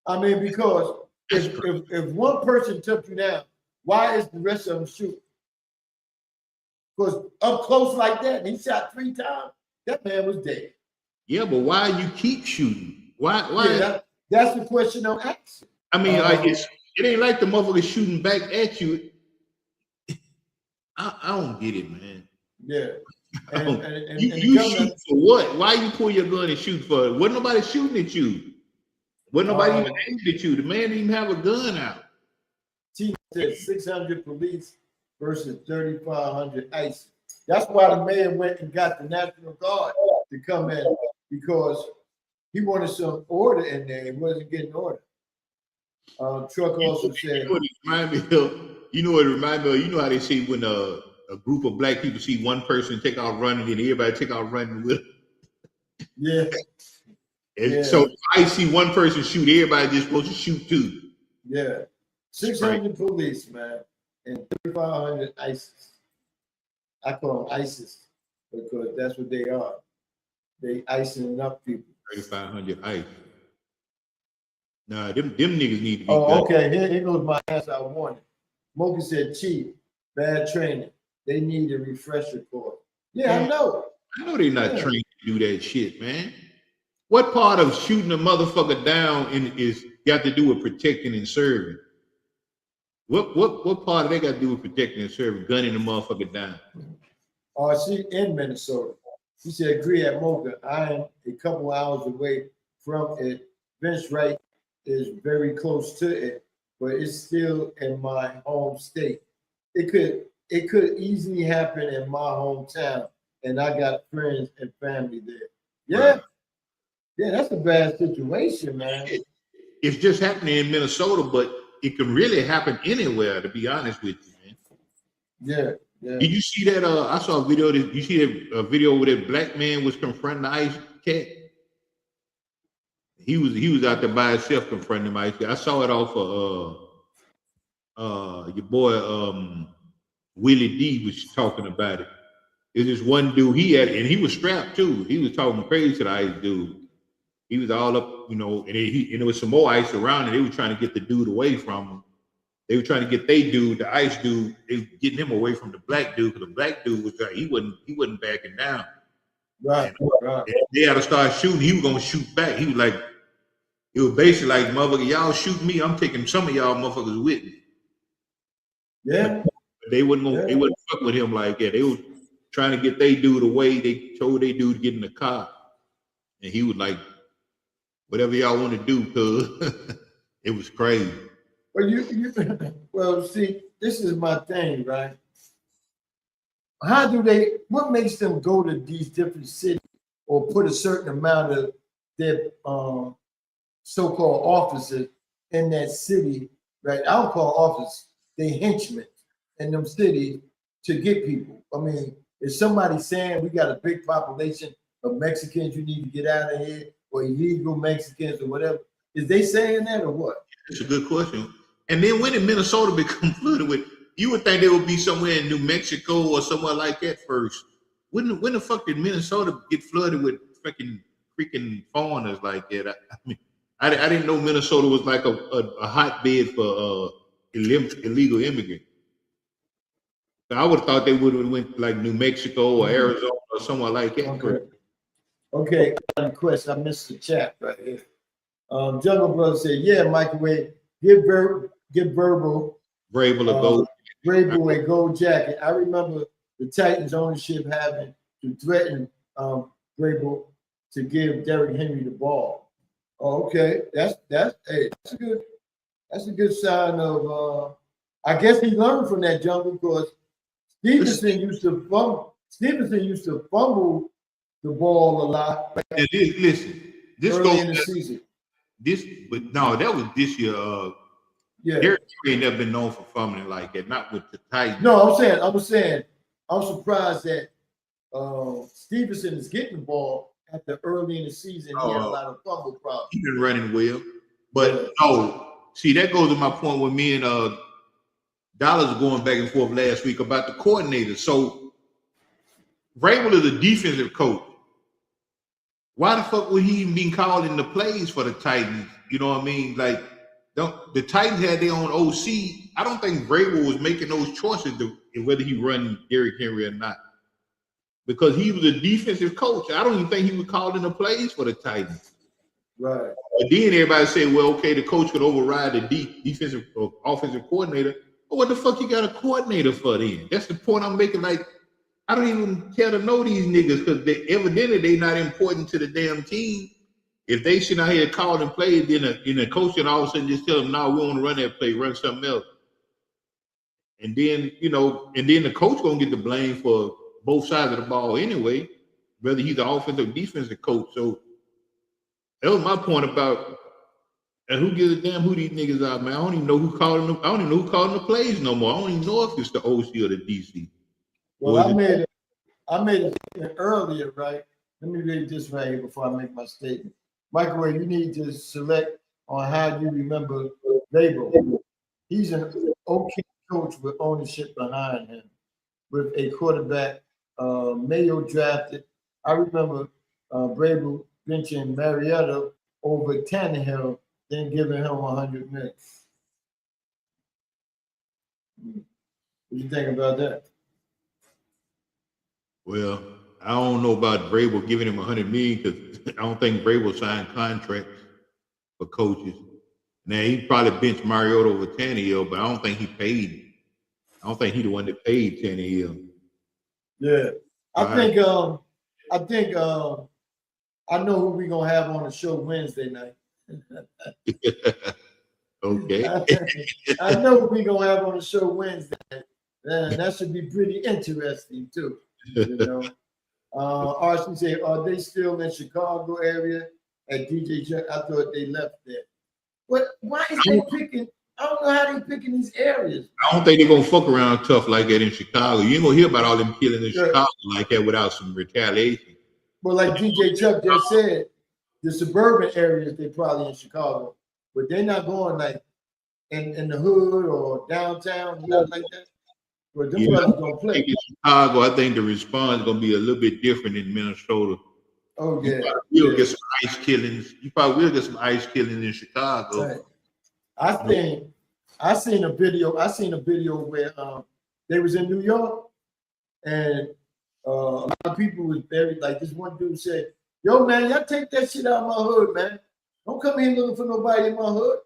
I mean, because if one person took you down, why is the rest of them shooting? Because up close like that, and he shot 3 times, that man was dead. Yeah, but why you keep shooting? Why? Yeah, that's the question I'm asking. I mean, it ain't like the motherfucker shooting back at you. I don't get it, man. Yeah. And you shoot for what? Why you pull your gun and shoot for it? Wasn't nobody shooting at you. Wasn't nobody even aimed at you. The man didn't even have a gun out. T said 600 police versus 3,500 ICE. That's why the man went and got the National Guard to come in, because he wanted some order in there. He wasn't getting order. Truck also said, You know what it reminded me of? You know how they say when a group of black people see one person take off running, and everybody take off running with them? Yeah. So I see one person shoot, everybody just supposed to shoot too. Yeah. 600 police, man, and 3,500 ISIS. I call them ISIS because that's what they are. They icing up people. 3,500 ICE. Nah, them niggas need to be. Okay. Here goes my answer. I wanted. Mocha said, "Chief, bad training. They need a refresher course." Yeah, I know. I know they're not trained to do that shit, man. What part of shooting a motherfucker down is got to do with protecting and serving? What part of they got to do with protecting and serving? Gunning the motherfucker down. She in Minnesota. She said, "Agree at Mocha. I am a couple hours away from it. Vince Wright is very close to it, but it's still in my home state. It could easily happen in my hometown, and I got friends and family there." Yeah. Right. Yeah, that's a bad situation, man. It's just happening in Minnesota, but it can really happen anywhere, to be honest with you, man. Yeah. Did you see that? I saw a video. You see that video where that black man was confronting the ICE cat? He was out there by himself confronting the ICE cat. I saw it off of your boy Willie D was talking about it. There's this one dude and he was strapped too. He was talking crazy to the ICE dude. He was all up, and there was some more ICE around, and they were trying to get the dude away from him. They were trying to get the ICE dude, they were getting him away from the black dude, because the black dude was he wasn't backing down. Right. And they had to start shooting. He was gonna shoot back. He was like, it was basically like, motherfucker, y'all shoot me, I'm taking some of y'all motherfuckers with me. Yeah. They wouldn't fuck with him like that. They was trying to get they dude away. They told they dude to get in the car, and he was like, "Whatever y'all want to do," cause it was crazy. Well, well, see, this is my thing, right? How do they? What makes them go to these different cities or put a certain amount of their so-called officers in that city? Right? I don't call officers; they henchmen in them cities to get people. I mean, is somebody saying we got a big population of Mexicans, you need to get out of here, or illegal Mexicans or whatever? Is they saying that or what? It's a good question. And then when did Minnesota become flooded with? You would think they would be somewhere in New Mexico or somewhere like that first. When the fuck did Minnesota get flooded with freaking foreigners like that? I didn't know Minnesota was like a hotbed for illegal immigrants. I would have thought they would have went like New Mexico or Arizona or somewhere like that. Okay. Question. I missed the chat right here. Jungle Brother said, "Yeah, microwave. Give Vrabel a gold jacket." I remember the Titans ownership having to threaten Vrabel to give Derrick Henry the ball. Oh, okay, that's a good sign of. I guess he learned from that, Jungle, because Stevenson used to fumble the ball a lot. Listen, this early in the season. But no, that was this year. Yeah, Derrick Henry ain't never been known for fumbling like that. Not with the Titans. No, I'm saying, I'm surprised that Stevenson is getting the ball at the early in the season. He had a lot of fumble problems. He's been running well, but no. See, that goes to my point with me and Dollars going back and forth last week about the coordinator. So Vrabel is a defensive coach. Why the fuck would he even be calling the plays for the Titans? You know what I mean? Like, the Titans had their own OC. I don't think Vrabel was making those choices whether he run Derrick Henry or not, because he was a defensive coach. I don't even think he was calling the plays for the Titans. Right. But then everybody said, well, okay, the coach could override the defensive or offensive coordinator. But what the fuck you got a coordinator for then? That's the point I'm making. Like, I don't even care to know these niggas because evidently they not important to the damn team. If they sit out here calling plays, then a coach and all of a sudden just tell them, no, we want to run that play, run something else. And then, the coach gonna get the blame for both sides of the ball anyway, whether he's the offensive or defensive coach. So that was my point about, and who gives a damn who these niggas are, man. I don't even know who calling them. I don't even know who calling the plays no more. I don't even know if it's the OC or the DC. Well, I made a statement earlier, right? Let me read this right here before I make my statement. Microwave, you need to select on how you remember Vrabel. He's an okay coach with ownership behind him, with a quarterback Mayo drafted. I remember Vrabel benching Marietta over Tannehill, then giving him 100 minutes. What do you think about that? Well, I don't know about Vrabel giving him 100 million because I don't think Vrabel signed contracts for coaches. Now he probably benched Mariota over Tannehill, but I don't think he paid. I don't think he the one that paid Tannehill. Yeah, I know who we gonna have on the show Wednesday night. Okay. I know who we gonna have on the show Wednesday. That should be pretty interesting too. You know. Archie say, are they still in Chicago area at DJ Chuck? I thought they left there. But why is they picking? I don't know how they picking these areas. I don't think they're gonna fuck around tough like that in Chicago. You ain't gonna hear about all them killing in Chicago like that without some retaliation. But like DJ Chuck just said, the suburban areas they probably in Chicago, but they're not going like in the hood or downtown, nothing like that. But them brothers gonna play. In Chicago, I think the response is gonna be a little bit different in Minnesota. Oh yeah, you'll get some ice killings. You probably will get some ice killings in Chicago. Right. I seen a video where they was in New York and a lot of people was buried. Like this one dude said, "Yo, man, y'all take that shit out of my hood, man. Don't come here looking for nobody in my hood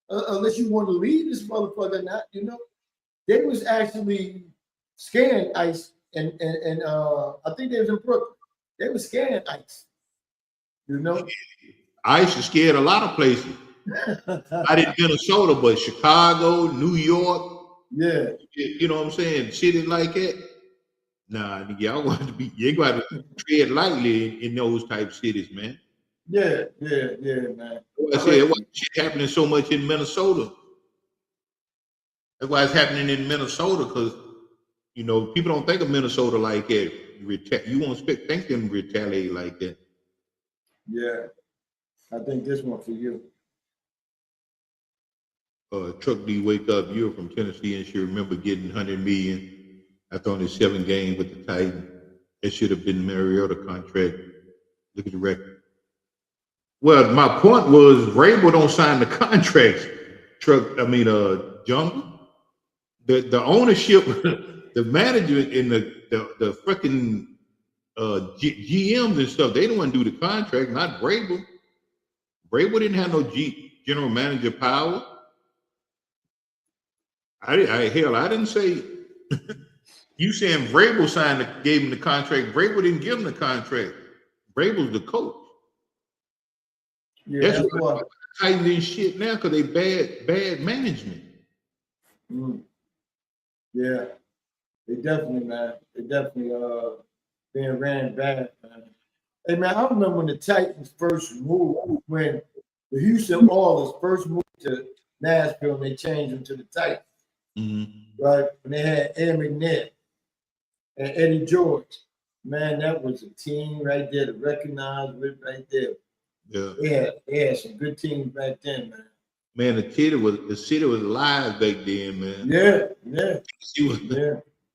unless you want to leave this motherfucker." Not, you know, they was actually scaring ICE, and I think they was in Brooklyn. They were scaring ICE. You know, ICE is scared a lot of places. Not in Minnesota, but Chicago, New York. Yeah. You know what I'm saying? Cities like that. Nah, y'all want to be. You got to tread lightly in those type cities, man. Yeah, man. That's why I said why shit happening so much in Minnesota. That's why it's happening in Minnesota, because you know people don't think of Minnesota like that. You won't think them retaliate like that. Yeah, I think this one for you. Truck D, wake up! You're from Tennessee, and she remember getting 100 million after only 7 games with the Titans. It should have been Mariota contract. Look at the record. Well, my point was Vrabel don't sign the contracts. Jungle. The ownership, the manager, and the freaking GMs and stuff, they don't want to do the contract. Not Vrabel. Vrabel didn't have no general manager power. I didn't say. You saying Vrabel gave him the contract? Vrabel didn't give him the contract. Vrabel's the coach. Yeah, that's why Titans in shit now, because they bad management. Yeah, they definitely, man. They definitely being ran bad, man. Hey, man, I remember when the Titans first moved, when the Houston Oilers first moved to Nashville, and they changed them to the Titans. Mm-hmm. Right? When they had Ed McNair and Eddie George. Man, that was a team right there to recognize with right there. Yeah. They had some good teams back then, man. Man, the city was live back then, man. Yeah.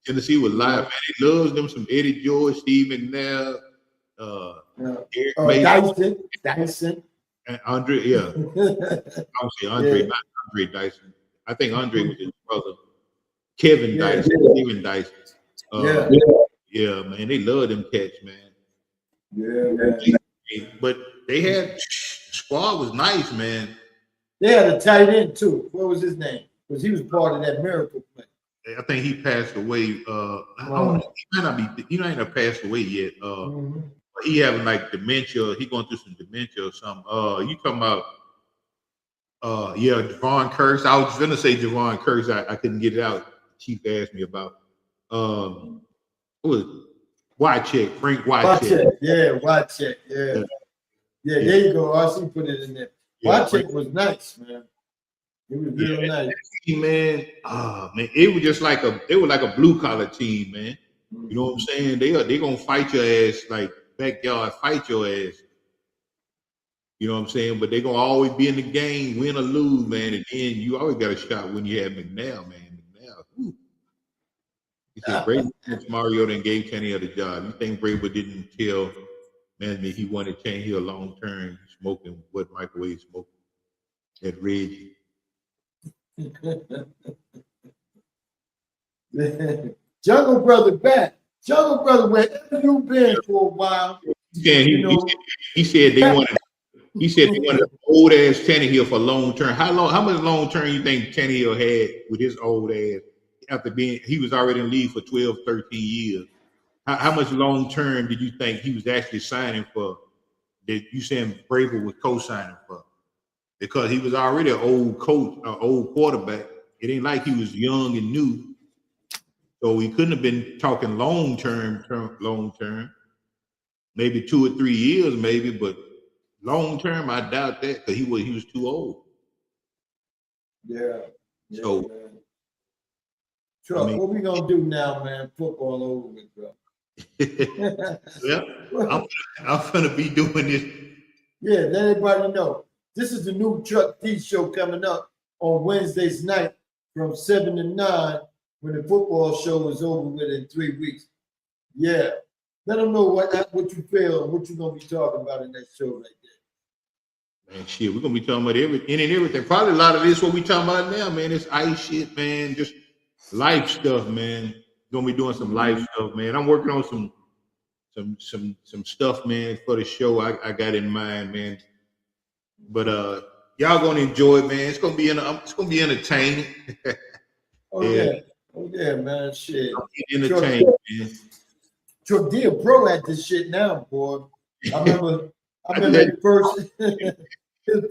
Tennessee was live, man. They loves them some Eddie George, Steve McNair, Dyson. And Andre, yeah. I'm saying Andre, not Andre Dyson. I think Andre was his brother. Kevin Dyson. Steven Dyson. Yeah, man. They love them cats, man. Yeah, man. But they had squad was nice, man. They had a tight end too. What was his name? Because he was part of that miracle play. I think he passed away. He might not be. He ain't have passed away yet. He having like dementia. He going through some dementia or something. You talking about? Javon Curse. I was gonna say Javon Curse. I couldn't get it out. Chief asked me about. What was it? Wycheck, Frank Wycheck. Yeah, Wycheck. Yeah, there you go. RC put it in there. Wycheck was nice, man. It was real nice. Man, man, it was just like a blue collar team, man. You know what I'm saying? They gonna fight your ass, like backyard fight your ass. You know what I'm saying? But they gonna always be in the game, win or lose, man. And then you always got a shot when you have McNair, man. McNair. He said Brady against Mariota and gave Tannehill the job. You think Brady didn't tell management he wanted Tannehill long term smoking what microwave smoking at Reggie? Jungle Brother back. Jungle Brother, wherever you been for a while. He said they wanted an old ass Tannehill for long term. How much long term you think Tannehill had with his old ass after he was already in the league for 12, 13 years? How much long term did you think he was actually signing for that you saying Bravel was co-signing for? Because he was already an old coach, an old quarterback. It ain't like he was young and new. So he couldn't have been talking long term, maybe 2 or 3 years, maybe, but long term, I doubt that because he was too old. Yeah. So, Chuck, what we gonna do now, man? Football over with, bro. Yeah, I'm gonna be doing this. Yeah, let everybody know. This is the new Chuck D show coming up on Wednesdays night from 7 to 9 when the football show is over with in 3 weeks. Yeah. Let them know what you feel and what you're gonna be talking about in that show right there. Man, shit, we're gonna be talking about everything. Probably a lot of this what we talking about now, man. It's ice shit, man. Just life stuff, man. Gonna be doing some life stuff, man. I'm working on some stuff, man, for the show I got in mind, man. But y'all gonna enjoy it, man. It's gonna be entertaining. Oh yeah. Oh yeah, man. Shit. Entertainment, man. Truck D a pro at this shit now, boy. I remember his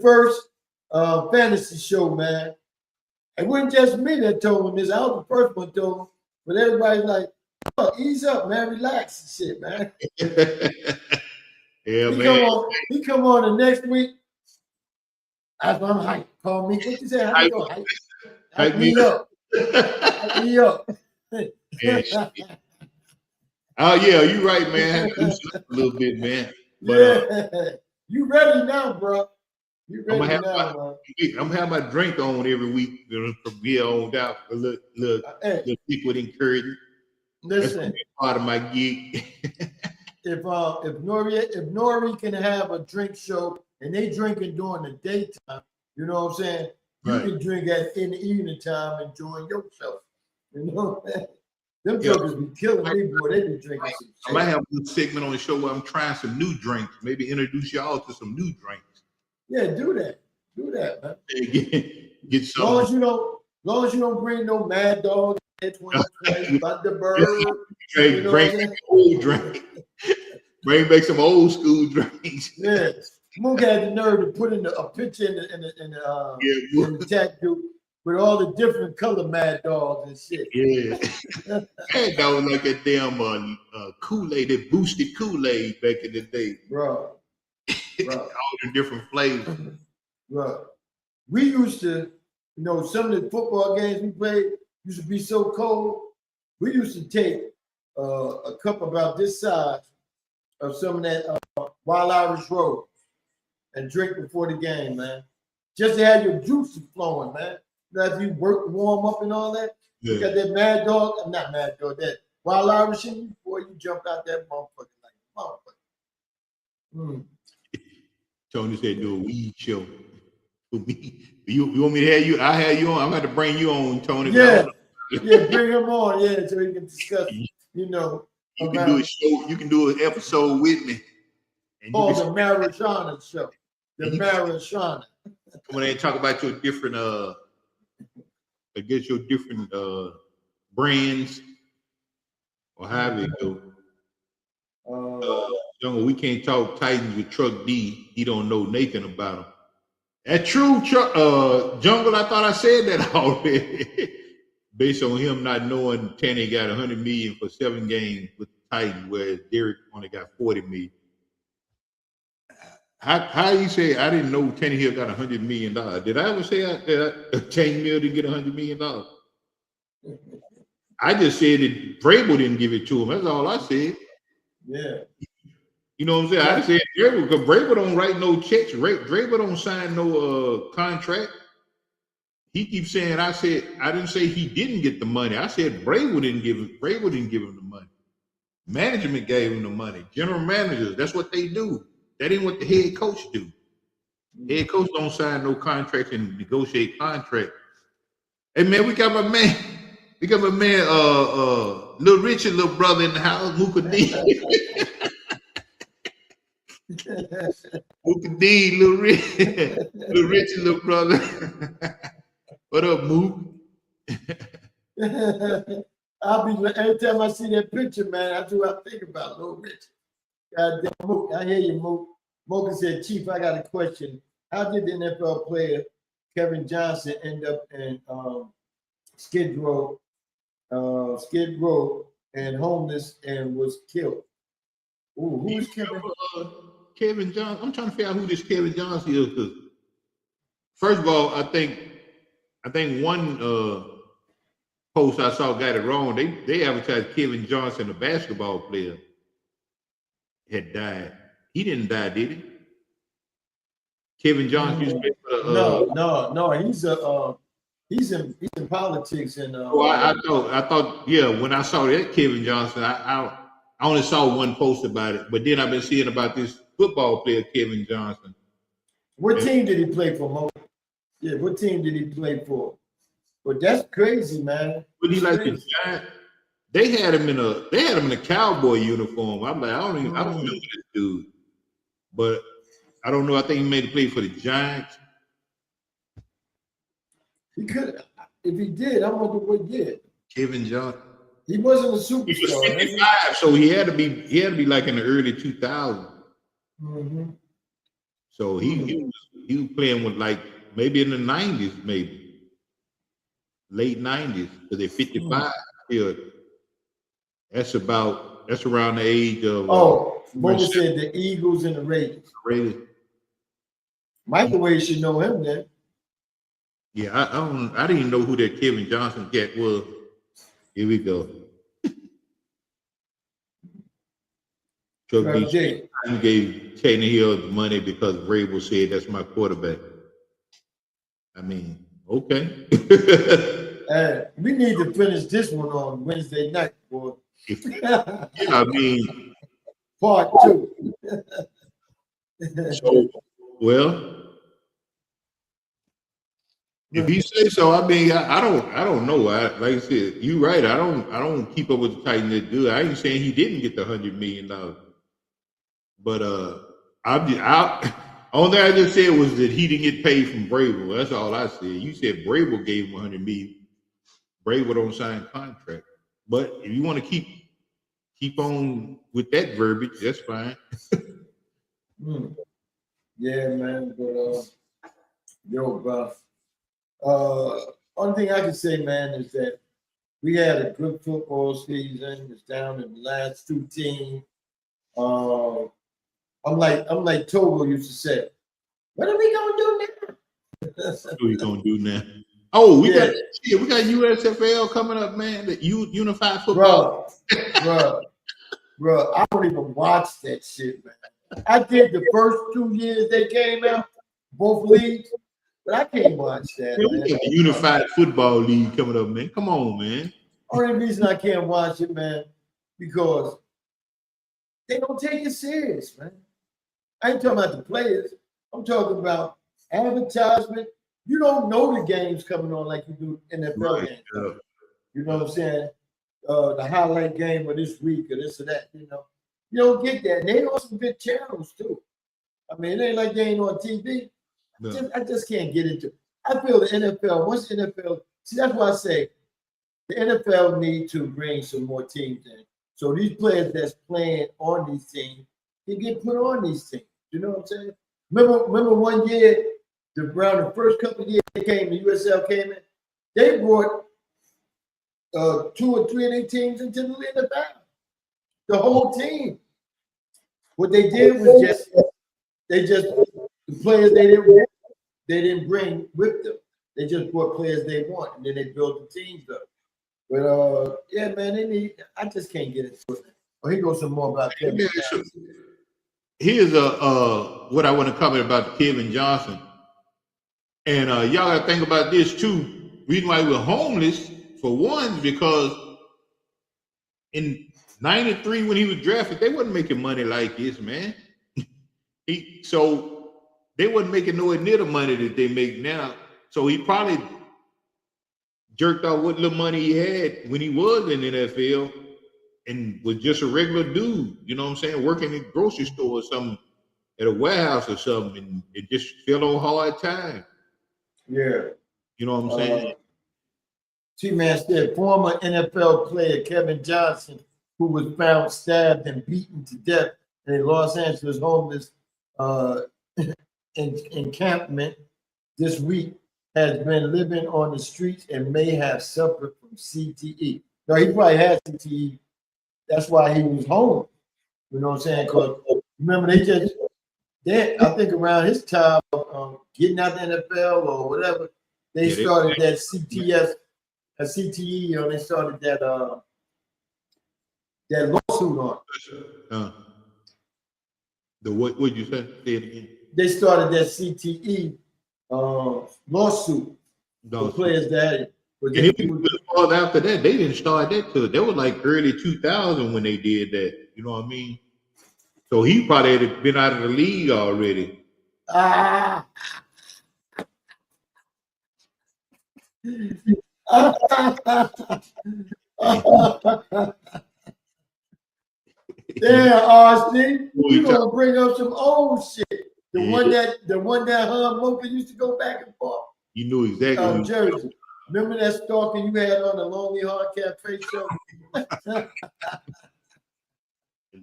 first fantasy show, man. It wasn't just me that told him this. I was the first one told him, but everybody's like, oh, ease up, man, relax and shit, man. Yeah, he man. He come on the next week. I'm hyped. Call me. What you say? How you go? Hype me up. Hype me up. Yeah, oh yeah, you right, man. I had to loosen up a little bit, man. But yeah, you ready now, bro? You ready I'm now, gonna have my drink on every week, from here on out. A little liquid encouragement. Listen, that's part of my gig. if Nori can have a drink show and they drinking during the daytime, you know what I'm saying? You can drink in the evening time, enjoying yourself. You know what I'm saying? Them jokers be killing me, boy. They be drinking some shit. I might have a segment on the show where I'm trying some new drinks. Maybe introduce y'all to some new drinks. Yeah, do that. Do that, man. Get some. Long as you don't bring no Mad Dog, 2020, Thunderbird. Bring back old drink. Bring back some old school drinks. Yeah. Mook had the nerve to put in a picture in the tattoo with all the different color Mad Dogs and shit. Yeah. That was like a damn Kool-Aid, that boosted Kool-Aid back in the day. Bro. All the different flavors. Bro. We used to, some of the football games we played used to be so cold. We used to take a cup about this size of some of that Wild Irish Rose and drink before the game, man. Just to have your juices flowing, man. After you warm up and all that, you got that Mad Dog, not Mad Dog, that Wild Irish in you, boy, you jump out that motherfucker like motherfucker. Tony said do a weed show. You want me to have you? I have you on. I'm going to bring you on, Tony. Yeah, bring him on, so we can discuss, You can do a show. You can do an episode with me. The Marijuana show. The Marijuana. When they talk about your different, your different brands or however you do. Jungle, we can't talk Titans with Truck D. He don't know Nathan about them. That's true, Jungle. I thought I said that already. Based on him not knowing Tanny got $100 million for 7 games with the Titans, whereas Derek only got $40 million. How you say I didn't know Tannehill got $100 million? Did I ever say that Tannehill didn't get $100 million? I just said that Vrabel didn't give it to him. That's all I said. Yeah. You know what I'm saying? I said Vrabel because Vrabel don't write no checks. Vrabel don't sign no contract. He keeps saying I didn't say he didn't get the money. I said Vrabel didn't give him the money. Management gave him the money. General managers, that's what they do. That ain't what the head coach do. Head coach don't sign no contracts and negotiate contracts. Hey man, we got my man, Little Richard, little brother in the house, Mooka D. Mooka D, Little Richard, little brother. What up, Mook? Every time I see that picture, man, that's what I think about, Little Richard. Goddamn, Mook. I hear you, Mook. Mook said, Chief, I got a question. How did the NFL player Kevin Johnson end up in Skid Row and homeless and was killed? Ooh, who is Kevin? Kevin Johnson. I'm trying to figure out who this Kevin Johnson is. Because first of all, I think one post I saw got it wrong. They advertised Kevin Johnson, a basketball player, had died. He didn't die, did he? Kevin Johnson. No. He's in politics and. I thought. Yeah, when I saw that Kevin Johnson, I only saw one post about it, but then I've been seeing about this football player Kevin Johnson. What team did he play for, Mo? Yeah, what team did he play for? But that's crazy, man. But he like the Giant. They had him in a cowboy uniform. I'm like, I don't remember this dude. But I don't know. I think he made a play for the Giants. He could, if he did, I wonder what he did. Kevin Johnson. He wasn't a He was superstar. 55, so he had to be like in the early 2000s. Mm-hmm. So he was playing with like maybe in the 90s, maybe late 90s, because they're 55 still. That's around the age of Bobby said the Eagles and the Raiders. Microwave should know him then. Yeah, I didn't even know who that Kevin Johnson cat was. Here we go. Chuck D. He gave Tannehill the money because Vrabel said that's my quarterback. I mean, okay. We need to finish this one on Wednesday night, boy. I mean, part 2. So, well, if you say so, I mean, I don't know. Like I said, you're right. I don't keep up with the Titans that do. I ain't saying he didn't get the $100 million, but only thing I just said was that he didn't get paid from Vrabel. That's all I said. You said Vrabel gave him $100 million. Vrabel don't sign contract. But if you want to keep on with that verbiage, that's fine. Yeah, man. But Buff. Only thing I can say, man, is that we had a good football season. It's down in the last 2 teams. I'm like Togo used to say, what are we gonna do now? What are we gonna do now? Oh, we got USFL coming up, man. The Unified Football. Bro, I don't even watch that shit, man. I did the first 2 years they came out, both leagues, but I can't watch that. Yeah, we got the Unified Football League coming up, man. Come on, man. Only reason I can't watch it, man, because they don't take it serious, man. I ain't talking about the players. I'm talking about advertisement. You don't know the games coming on like you do NFL games. Yeah. You know what I'm saying? The highlight game of this week or this or that, you know. You don't get that. And they on some good channels too. I mean, it ain't like they ain't on TV. No. I just can't get into it. I feel the NFL, once the NFL, see, that's why I say the NFL need to bring some more teams in. So these players that's playing on these teams can get put on these teams. You know what I'm saying? Remember one year, the first couple of years they came, the USL came in, they brought 2 or 3 of their teams into the NFL. The whole team. What they did was the players they didn't bring with them. They just brought players they want, and then they built the teams up. But yeah, man, I just can't get into it. Oh, here goes some more about Kevin Johnson. Here's what I want to comment about Kevin Johnson. And y'all got to think about this too. Reason why we're homeless, for one, is because in 93 when he was drafted, they wasn't making money like this, man. So they wasn't making nowhere near the money that they make now. So he probably jerked out what little money he had when he was in the NFL and was just a regular dude, you know what I'm saying, working in a grocery store or something, at a warehouse or something, and it just fell on hard time. Yeah. You know what I'm saying? T-Man said, former NFL player Kevin Johnson, who was found stabbed and beaten to death in a Los Angeles homeless encampment this week, has been living on the streets and may have suffered from CTE. No, he probably had CTE. That's why he was home. You know what I'm saying? Because remember, I think around his time getting out the NFL or whatever, they started that CTE, you know, they started that lawsuit on. The what would you say? Say it again. They started that CTE lawsuit for players that after that, they didn't start that till they were like early 2000 when they did that. You know what I mean? So he probably had been out of the league already. Damn, RC, you gonna bring up some old shit. The one that Mocha used to go back and forth. You knew exactly. Jersey. Remember that stalker you had on the Lonely Heart Cafe show?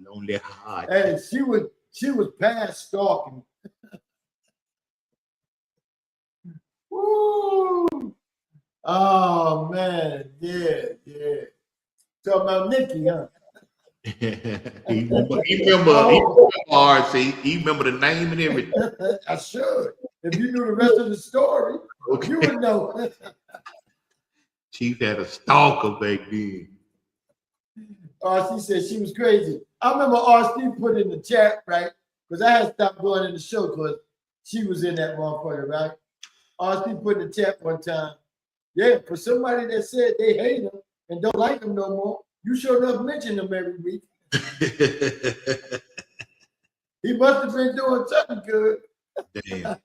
Lonely Heart. And she was past stalking. Woo! Oh man, yeah. Talking about Nikki, huh? he remember RC. He remember the name and everything. I should. If you knew the rest of the story, you would know. Chief had a stalker back then. RC said she was crazy. I remember RC put in the chat, right? Because I had stopped going in the show because she was in that motherfucker, right? RC put in the chat one time. Yeah, for somebody that said they hate him and don't like him no more, you sure enough mention him every week. He must have been doing something good. Damn.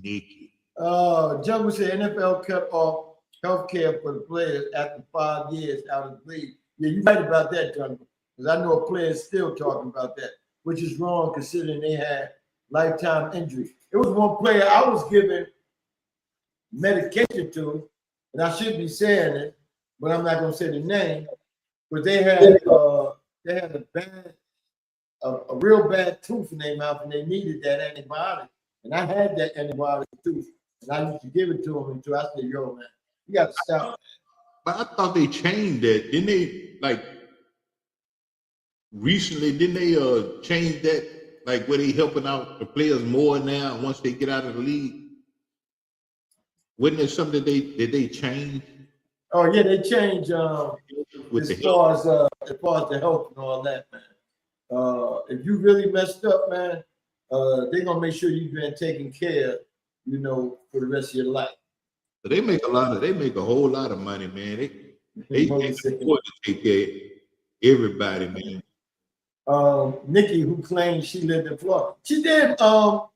Nikki. Jungle said NFL cut off health care for the players after 5 years out of the league. Yeah, you're right about that, Jungle. Because I know a player is still talking about that, which is wrong considering they had lifetime injury. It was one player I was giving medication to, and I should be saying it, but I'm not going to say the name. But they had a real bad tooth in their mouth, and they needed that antibiotic. And I had that antibiotic tooth, and I used to give it to them until I said, "Yo, man, you got to stop." But I thought they changed that. Didn't they? Like recently, didn't they change that? Like where they helping out the players more now once they get out of the league? Wasn't there something that they changed? Oh yeah, they changed With as far as the health and all that, man. If you really messed up, man, they're gonna make sure you've been taken care of, you know, for the rest of your life. So they make a whole lot of money, man. They can afford to take care of everybody, man. Nikki, who claimed she lived in Florida, she did, Mocha.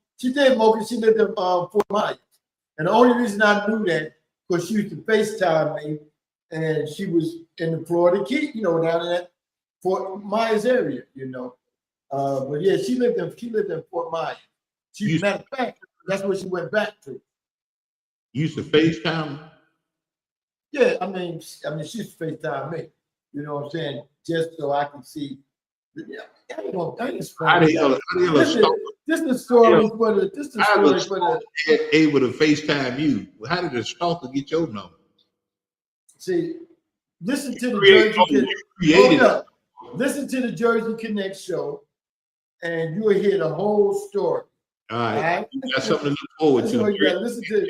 She lived in Fort Myers, and the only reason I knew that because she used to FaceTime me, and she was in the Florida Key, you know, down in that Fort Myers area, you know. But yeah, she lived in Fort Myers. Matter of fact, that's where she went back to. You used to FaceTime? Yeah, I mean, she used to FaceTime me. You know what I'm saying? Just so I can see. Yeah, this is the story for the. Able to FaceTime you. How did the stalker get your number? See, listen to the Jersey. Listen to the Jersey Connect show, and you'll hear the whole story. All right. You got something to look forward to. You got to listen to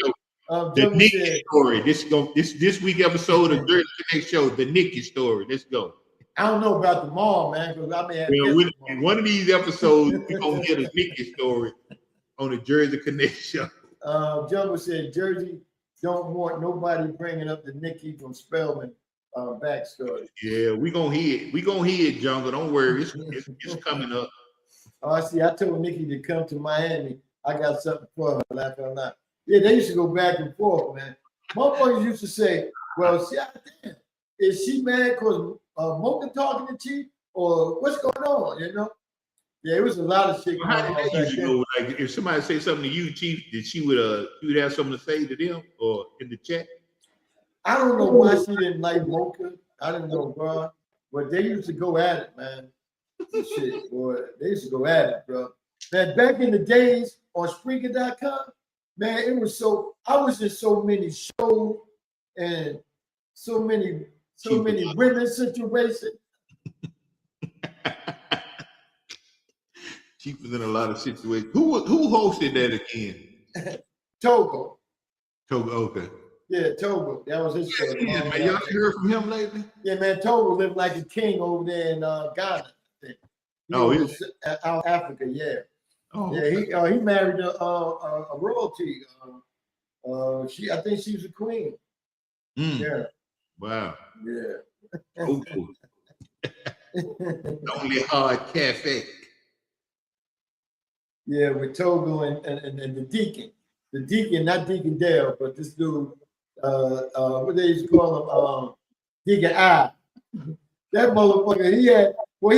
the Nikki story. This week episode of Jersey Connect show, the Nikki story. Let's go. I don't know about the mall, man, because I may have. In one of these episodes, we're gonna get a Nikki story on the Jersey Connect show. Jungle said Jersey don't want nobody bringing up the Nikki from Spellman backstory. Yeah, we gonna hear it, Jungle. Don't worry, it's coming up. Oh, see, I told Nikki to come to Miami. I got something for her, laugh or not. Yeah, they used to go back and forth, man. Motherfuckers used to say, well, see, damn, is she mad because Mocha talking to Chief, or what's going on, you know? Yeah, it was a lot of shit going on. How did that usually go? Like, if somebody say something to you, Chief, that you would have something to say to them or in the chat? I don't know why she didn't like Mocha. I don't know, bro. But they used to go at it, man. Shit, boy. They used to go at it, bro. Man, back in the days on Spreaker.com, man, it was so, I was in so many shows and so many women situations. Chief was in a lot of situations. Who hosted that again? Togo. Okay. Yeah, Togo. That was his story. Yeah, man. Y'all heard from him lately? Yeah, man. Togo lived like a king over there in Ghana. Out Africa, yeah. Oh, yeah. He married a royalty. I think she was a queen. Yeah. Wow. Yeah. Oh, cool. Lonely Heart Cafe. Yeah, with Togo and the deacon. The deacon, not Deacon Dale, but this dude, what they used to call him, Deacon I. That motherfucker, he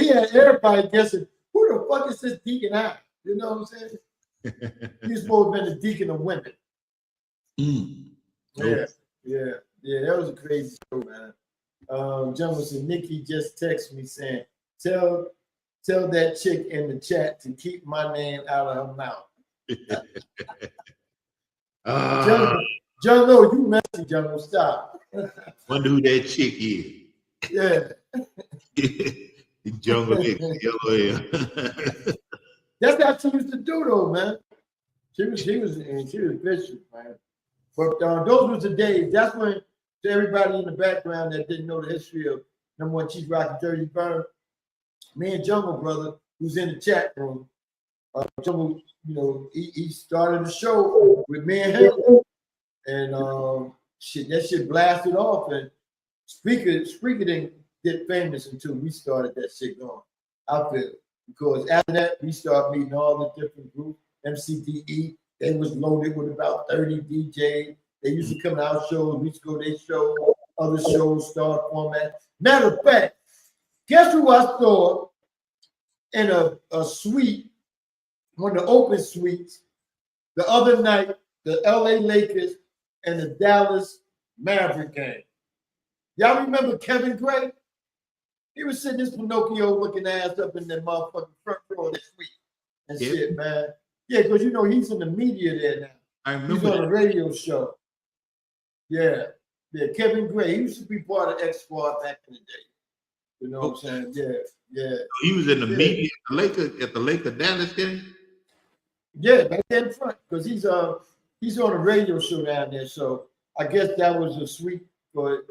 had everybody guessing, who the fuck is this Deacon I? You know what I'm saying? He's supposed to be the deacon of women. Yeah, that was a crazy show, man. Gentleman said, Nikki just texted me saying, tell that chick in the chat to keep my name out of her mouth. John, no, you messy, John. Stop. Wonder who that chick is. Yeah. The jungle X, yellow hair. That's how she used to do, though, man. She was vicious, man. But those was the days. That's when, to everybody in the background that didn't know the history of number one Chief Rock Jerseyvern, me and Jungle Brother, who's in the chat room, Jungle, he started the show with me and him, and that shit blasted off, and Speaker didn't get famous until we started that shit going. I feel, because after that we started meeting all the different groups. MCDE, they was loaded with about 30 DJs. They used to come to our shows. We used to go to their show, other shows, start format. Matter of fact, guess who I saw in a suite, one of the open suites, the other night, the LA Lakers and the Dallas Maverick game. Y'all remember Kevin Gray? He was sitting his Pinocchio looking ass up in that motherfucking front row of the suite and shit, man. Yeah, because he's in the media there now. I remember he's on a radio show. Yeah, Kevin Gray. He used to be part of X Squad back in the day. You know what I'm saying? Yeah. He was in the media at the Laker Dallas game. Yeah, right there in front, because he's on a radio show down there. So I guess that was a suite for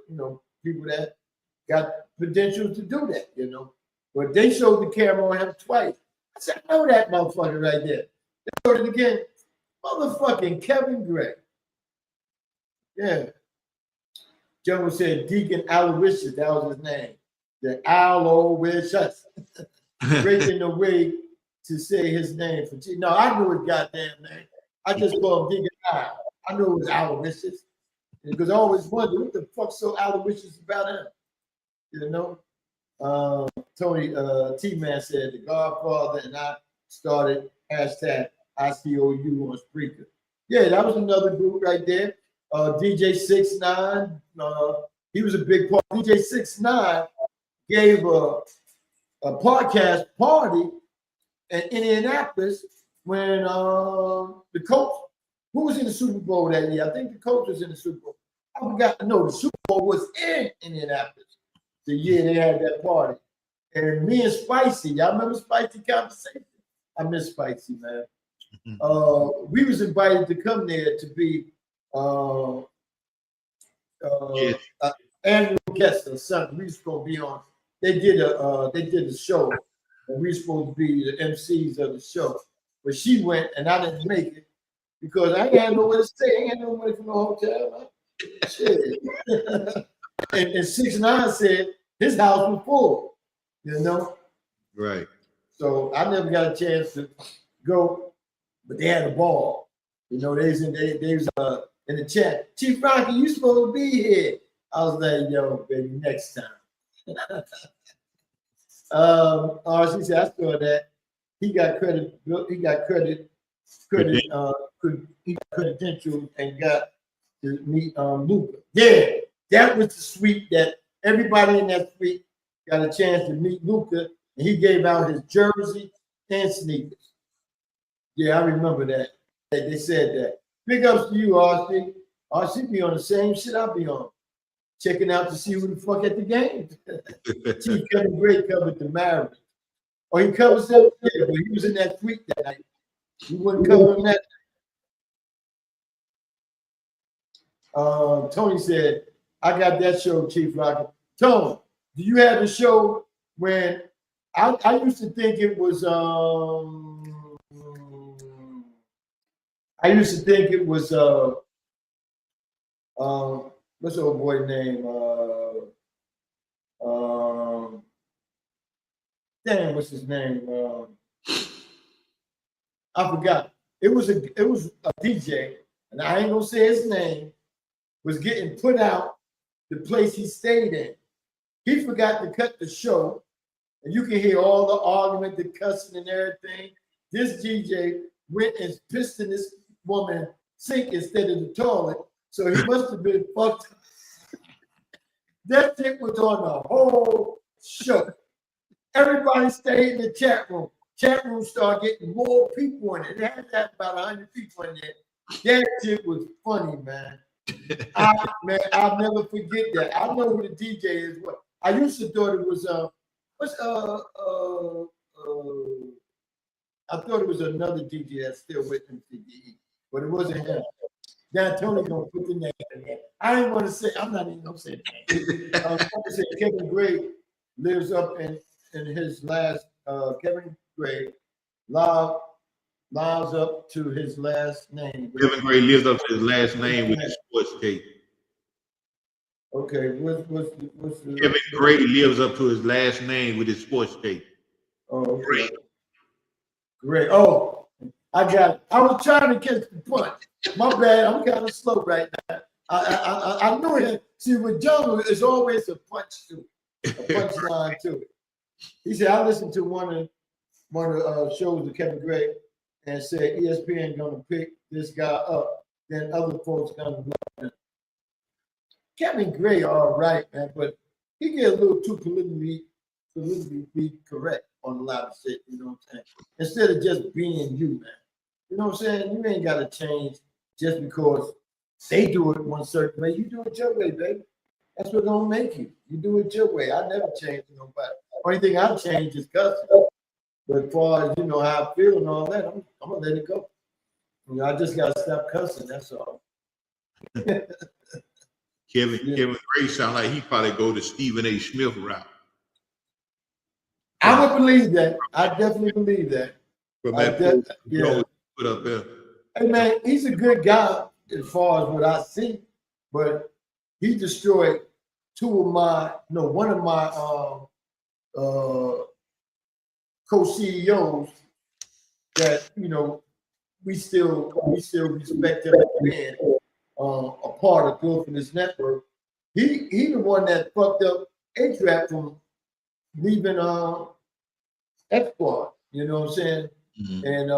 people that got potential to do that. But they showed the camera on him twice. I said, I know that motherfucker right there. They showed it again. Motherfucking Kevin Gray. Yeah. General said Deacon Aloysius, that was his name. The Aloysius. Breaking the way to say his name. No, I knew his goddamn name. I just called him Deacon Al. I knew it was Aloysius. Because I always wondered, what the fuck's so Aloysius about him? Tony T-Man said, the Godfather and I started hashtag ICOU on Spreaker. Yeah, that was another group right there. DJ 6ix9ine, he was a big part. DJ 6ix9ine gave a podcast party in Indianapolis when the Colts, who was in the Super Bowl that year? I think the Colts was in the Super Bowl. I forgot to know the Super Bowl was in Indianapolis the year they had that party. And me and Spicy, y'all remember Spicy Conversation? I miss Spicy, man. We was invited to come there to be Andrew Kessler, son. We was gonna be on. They did a show, and we were supposed to be the MCs of the show. But she went, and I didn't make it because I ain't had nowhere to stay. I ain't had no money for no hotel, man. Shit. and 6ix9ine said his house was full, Right. So I never got a chance to go, but they had a ball. They was in the chat. Chief Rocky, you supposed to be here. I was like, yo, baby, next time. She said, I saw that. He got credentials and got to meet Luca. Yeah, that was the suite that everybody in that suite got a chance to meet Luca, and he gave out his jersey and sneakers. Yeah, I remember that. They said that. Big ups to you, RC. RC be on the same shit I be on. Checking out to see who the fuck at the game. Chief Kevin Gray covered the Mavericks. Oh, he covers them? Yeah, but he was in that suite that night. He wasn't covering that. Tony said, I got that show, Chief Rocky. Tony, do you have the show when I used to think it was what's the old boy name? Damn, what's his name? I forgot. It was a DJ, and I ain't gonna say his name, was getting put out the place he stayed in. He forgot to cut the show, and you can hear all the argument, the cussing and everything. This DJ went and pissed in this woman's sink instead of the toilet, So he must have been fucked. That shit was on the whole show. Everybody stayed in the chat room. Chat room started getting more people in it. It had to have about 100 people in there. That shit was funny, man. I'll never forget that. I know who the DJ is. What I used to thought it was I thought it was another DJ that's still with MCDE, but it wasn't him. Now Tony gonna put the name in there. I didn't want to say. I'm not even gonna say that. I was going to say Kevin Gray lives up in his last. Kevin Gray lives up to his last name. Kevin Gray lives up to his last name with his sports tape. Okay, what's the Kevin Gray lives up to his last name with his sports tape. Oh, okay. Great. Oh, I got it. I was trying to catch the punch. My bad. I'm kind of slow right now. I know that. See, with Jungle, there's always a punch to it, a punchline to it. He said, I listened to one of the shows with Kevin Gray and said ESPN gonna pick this guy up, then other folks gonna love him. Kevin Gray, all right, man, but he get a little too politically correct on a lot of shit, you know what I'm saying? Instead of just being you, man. You know what I'm saying? You ain't gotta change just because they do it one certain way. You do it your way, baby. That's what's gonna make you. You do it your way. I never change nobody. Only thing I change is cussing. But as far as how I feel and all that, I'm gonna let it go. I just gotta stop cussing. That's all. Kevin Gray sound like he probably go the Stephen A. Smith route. I would believe that. I definitely believe that. From that put up there. Hey man, he's a good guy as far as what I see, but he destroyed one of my co-CEOs that we still respect him as being a part of building this network. He the one that fucked up A-Trap from leaving X-Squad, you know what I'm saying? Mm-hmm. And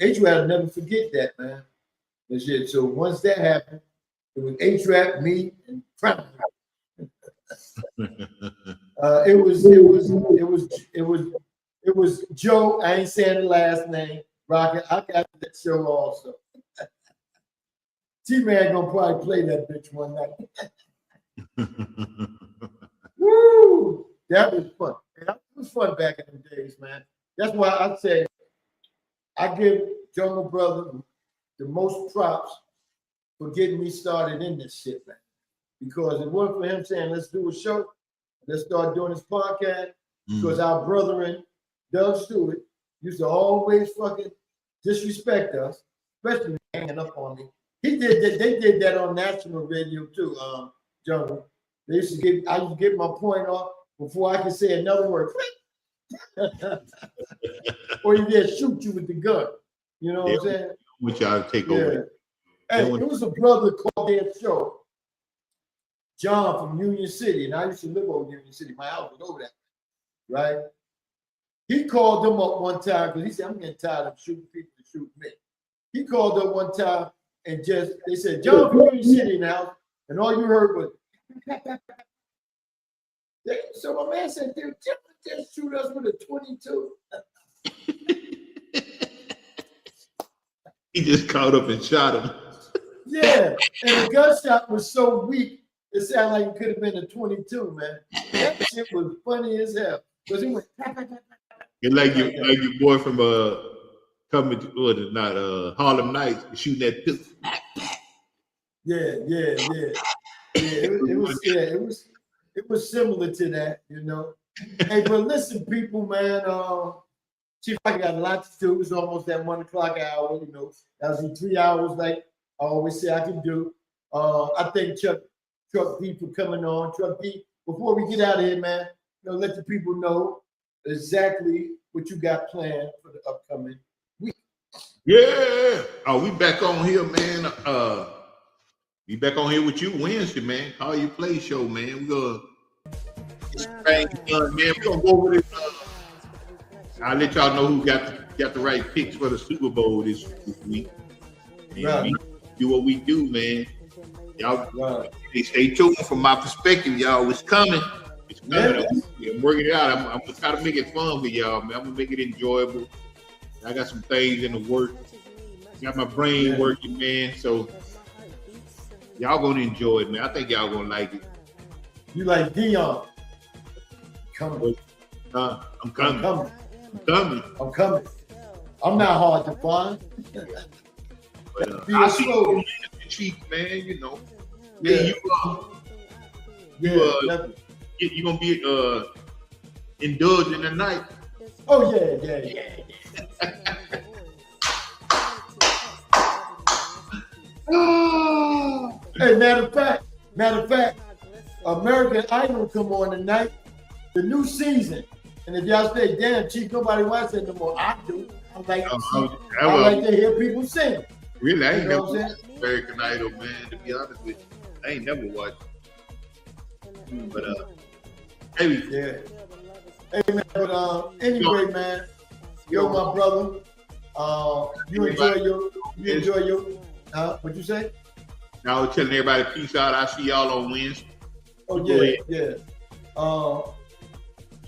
A-Trap never forget that, man. That shit. So once that happened, it was A-Trap, me, and Crown. It was Joe. I ain't saying the last name. Rocka. I got that show also. T-Man gonna probably play that bitch one night. Woo! That was fun. That was fun back in the days, man. That's why I say I give Jungle Brother the most props for getting me started in this shit, man. Because it wasn't for him saying, let's do a show, let's start doing this podcast, because our brethren, Doug Stewart, used to always fucking disrespect us, especially hanging up on me. They did that on national radio too, Jungle. I used to get my point off before I could say another word. Or you just shoot you with the gun. You know what I'm saying? Which y'all take over. Hey, it was a brother called their show, John from Union City, and I used to live over Union City. My house was over there, right? He called them up one time because he said, I'm getting tired of shooting people to shoot me. He called up one time and they said, John from Union City now, and all you heard was, so my man said, dude, just shoot us with a 22. He just caught up and shot him. Yeah, and the gunshot was so weak, it sounded like it could have been a 22, man. That shit was funny as hell. Because it went. It's like your boy from coming to Harlem Nights shooting that pistol. Yeah. It was similar to that, Hey, but listen, people, man. Chief, I got a lot to do. It's almost that 1 o'clock hour, That was in 3 hours, like I always say I can do. I thank Truck D for coming on. Truck D, before we get out of here, man, let the people know exactly what you got planned for the upcoming week. Yeah. We back on here, man. We back on here with you Wednesday, man. Call Your Play show, man. We're gonna man. We're gonna go over this. I'll let y'all know who got the right picks for the Super Bowl this week. And we do what we do, man. Y'all, hey, stay tuned. From my perspective, y'all, it's coming. It's coming. I'm working it out. I'm gonna try to make it fun for y'all, man. I'm gonna make it enjoyable. I got some things in the work. Got my brain working, man. So y'all gonna enjoy it, man. I think y'all gonna like it. You like Dion? Coming. I'm coming. I'm coming. I'm not hard to find. But, I see you cheap, man. You know. Yeah. You gonna be indulging tonight. Oh yeah. Hey, matter of fact, American Idol come on tonight, the new season. And if y'all say, damn, Chief, nobody wants it no more, I do. I like to hear people sing. Really, I ain't never watched American Idol, man, to be honest with you. I ain't never watched it. But, maybe. Yeah. Hey, man, but anyway, man, yo, my brother, you enjoy your, what'd you say? I was telling everybody, peace out. I'll see y'all on Wednesday. Oh, yeah.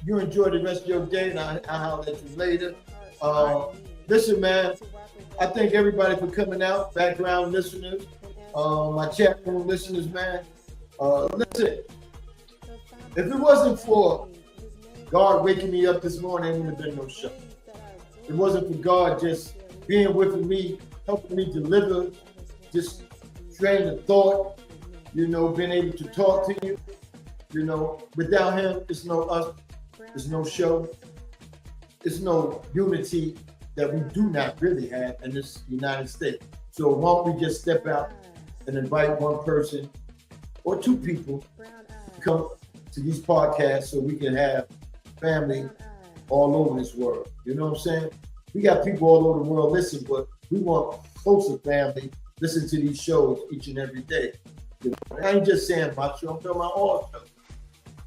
You enjoy the rest of your day, and I'll holler at you later. Listen, man, I thank everybody for coming out, background listeners, my chat room listeners, man. Listen, if it wasn't for God waking me up this morning, there wouldn't have been no show. It wasn't for God just being with me, helping me deliver, just train of thought, you know, being able to talk to you, you know. Without him, it's no us, it's no show, it's no unity that we do not really have in this United States. So why don't we just step out and invite one person or two people to come to these podcasts so we can have family all over this world. You know what I'm saying? We got people all over the world listen, but we want closer family listen to these shows each and every day. You know? I ain't just saying my show, I'm talking about all shows.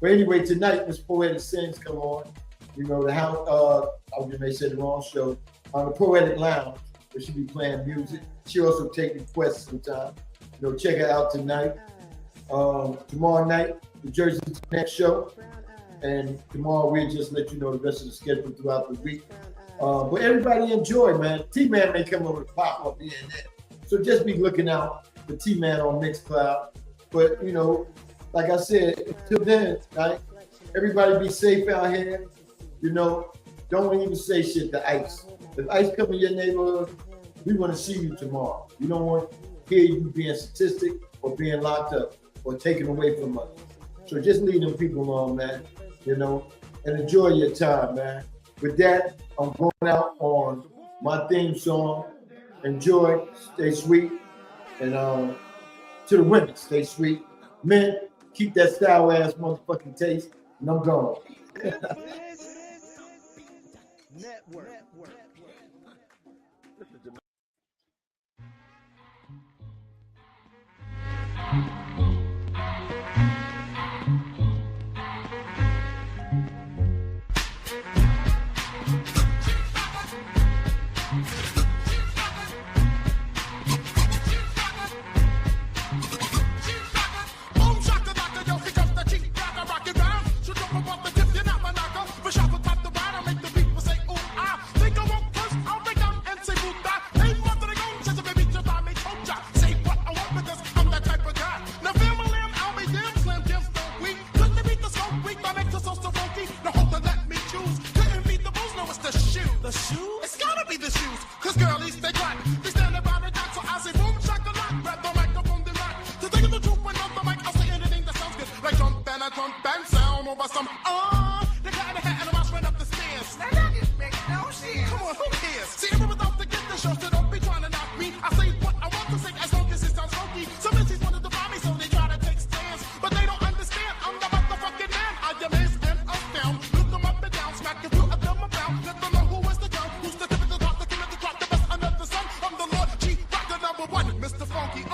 But anyway, tonight, Miss Poetic Sins come on. You know, the house, I was gonna say the wrong show, on the Poetic Lounge, where she be playing music. She also take requests sometimes. You know, check her out tonight. Tomorrow night, the Jerseyvern show. And tomorrow we'll just let you know the rest of the schedule throughout the week. But everybody enjoy, man. T-Man may come over to pop up here and there. So just be looking out for T-Man on Mixcloud. But, you know, like I said, until then, right, everybody be safe out here. You know, don't even say shit to ICE. If ICE come in your neighborhood, we want to see you tomorrow. You don't want to hear you being statistic or being locked up or taken away from us. So just leave them people alone, man, you know, and enjoy your time, man. With that, I'm going out on my theme song. Enjoy, stay sweet, and to the women, stay sweet. Men, keep that style ass motherfucking taste, and I'm gone. Network. Mr. Funky,